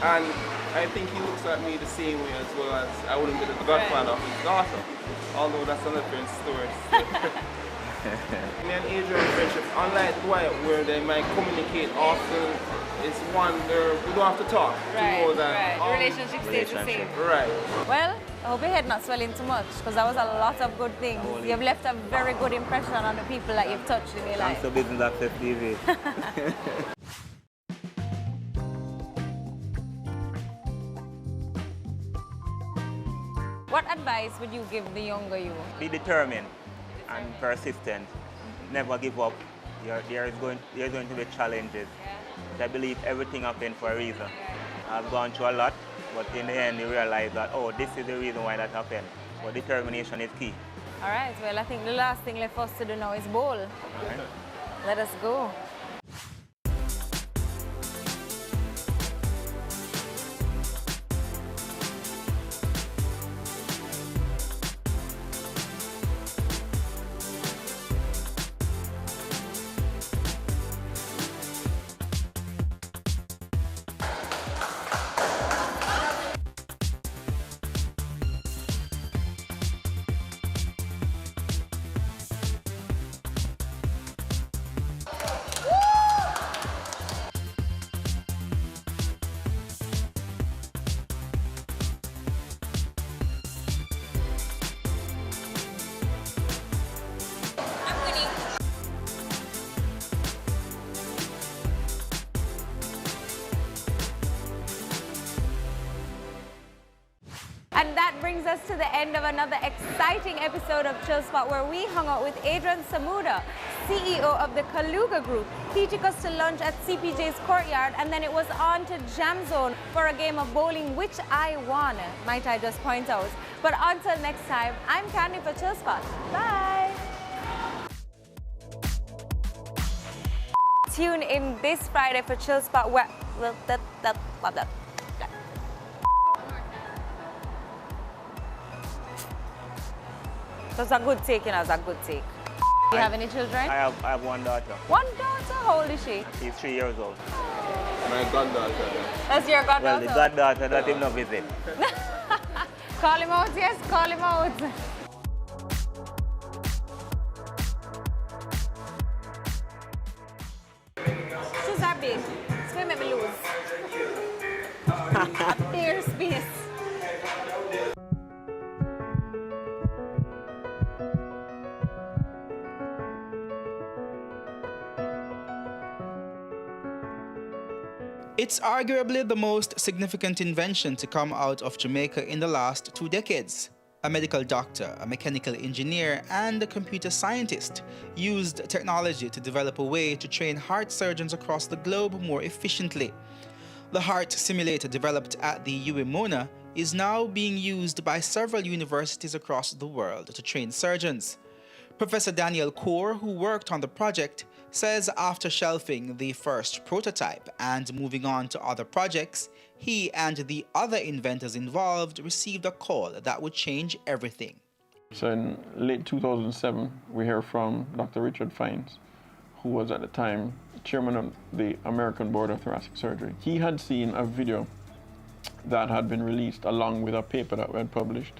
And I think he looks at me the same way as well as I wouldn't be the godfather of his daughter, although that's a different story. Me and Adrian's friendship, unlike Dwight, where they might communicate often, it's one where we don't have to talk to know that the relationship stays the same. Right. Well, I hope your head not swelling too much, because that was a lot of good things. You've left a very good impression on the people that you've touched in your life. Thanks to Business Access TV. What advice would you give the younger you? Be determined and persistent. Never give up. There is going to be challenges. But I believe everything happens for a reason. I've gone through a lot, but in the end you realize that, this is the reason why that happened. But determination is key. All right, well, I think the last thing left for us to do now is bowl. Right. Let us go. that brings us to the end of another exciting episode of Chill Spot, where we hung out with Adrian Samuda, CEO of the Kaluga Group. He took us to lunch at CPJ's Courtyard, and then it was on to Jam Zone for a game of bowling, which I won, might I just point out. But until next time, I'm Candy for Chill Spot. Bye! Tune in this Friday for Chill Spot, where... That's a good take, you know, it's a good take. Do you have any children? I have one daughter. One daughter? How old is she? She's 3 years old. My goddaughter. That's your goddaughter? Well, the goddaughter that him no visit. Call him out, yes, call him out. Shoes are big. It's going to make me lose. A bare space. It's arguably the most significant invention to come out of Jamaica in the last 2 decades. A medical doctor, a mechanical engineer, and a computer scientist used technology to develop a way to train heart surgeons across the globe more efficiently. The heart simulator developed at the UWI-Mona is now being used by several universities across the world to train surgeons. Professor Daniel Kaur, who worked on the project, says after shelving the first prototype and moving on to other projects, he and the other inventors involved received a call that would change everything. So in late 2007, we hear from Dr. Richard Fines, who was at the time chairman of the American Board of Thoracic Surgery. He had seen a video that had been released along with a paper that we had published.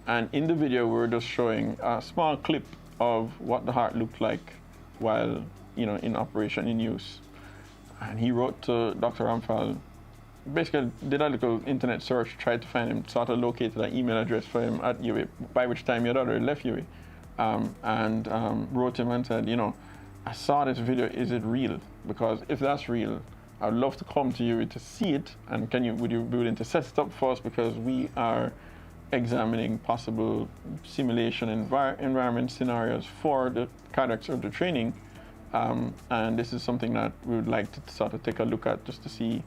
And in the video, we were just showing a small clip of what the heart looked like while, in operation, in use. And he wrote to Dr. Ramphal, basically did a little internet search, tried to find him, sort of located an email address for him at UWI, by which time he had already left UWI, and wrote him and said, I saw this video, is it real? Because if that's real, I'd love to come to UWI to see it, and would you be willing to set it up for us, because we are examining possible simulation environment scenarios for the cardiac surgery training, and this is something that we would like to sort of take a look at just to see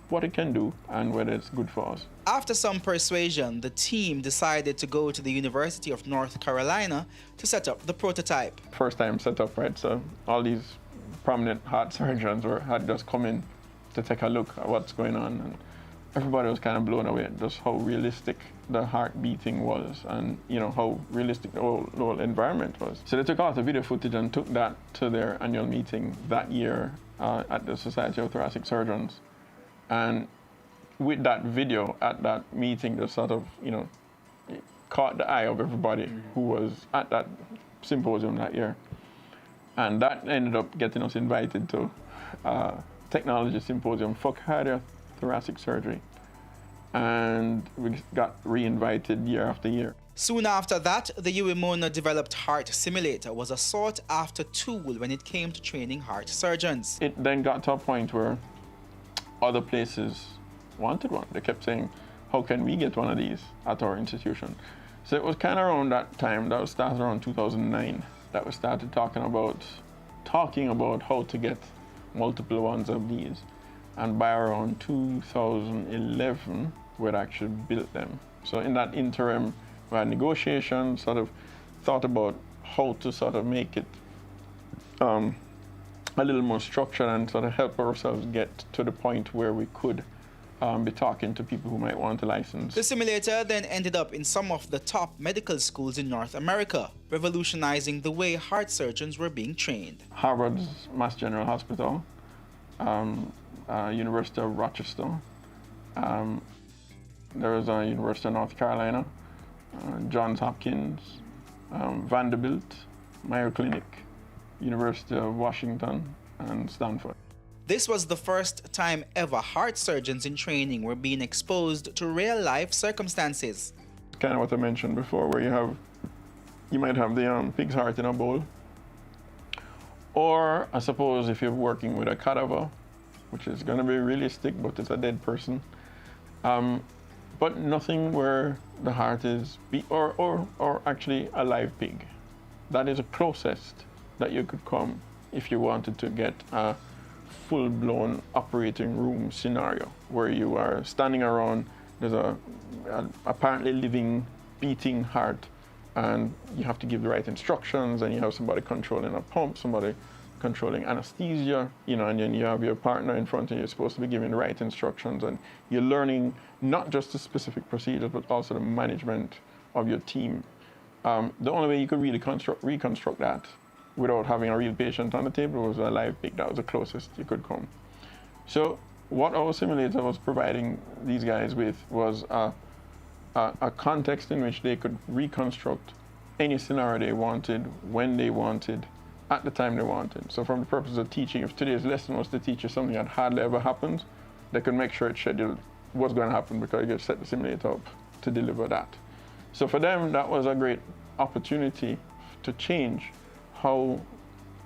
what it can do and whether it's good for us. After some persuasion, the team decided to go to the University of North Carolina to set up the prototype. First time set up, right? So all these prominent heart surgeons had just come in to take a look at what's going on, and everybody was kind of blown away just how realistic the heart beating was, and how realistic the whole environment was. So they took out the video footage and took that to their annual meeting that year at the Society of Thoracic Surgeons. And with that video at that meeting, just sort of, caught the eye of everybody who was at that symposium that year. And that ended up getting us invited to technology symposium for cardiothoracic surgery. And we got re-invited year after year. Soon after that, the UWI-Mona developed heart simulator was a sought-after tool when it came to training heart surgeons. It then got to a point where other places wanted one. They kept saying, how can we get one of these at our institution? So it was kind of around that time, that was started around 2009, that we started talking about how to get multiple ones of these. And by around 2011, we'd actually built them. So in that interim, we had negotiations, sort of thought about how to sort of make it a little more structured and sort of help ourselves get to the point where we could be talking to people who might want a license. The simulator then ended up in some of the top medical schools in North America, revolutionizing the way heart surgeons were being trained. Harvard's Mass General Hospital, University of Rochester, there was a University of North Carolina, Johns Hopkins, Vanderbilt, Mayo Clinic, University of Washington, and Stanford. This was the first time ever heart surgeons in training were being exposed to real-life circumstances. Kind of what I mentioned before, where you might have the pig's heart in a bowl, or I suppose if you're working with a cadaver, which is going to be realistic, but it's a dead person, but nothing where the heart is, or actually a live pig. That is a closest that you could come if you wanted to get a full-blown operating room scenario where you are standing around, there's a apparently living, beating heart, and you have to give the right instructions, and you have somebody controlling a pump, somebody controlling anesthesia, and then you have your partner in front of you, you're supposed to be giving the right instructions, and you're learning not just the specific procedures, but also the management of your team. The only way you could really reconstruct that without having a real patient on the table was a live pig. That was the closest you could come. So what our simulator was providing these guys with was a context in which they could reconstruct any scenario they wanted, when they wanted, at the time they wanted. So from the purpose of teaching, if today's lesson was to teach you something that hardly ever happens, they could make sure it's scheduled what's going to happen because you set the simulator up to deliver that. So for them, that was a great opportunity to change how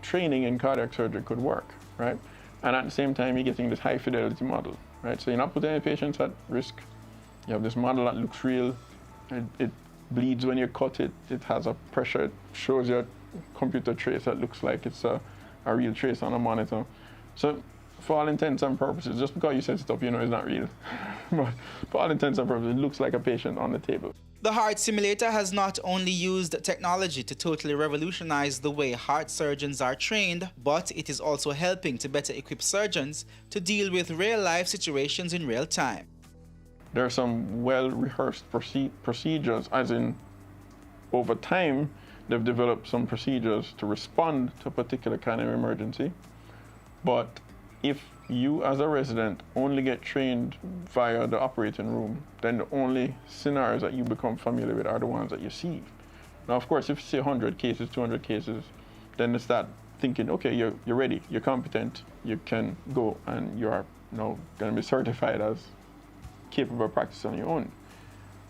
training in cardiac surgery could work, right? And at the same time, you're getting this high fidelity model, right? So you're not putting any patients at risk. You have this model that looks real. It bleeds when you cut it. It has a pressure. It shows you a computer trace that looks like it's a real trace on a monitor. So for all intents and purposes, just because you set it up, it's not real. But for all intents and purposes, it looks like a patient on the table. The heart simulator has not only used technology to totally revolutionize the way heart surgeons are trained, but it is also helping to better equip surgeons to deal with real-life situations in real time. There are some well-rehearsed procedures, as in over time, they've developed some procedures to respond to a particular kind of emergency. But if you as a resident only get trained via the operating room, then the only scenarios that you become familiar with are the ones that you see. Now, of course, if you see 100 cases, 200 cases, then you start thinking, okay, you're ready, you're competent, you can go, and you are now going to be certified as capable of practice on your own.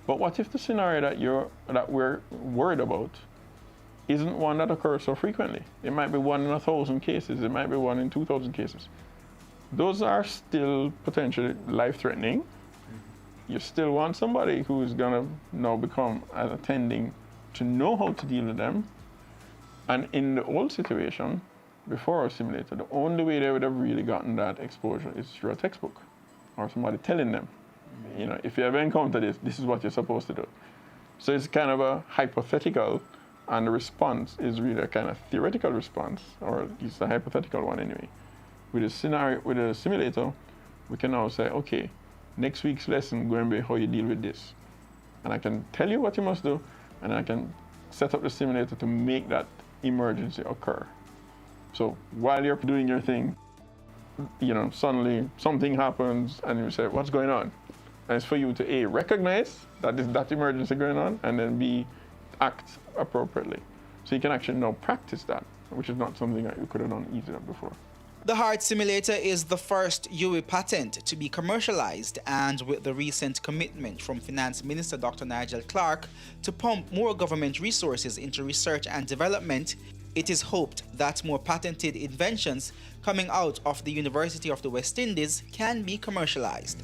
But what if the scenario that we're worried about isn't one that occurs so frequently? It might be 1 in 1,000 cases, it might be 1 in 2,000 cases. Those are still potentially life-threatening. You still want somebody who's gonna now become an attending to know how to deal with them. And in the old situation, before our simulator, the only way they would have really gotten that exposure is through a textbook or somebody telling them, if you ever encounter this is what you're supposed to do. So it's kind of a hypothetical, and the response is really a kind of theoretical response, or it's a hypothetical one anyway. With a simulator, we can now say, okay, next week's lesson going to be how you deal with this. And I can tell you what you must do, and I can set up the simulator to make that emergency occur. So while you're doing your thing, suddenly something happens and you say, what's going on? And it's for you to A, recognize that there's that emergency going on, and then B, act appropriately. So you can actually now practice that, which is not something that you could have done easier before. The heart simulator is the first UE patent to be commercialized, and with the recent commitment from Finance Minister Dr. Nigel Clarke to pump more government resources into research and development, it is hoped that more patented inventions coming out of the University of the West Indies can be commercialized.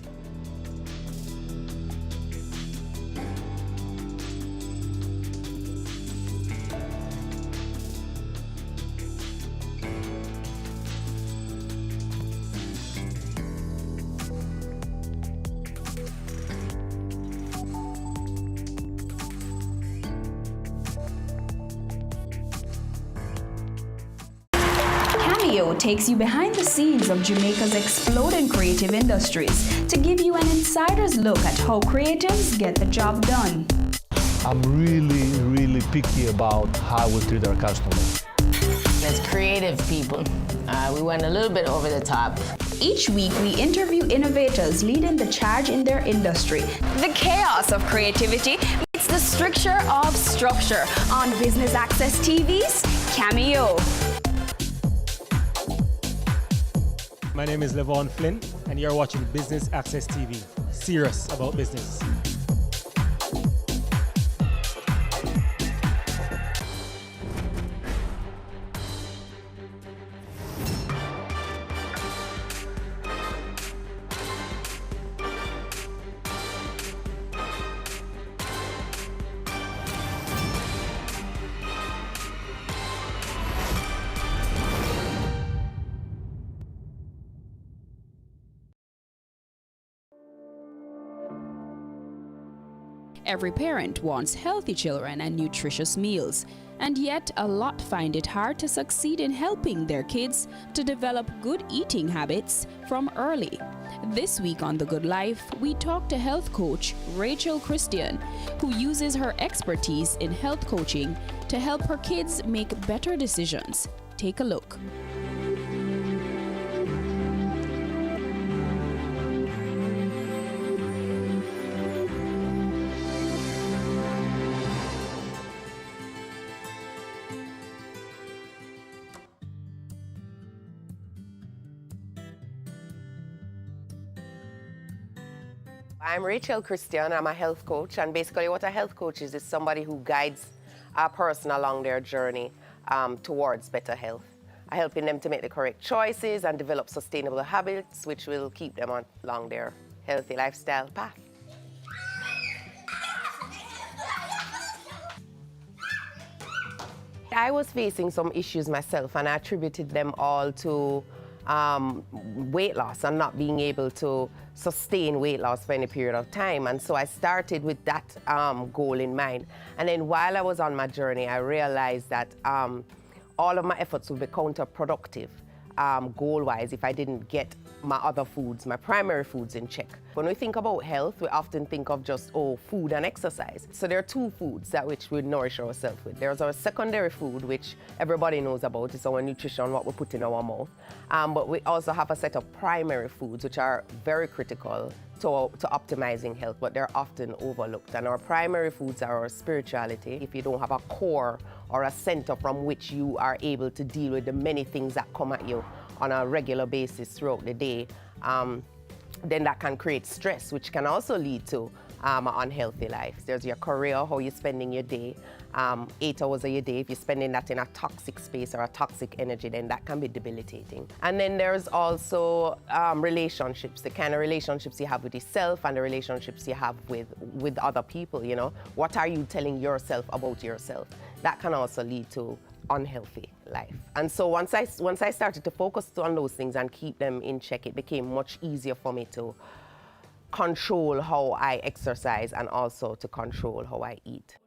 Takes you behind the scenes of Jamaica's exploding creative industries to give you an insider's look at how creatives get the job done. I'm really picky about how we treat our customers. As creative people, we went a little bit over the top. Each week, we interview innovators leading the charge in their industry. The chaos of creativity meets the stricture of structure on Business Access TV's Cameo. My name is Levon Flynn, and you're watching Business Access TV. Serious about business. Every parent wants healthy children and nutritious meals, and yet a lot find it hard to succeed in helping their kids to develop good eating habits from early. This week on The Good Life, we talk to health coach Rachel Christian, who uses her expertise in health coaching to help her kids make better decisions. Take a look. I'm Rachel Christian. I'm a health coach, and basically what a health coach is somebody who guides a person along their journey towards better health, helping them to make the correct choices and develop sustainable habits which will keep them along their healthy lifestyle path. I was facing some issues myself, and I attributed them all to weight loss and not being able to sustain weight loss for any period of time. And so I started with that goal in mind. And then while I was on my journey, I realized that all of my efforts would be counterproductive goal-wise if I didn't get my other foods, my primary foods, in check. When we think about health, we often think of just, food and exercise. So there are two foods that which we nourish ourselves with. There's our secondary food, which everybody knows about. It's our nutrition, what we put in our mouth. But we also have a set of primary foods, which are very critical to optimizing health, but they're often overlooked. And our primary foods are our spirituality. If you don't have a core or a center from which you are able to deal with the many things that come at you on a regular basis throughout the day, then that can create stress, which can also lead to an unhealthy life. There's your career, how you're spending your day, 8 hours of your day. If you're spending that in a toxic space or a toxic energy, then that can be debilitating. And then there's also relationships, the kind of relationships you have with yourself and the relationships you have with other people, you know. What are you telling yourself about yourself? That can also lead to unhealthy life. And so once I started to focus on those things and keep them in check, it became much easier for me to control how I exercise and also to control how I eat.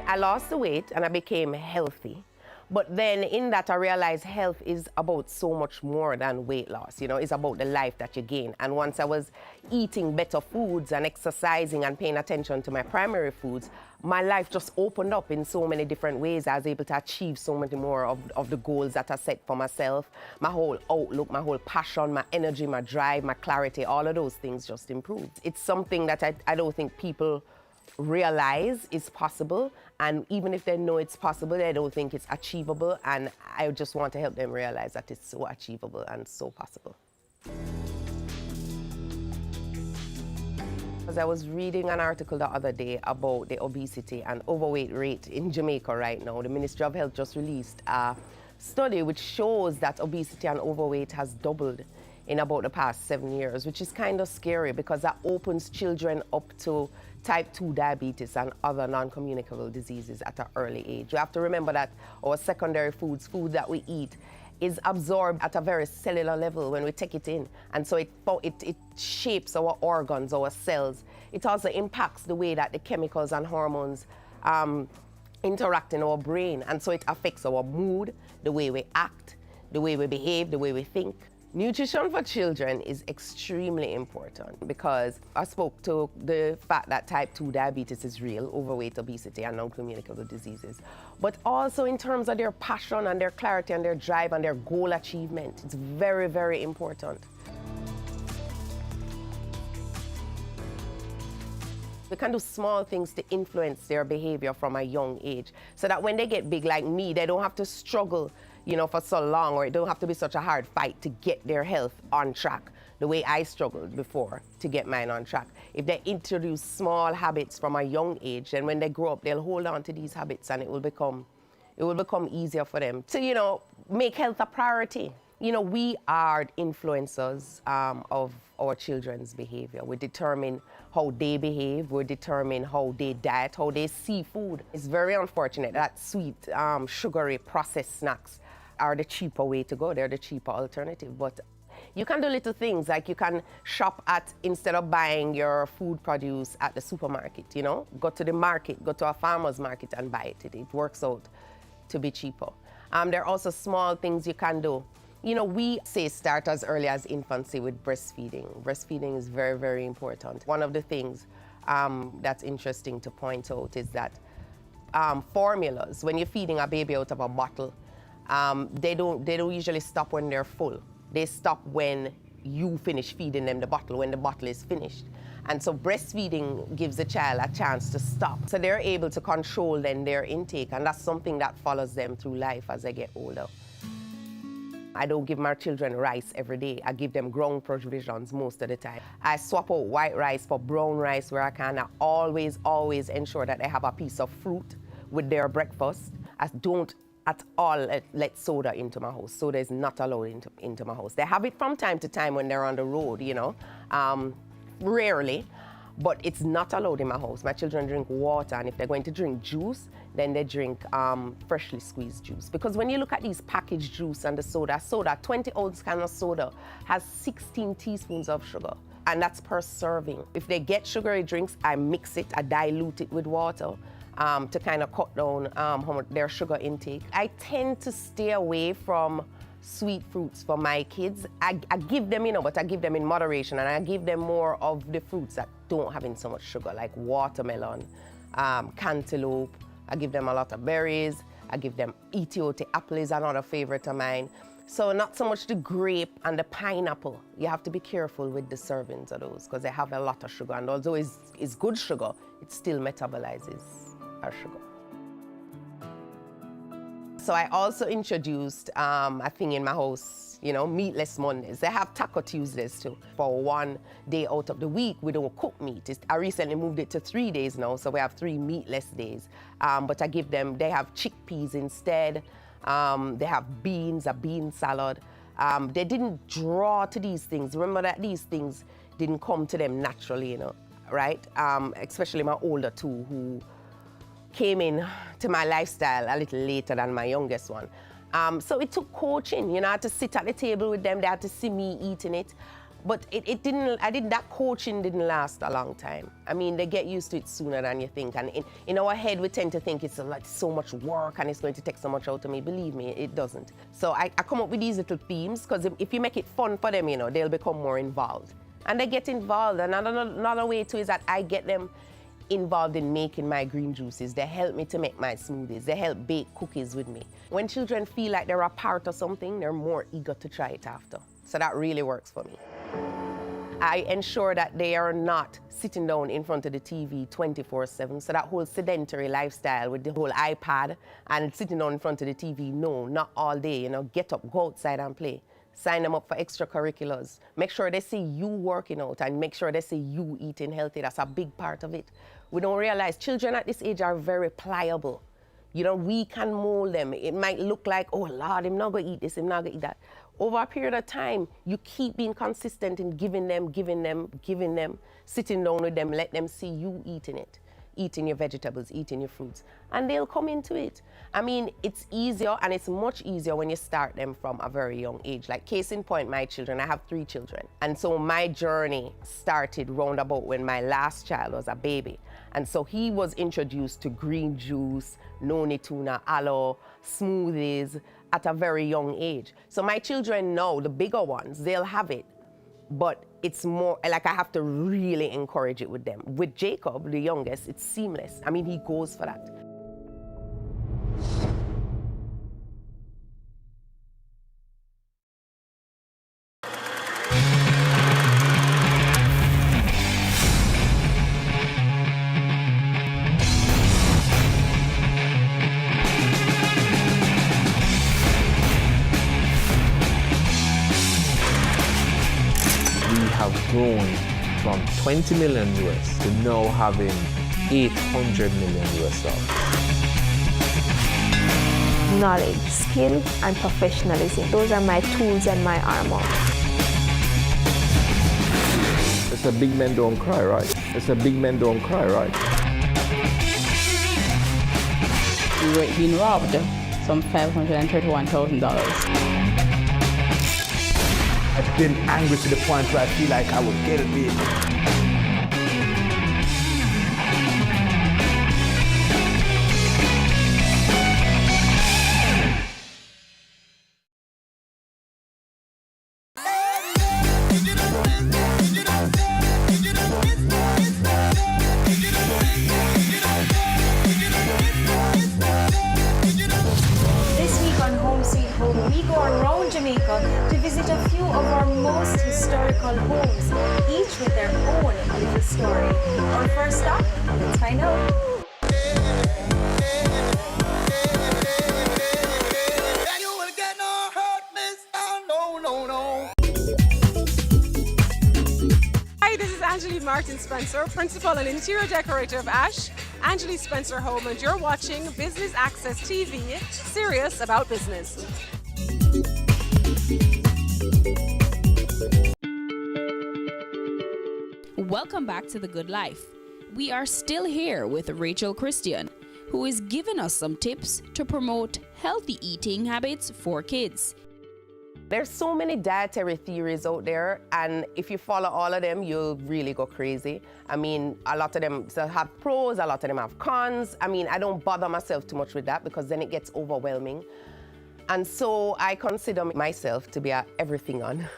I lost the weight and I became healthy. But then in that I realized health is about so much more than weight loss, you know, it's about the life that you gain. And once I was eating better foods and exercising and paying attention to my primary foods, my life just opened up in so many different ways. I was able to achieve so many more of the goals that I set for myself. My whole outlook, my whole passion, my energy, my drive, my clarity, all of those things just improved. It's something that I don't think people realize is possible, and even if they know it's possible, they don't think it's achievable, and I just want to help them realize that it's so achievable and so possible. As I was reading an article the other day about the obesity and overweight rate in Jamaica right now, the Ministry of Health just released a study which shows that obesity and overweight has doubled in about the past 7 years, which is kind of scary because that opens children up to type 2 diabetes and other non-communicable diseases at an early age. You have to remember that our secondary foods, food that we eat, is absorbed at a very cellular level when we take it in. And so it shapes our organs, our cells. It also impacts the way that the chemicals and hormones interact in our brain. And so it affects our mood, the way we act, the way we behave, the way we think. Nutrition for children is extremely important because I spoke to the fact that type 2 diabetes is real, overweight, obesity, and non-communicable diseases. But also in terms of their passion and their clarity and their drive and their goal achievement. It's very, very important. We can do small things to influence their behavior from a young age so that when they get big like me, they don't have to struggle, you know, for so long, or it don't have to be such a hard fight to get their health on track the way I struggled before to get mine on track. If they introduce small habits from a young age, then when they grow up, they'll hold on to these habits and it will become easier for them to, you know, make health a priority. You know, we are influencers of our children's behavior. We determine how they behave, we determine how they diet, how they see food. It's very unfortunate that sweet, sugary, processed snacks are the cheaper way to go. They're the cheaper alternative. But You can do little things, like you can shop at, instead of buying your food produce at the supermarket, you know, go to the market, go to a farmer's market and buy it. It works out to be cheaper. There are also small things you can do. You know, we say start as early as infancy with breastfeeding. Breastfeeding is very, very important. One of the things that's interesting to point out is that formulas, when you're feeding a baby out of a bottle, they don't usually stop when they're full. They stop when you finish feeding them the bottle, when the bottle is finished. And so breastfeeding gives the child a chance to stop. So they're able to control then their intake, and that's something that follows them through life as they get older. I don't give my children rice every day. I give them ground provisions most of the time. I swap out white rice for brown rice where I can. I always ensure that they have a piece of fruit with their breakfast. I don't at all let soda into my house. Soda is not allowed into my house. They have it from time to time when they're on the road, you know, rarely, but it's not allowed in my house. My children drink water, and if they're going to drink juice, then they drink freshly squeezed juice. Because when you look at these packaged juice and the soda, 20-ounce can of soda has 16 teaspoons of sugar, and that's per serving. If they get sugary drinks, I mix it, I dilute it with water to kind of cut down their sugar intake. I tend to stay away from sweet fruits for my kids. I give them, you know, but I give them in moderation, and I give them more of the fruits that don't have in so much sugar, like watermelon, cantaloupe. I give them a lot of berries. I give them Ethiopian apple is another favorite of mine. So not so much the grape and the pineapple. You have to be careful with the servings of those because they have a lot of sugar, and although it's good sugar, it still metabolizes our sugar. So I also introduced a thing in my house, you know, meatless Mondays. They have Taco Tuesdays too. For one day out of the week, we don't cook meat. I recently moved it to 3 days now, so we have 3 meatless days. But I give them, they have chickpeas instead. They have beans, a bean salad. They didn't draw to these things. Remember that these things didn't come to them naturally, you know, right? Especially my older two, who came in to my lifestyle a little later than my youngest one. So it took coaching, you know, I had to sit at the table with them, they had to see me eating it. But that coaching didn't last a long time. I mean, they get used to it sooner than you think. And in our head, we tend to think it's like so much work and it's going to take so much out of me. Believe me, it doesn't. So I come up with these little themes, because if you make it fun for them, you know, they'll become more involved. And they get involved. And another way too is that I get them involved in making my green juices. They help me to make my smoothies. They help bake cookies with me. When children feel like they're a part of something, they're more eager to try it after. So that really works for me. I ensure that they are not sitting down in front of the TV 24/7. So that whole sedentary lifestyle with the whole iPad and sitting down in front of the TV, no, not all day. You know, get up, go outside and play. Sign them up for extracurriculars. Make sure they see you working out, and make sure they see you eating healthy. That's a big part of it. We don't realize children at this age are very pliable. You know, we can mold them. It might look like, oh Lord, I'm not gonna eat this, I'm not gonna eat that. Over a period of time, you keep being consistent in giving them, sitting down with them, let them see you eating it. Eating your vegetables, eating your fruits, and they'll come into it. I mean, it's easier, and it's much easier when you start them from a very young age. Like case in point, my children, I have 3 children. And so my journey started roundabout when my last child was a baby. And so he was introduced to green juice, noni tuna, aloe, smoothies at a very young age. So my children now, the bigger ones, they'll have it. But it's more like I have to really encourage it with them. With Jacob, the youngest, it's seamless. I mean, he goes for that. Grown from 20 million US to now having 800 million US dollars. Knowledge, skill, and professionalism. Those are my tools and my armor. It's a big men don't cry, right? It's a big men don't cry, right? We were being robbed some $531,000. I've been angry to the point where I feel like I would kill people. We go around Jamaica to visit a few of our most historical homes, each with their own little story. Our first stop, let's find out. Hi, this is Angelique Martin Spencer, Principal and Interior Decorator of Ash, Angelique Spencer Home, and you're watching Business Access TV, serious about business. Welcome back to The Good Life. We are still here with Rachel Christian, who is giving us some tips to promote healthy eating habits for kids. There's so many dietary theories out there, and if you follow all of them, you'll really go crazy. I mean, a lot of them have pros, a lot of them have cons. I mean, I don't bother myself too much with that because then it gets overwhelming. And so I consider myself to be an everything on.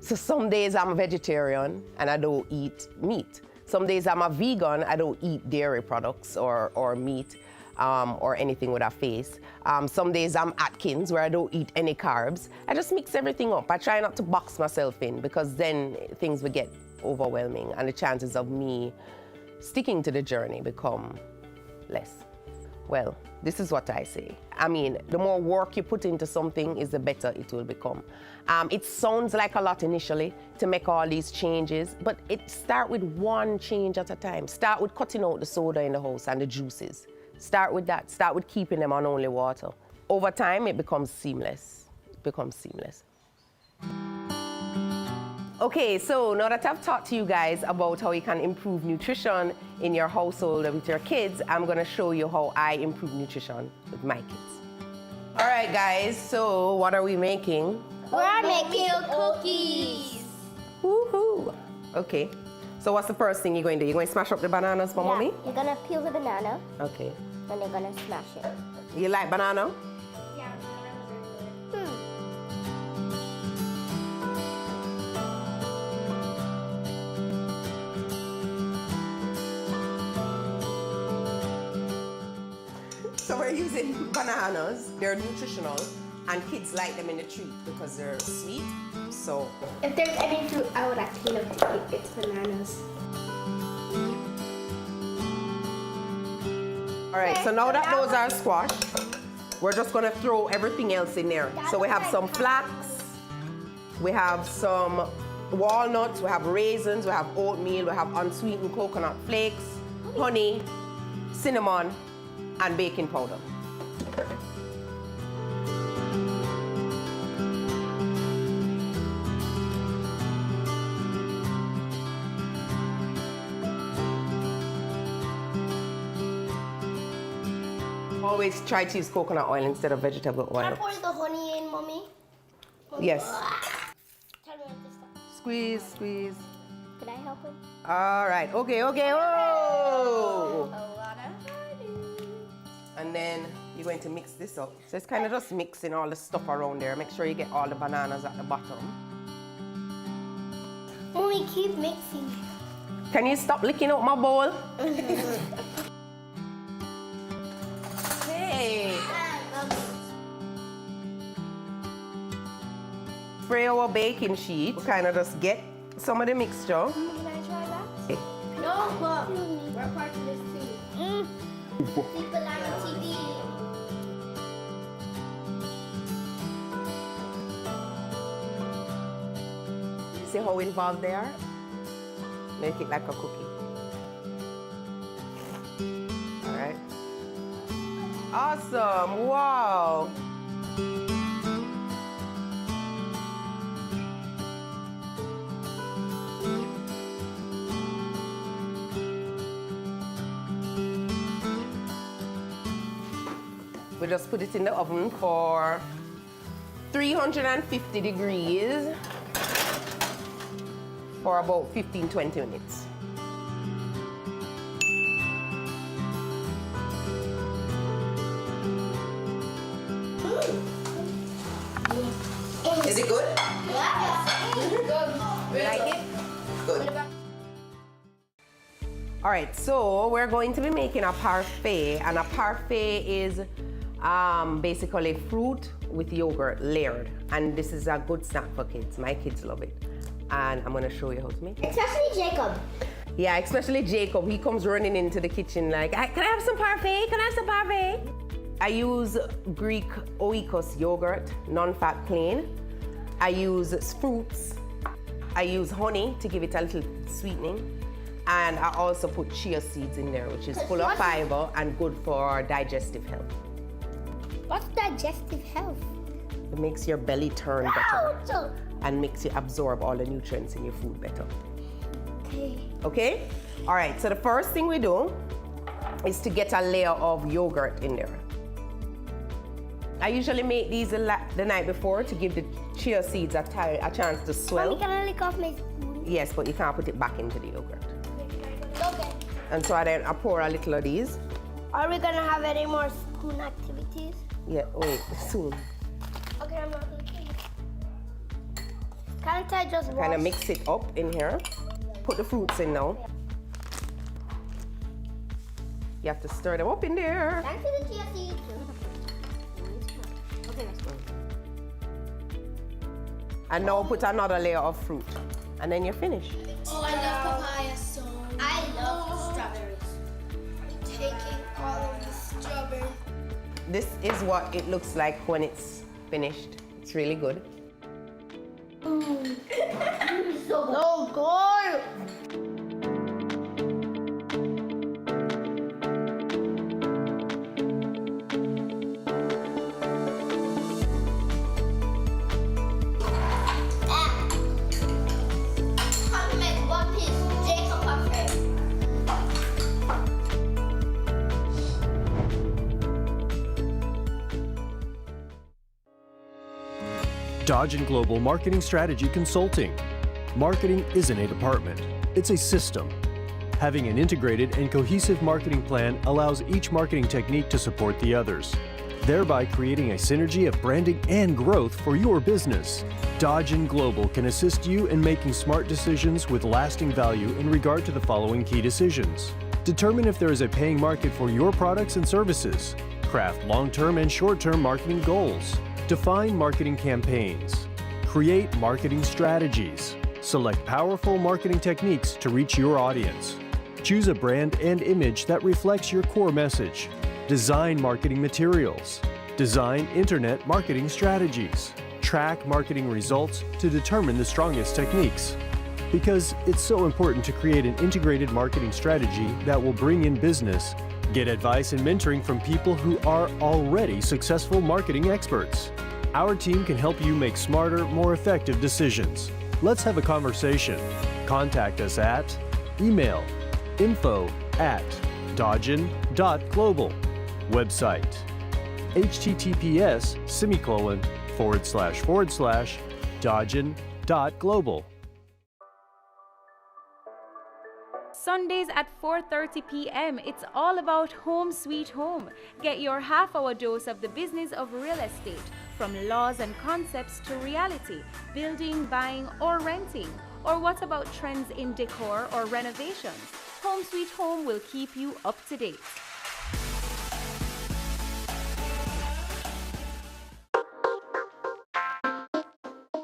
So some days I'm a vegetarian and I don't eat meat. Some days I'm a vegan, I don't eat dairy products or meat or anything with a face. Some days I'm Atkins, where I don't eat any carbs. I just mix everything up. I try not to box myself in because then things will get overwhelming and the chances of me sticking to the journey become less. Well, this is what I say. I mean, the more work you put into something is the better it will become. It sounds like a lot initially to make all these changes, but start with one change at a time. Start with cutting out the soda in the house and the juices. Start with that. Start with keeping them on only water. Over time, it becomes seamless. It becomes seamless. Okay, so now that I've talked to you guys about how you can improve nutrition in your household with your kids, I'm gonna show you how I improve nutrition with my kids. All right, guys, so what are we making? We're making cookies. Woohoo! Okay, so what's the first thing you're going to do? You're going to smash up the bananas for mommy? You're gonna peel the banana. Okay. And you're gonna smash it. You like banana? Yeah. So we're using bananas. They're nutritional, and kids like them in the treat because they're sweet. So if there's any fruit I would actually love to eat, it's bananas. All right, so now that those are squashed, we're just gonna throw everything else in there. So we have some flax, we have some walnuts, we have raisins, we have oatmeal, we have unsweetened coconut flakes, honey, cinnamon, and baking powder. Always try to use coconut oil instead of vegetable oil. Can I pour the honey in, Mommy? Yes. Tell me when to stop. Squeeze, squeeze. Can I help him? All right, okay, okay, oh! A lot of honey. And then you're going to mix this up. So it's kind of just mixing all the stuff around there. Make sure you get all the bananas at the bottom. Mommy, keep mixing. Can you stop licking out my bowl? Hey! Spray our baking sheet. We kind of just get some of the mixture. Can I try that? Okay. No, but we're part of this too. People on TV. See how involved they are? Make it like a cookie. All right. Awesome, wow. We just put it in the oven for 350 degrees for about 15-20 minutes. Is it good? Yes. Good. You like it? Good. All right, so we're going to be making a parfait, and a parfait is basically fruit with yogurt layered, and this is a good snack for kids. My kids love it, and I'm gonna show you how to make it. Especially Jacob. Yeah, especially Jacob. He comes running into the kitchen like, can I have some parfait? Can I have some parfait? I use Greek Oikos yogurt, non-fat plain. I use fruits. I use honey to give it a little sweetening. And I also put chia seeds in there, which is full of fiber and good for digestive health. What's digestive health? It makes your belly turn better and makes you absorb all the nutrients in your food better. Okay. Okay? All right, so the first thing we do is to get a layer of yogurt in there. I usually make these the night before to give the chia seeds a chance to swell. Mommy, can I lick off my spoon? Yes, but you can't put it back into the yogurt. Okay. And so then I pour a little of these. Are we gonna have any more spoon activities? Yeah, wait, soon. Okay, I'm not looking. Can't I just wash? Kind of mix it up in here. Put the fruits in now. You have to stir them up in there. Thanks for the chia seeds. Okay, that's good. And now put another layer of fruit. And then you're finished. Oh, I love papaya so much. I love strawberries. Taking all of the strawberries. This is what it looks like when it's finished. It's really good. So good. Dodge & Global Marketing Strategy Consulting. Marketing isn't a department, it's a system. Having an integrated and cohesive marketing plan allows each marketing technique to support the others, thereby creating a synergy of branding and growth for your business. Dodge & Global can assist you in making smart decisions with lasting value in regard to the following key decisions. Determine if there is a paying market for your products and services. Craft long-term and short-term marketing goals. Define marketing campaigns. Create marketing strategies. Select powerful marketing techniques to reach your audience. Choose a brand and image that reflects your core message. Design marketing materials. Design internet marketing strategies. Track marketing results to determine the strongest techniques. Because it's so important to create an integrated marketing strategy that will bring in business. Get advice and mentoring from people who are already successful marketing experts. Our team can help you make smarter, more effective decisions. Let's have a conversation. Contact us at email info@dodgen.global. Website https://dodgen.global. Sundays at 4:30 p.m. It's all about Home Sweet Home. Get your half-hour dose of the business of real estate, from laws and concepts to reality, building, buying, or renting. Or what about trends in decor or renovations? Home Sweet Home will keep you up to date.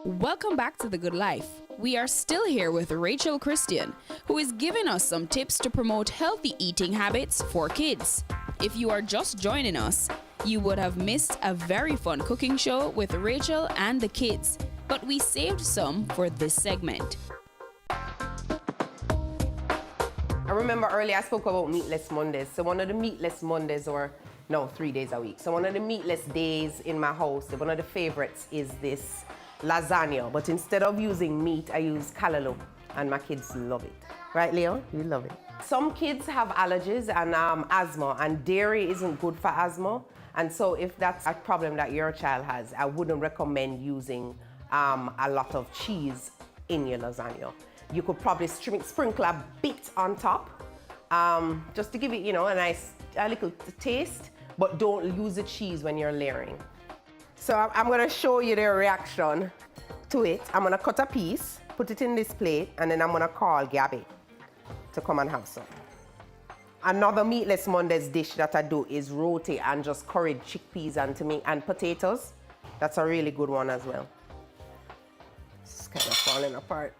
Welcome back to The Good Life. We are still here with Rachel Christian, who is giving us some tips to promote healthy eating habits for kids. If you are just joining us, you would have missed a very fun cooking show with Rachel and the kids, but we saved some for this segment. I remember earlier I spoke about meatless Mondays. So one of the meatless Mondays, or no, 3 days a week. So one of the meatless days in my house, one of the favorites is this lasagna. But instead of using meat, I use callaloo, and my kids love it. Right, Leo? You love it. Some kids have allergies and asthma, and dairy isn't good for asthma. And so if that's a problem that your child has, I wouldn't recommend using a lot of cheese in your lasagna. You could probably sprinkle a bit on top, just to give it, a little taste, but don't lose the cheese when you're layering. So I'm gonna show you the reaction to it. I'm gonna cut a piece, put it in this plate, and then I'm gonna call Gabby to come and have some. Another Meatless Mondays dish that I do is roti and just curried chickpeas and potatoes. That's a really good one as well. It's kind of falling apart.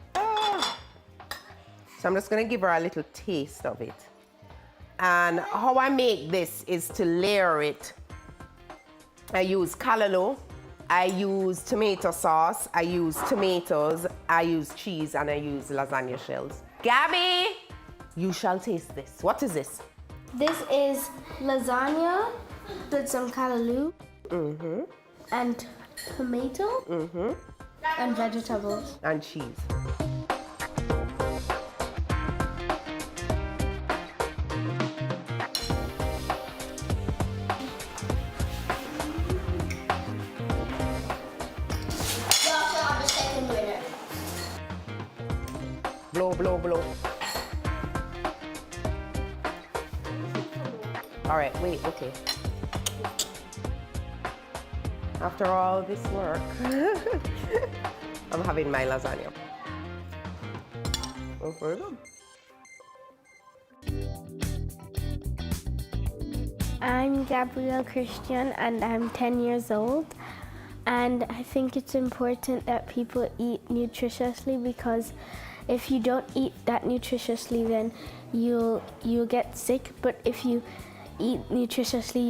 So I'm just gonna give her a little taste of it. And how I make this is to layer it. I use callaloo, I use tomato sauce, I use tomatoes, I use cheese, and I use lasagna shells. Gabby, you shall taste this. What is this? This is lasagna with some callaloo and tomato and vegetables. And cheese. Blow, blow, blow. All right, wait, okay. After all this work, I'm having my lasagna. Oh, very good. I'm Gabrielle Christian and I'm 10 years old. And I think it's important that people eat nutritiously, because if you don't eat that nutritiously, then you'll get sick. But if you eat nutritiously,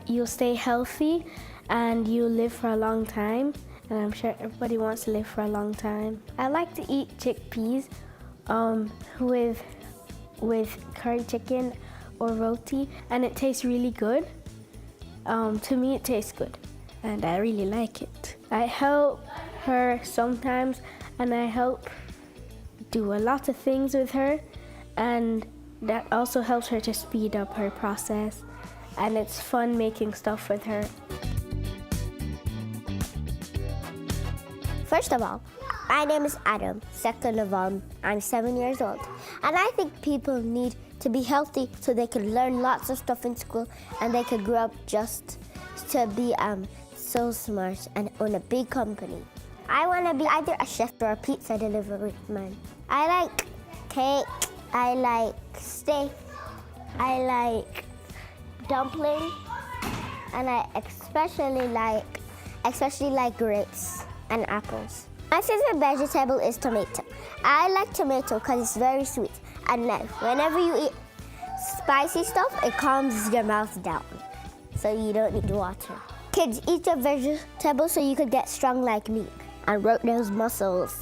you'll stay healthy and you'll live for a long time. And I'm sure everybody wants to live for a long time. I like to eat chickpeas with curry chicken or roti, and it tastes really good. To me, it tastes good, and I really like it. I help her sometimes, and I help do a lot of things with her, and that also helps her to speed up her process, and it's fun making stuff with her. First of all, my name is Adam. Second of all, I'm 7 years old, and I think people need to be healthy so they can learn lots of stuff in school and they can grow up just to be so smart and own a big company. I want to be either a chef or a pizza delivery man. I like cake, I like steak, I like dumpling, and I especially like grapes and apples. My favorite vegetable is tomato. I like tomato because it's very sweet. And then whenever you eat spicy stuff, it calms your mouth down, so you don't need water. Kids, eat your vegetables so you could get strong like me and work those muscles.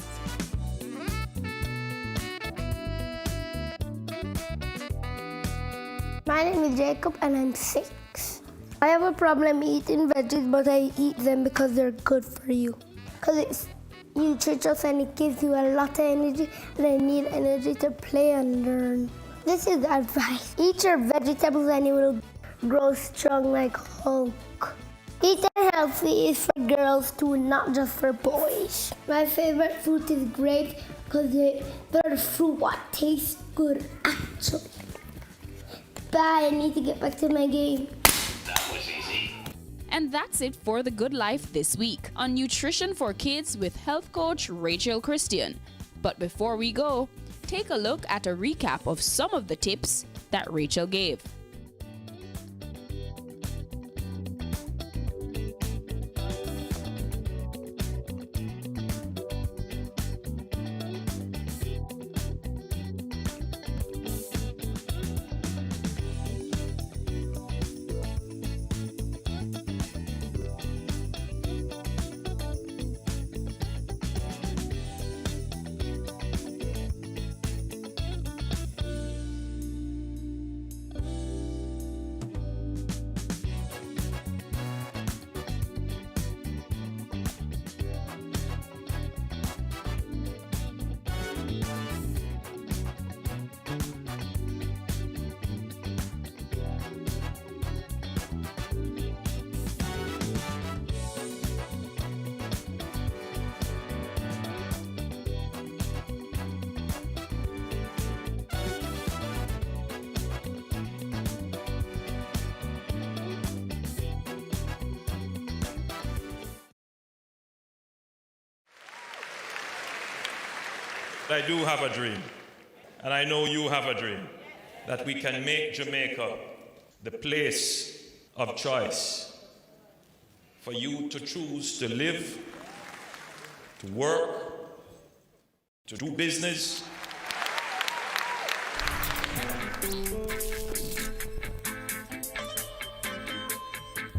My name is Jacob and I'm 6. I have a problem eating veggies, but I eat them because they're good for you. Because it's nutritious and it gives you a lot of energy, and I need energy to play and learn. This is advice. Eat your vegetables and you will grow strong like Hulk. Eating healthy is for girls too, not just for boys. My favorite fruit is grapes because they're the fruit what tastes good actually. Bye, I need to get back to my game. That was easy. And that's it for The Good Life this week on Nutrition for Kids with health coach Rachel Christian. But before we go, take a look at a recap of some of the tips that Rachel gave. I do have a dream, and I know you have a dream, that we can make Jamaica the place of choice for you to choose to live, to work, to do business.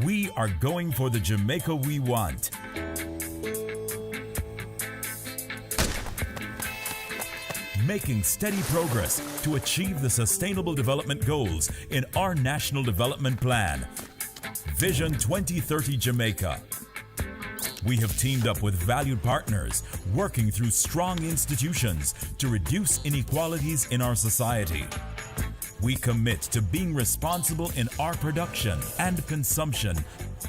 We are going for the Jamaica we want. Making steady progress to achieve the Sustainable Development Goals in our National Development Plan, Vision 2030 Jamaica. We have teamed up with valued partners, working through strong institutions to reduce inequalities in our society. We commit to being responsible in our production and consumption,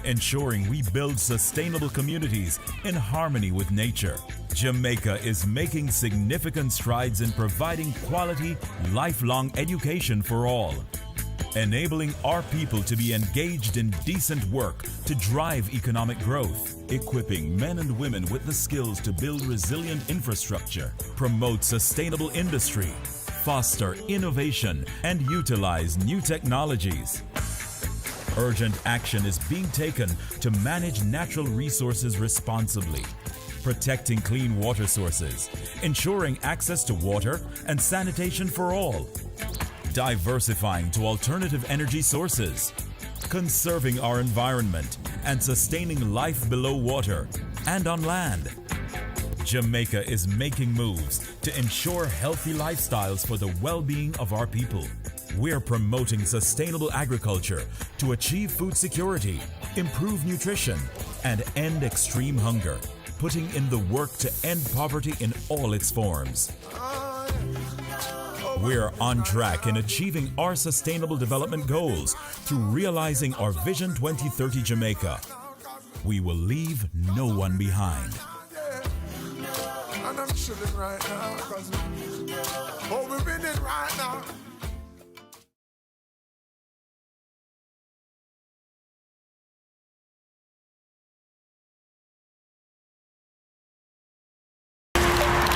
ensuring we build sustainable communities in harmony with nature. Jamaica is making significant strides in providing quality, lifelong education for all, enabling our people to be engaged in decent work to drive economic growth, equipping men and women with the skills to build resilient infrastructure, promote sustainable industry, foster innovation, and utilize new technologies. Urgent action is being taken to manage natural resources responsibly, protecting clean water sources, ensuring access to water and sanitation for all, diversifying to alternative energy sources, conserving our environment and sustaining life below water and on land. Jamaica is making moves to ensure healthy lifestyles for the well-being of our people. We're promoting sustainable agriculture to achieve food security, improve nutrition, and end extreme hunger, putting in the work to end poverty in all its forms. We're on track in achieving our Sustainable Development Goals through realizing our Vision 2030 Jamaica. We will leave no one behind. And I'm chilling right now, cause we're winning right now.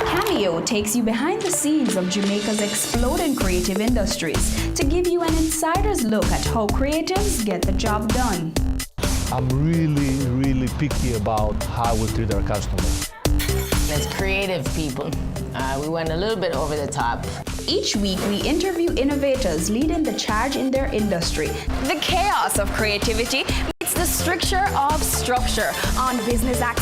Cameo takes you behind the scenes of Jamaica's exploding creative industries to give you an insider's look at how creatives get the job done. I'm really picky about how we treat our customers. As creative people, we went a little bit over the top. Each week, we interview innovators leading the charge in their industry. The chaos of creativity meets the stricture of structure on Business Access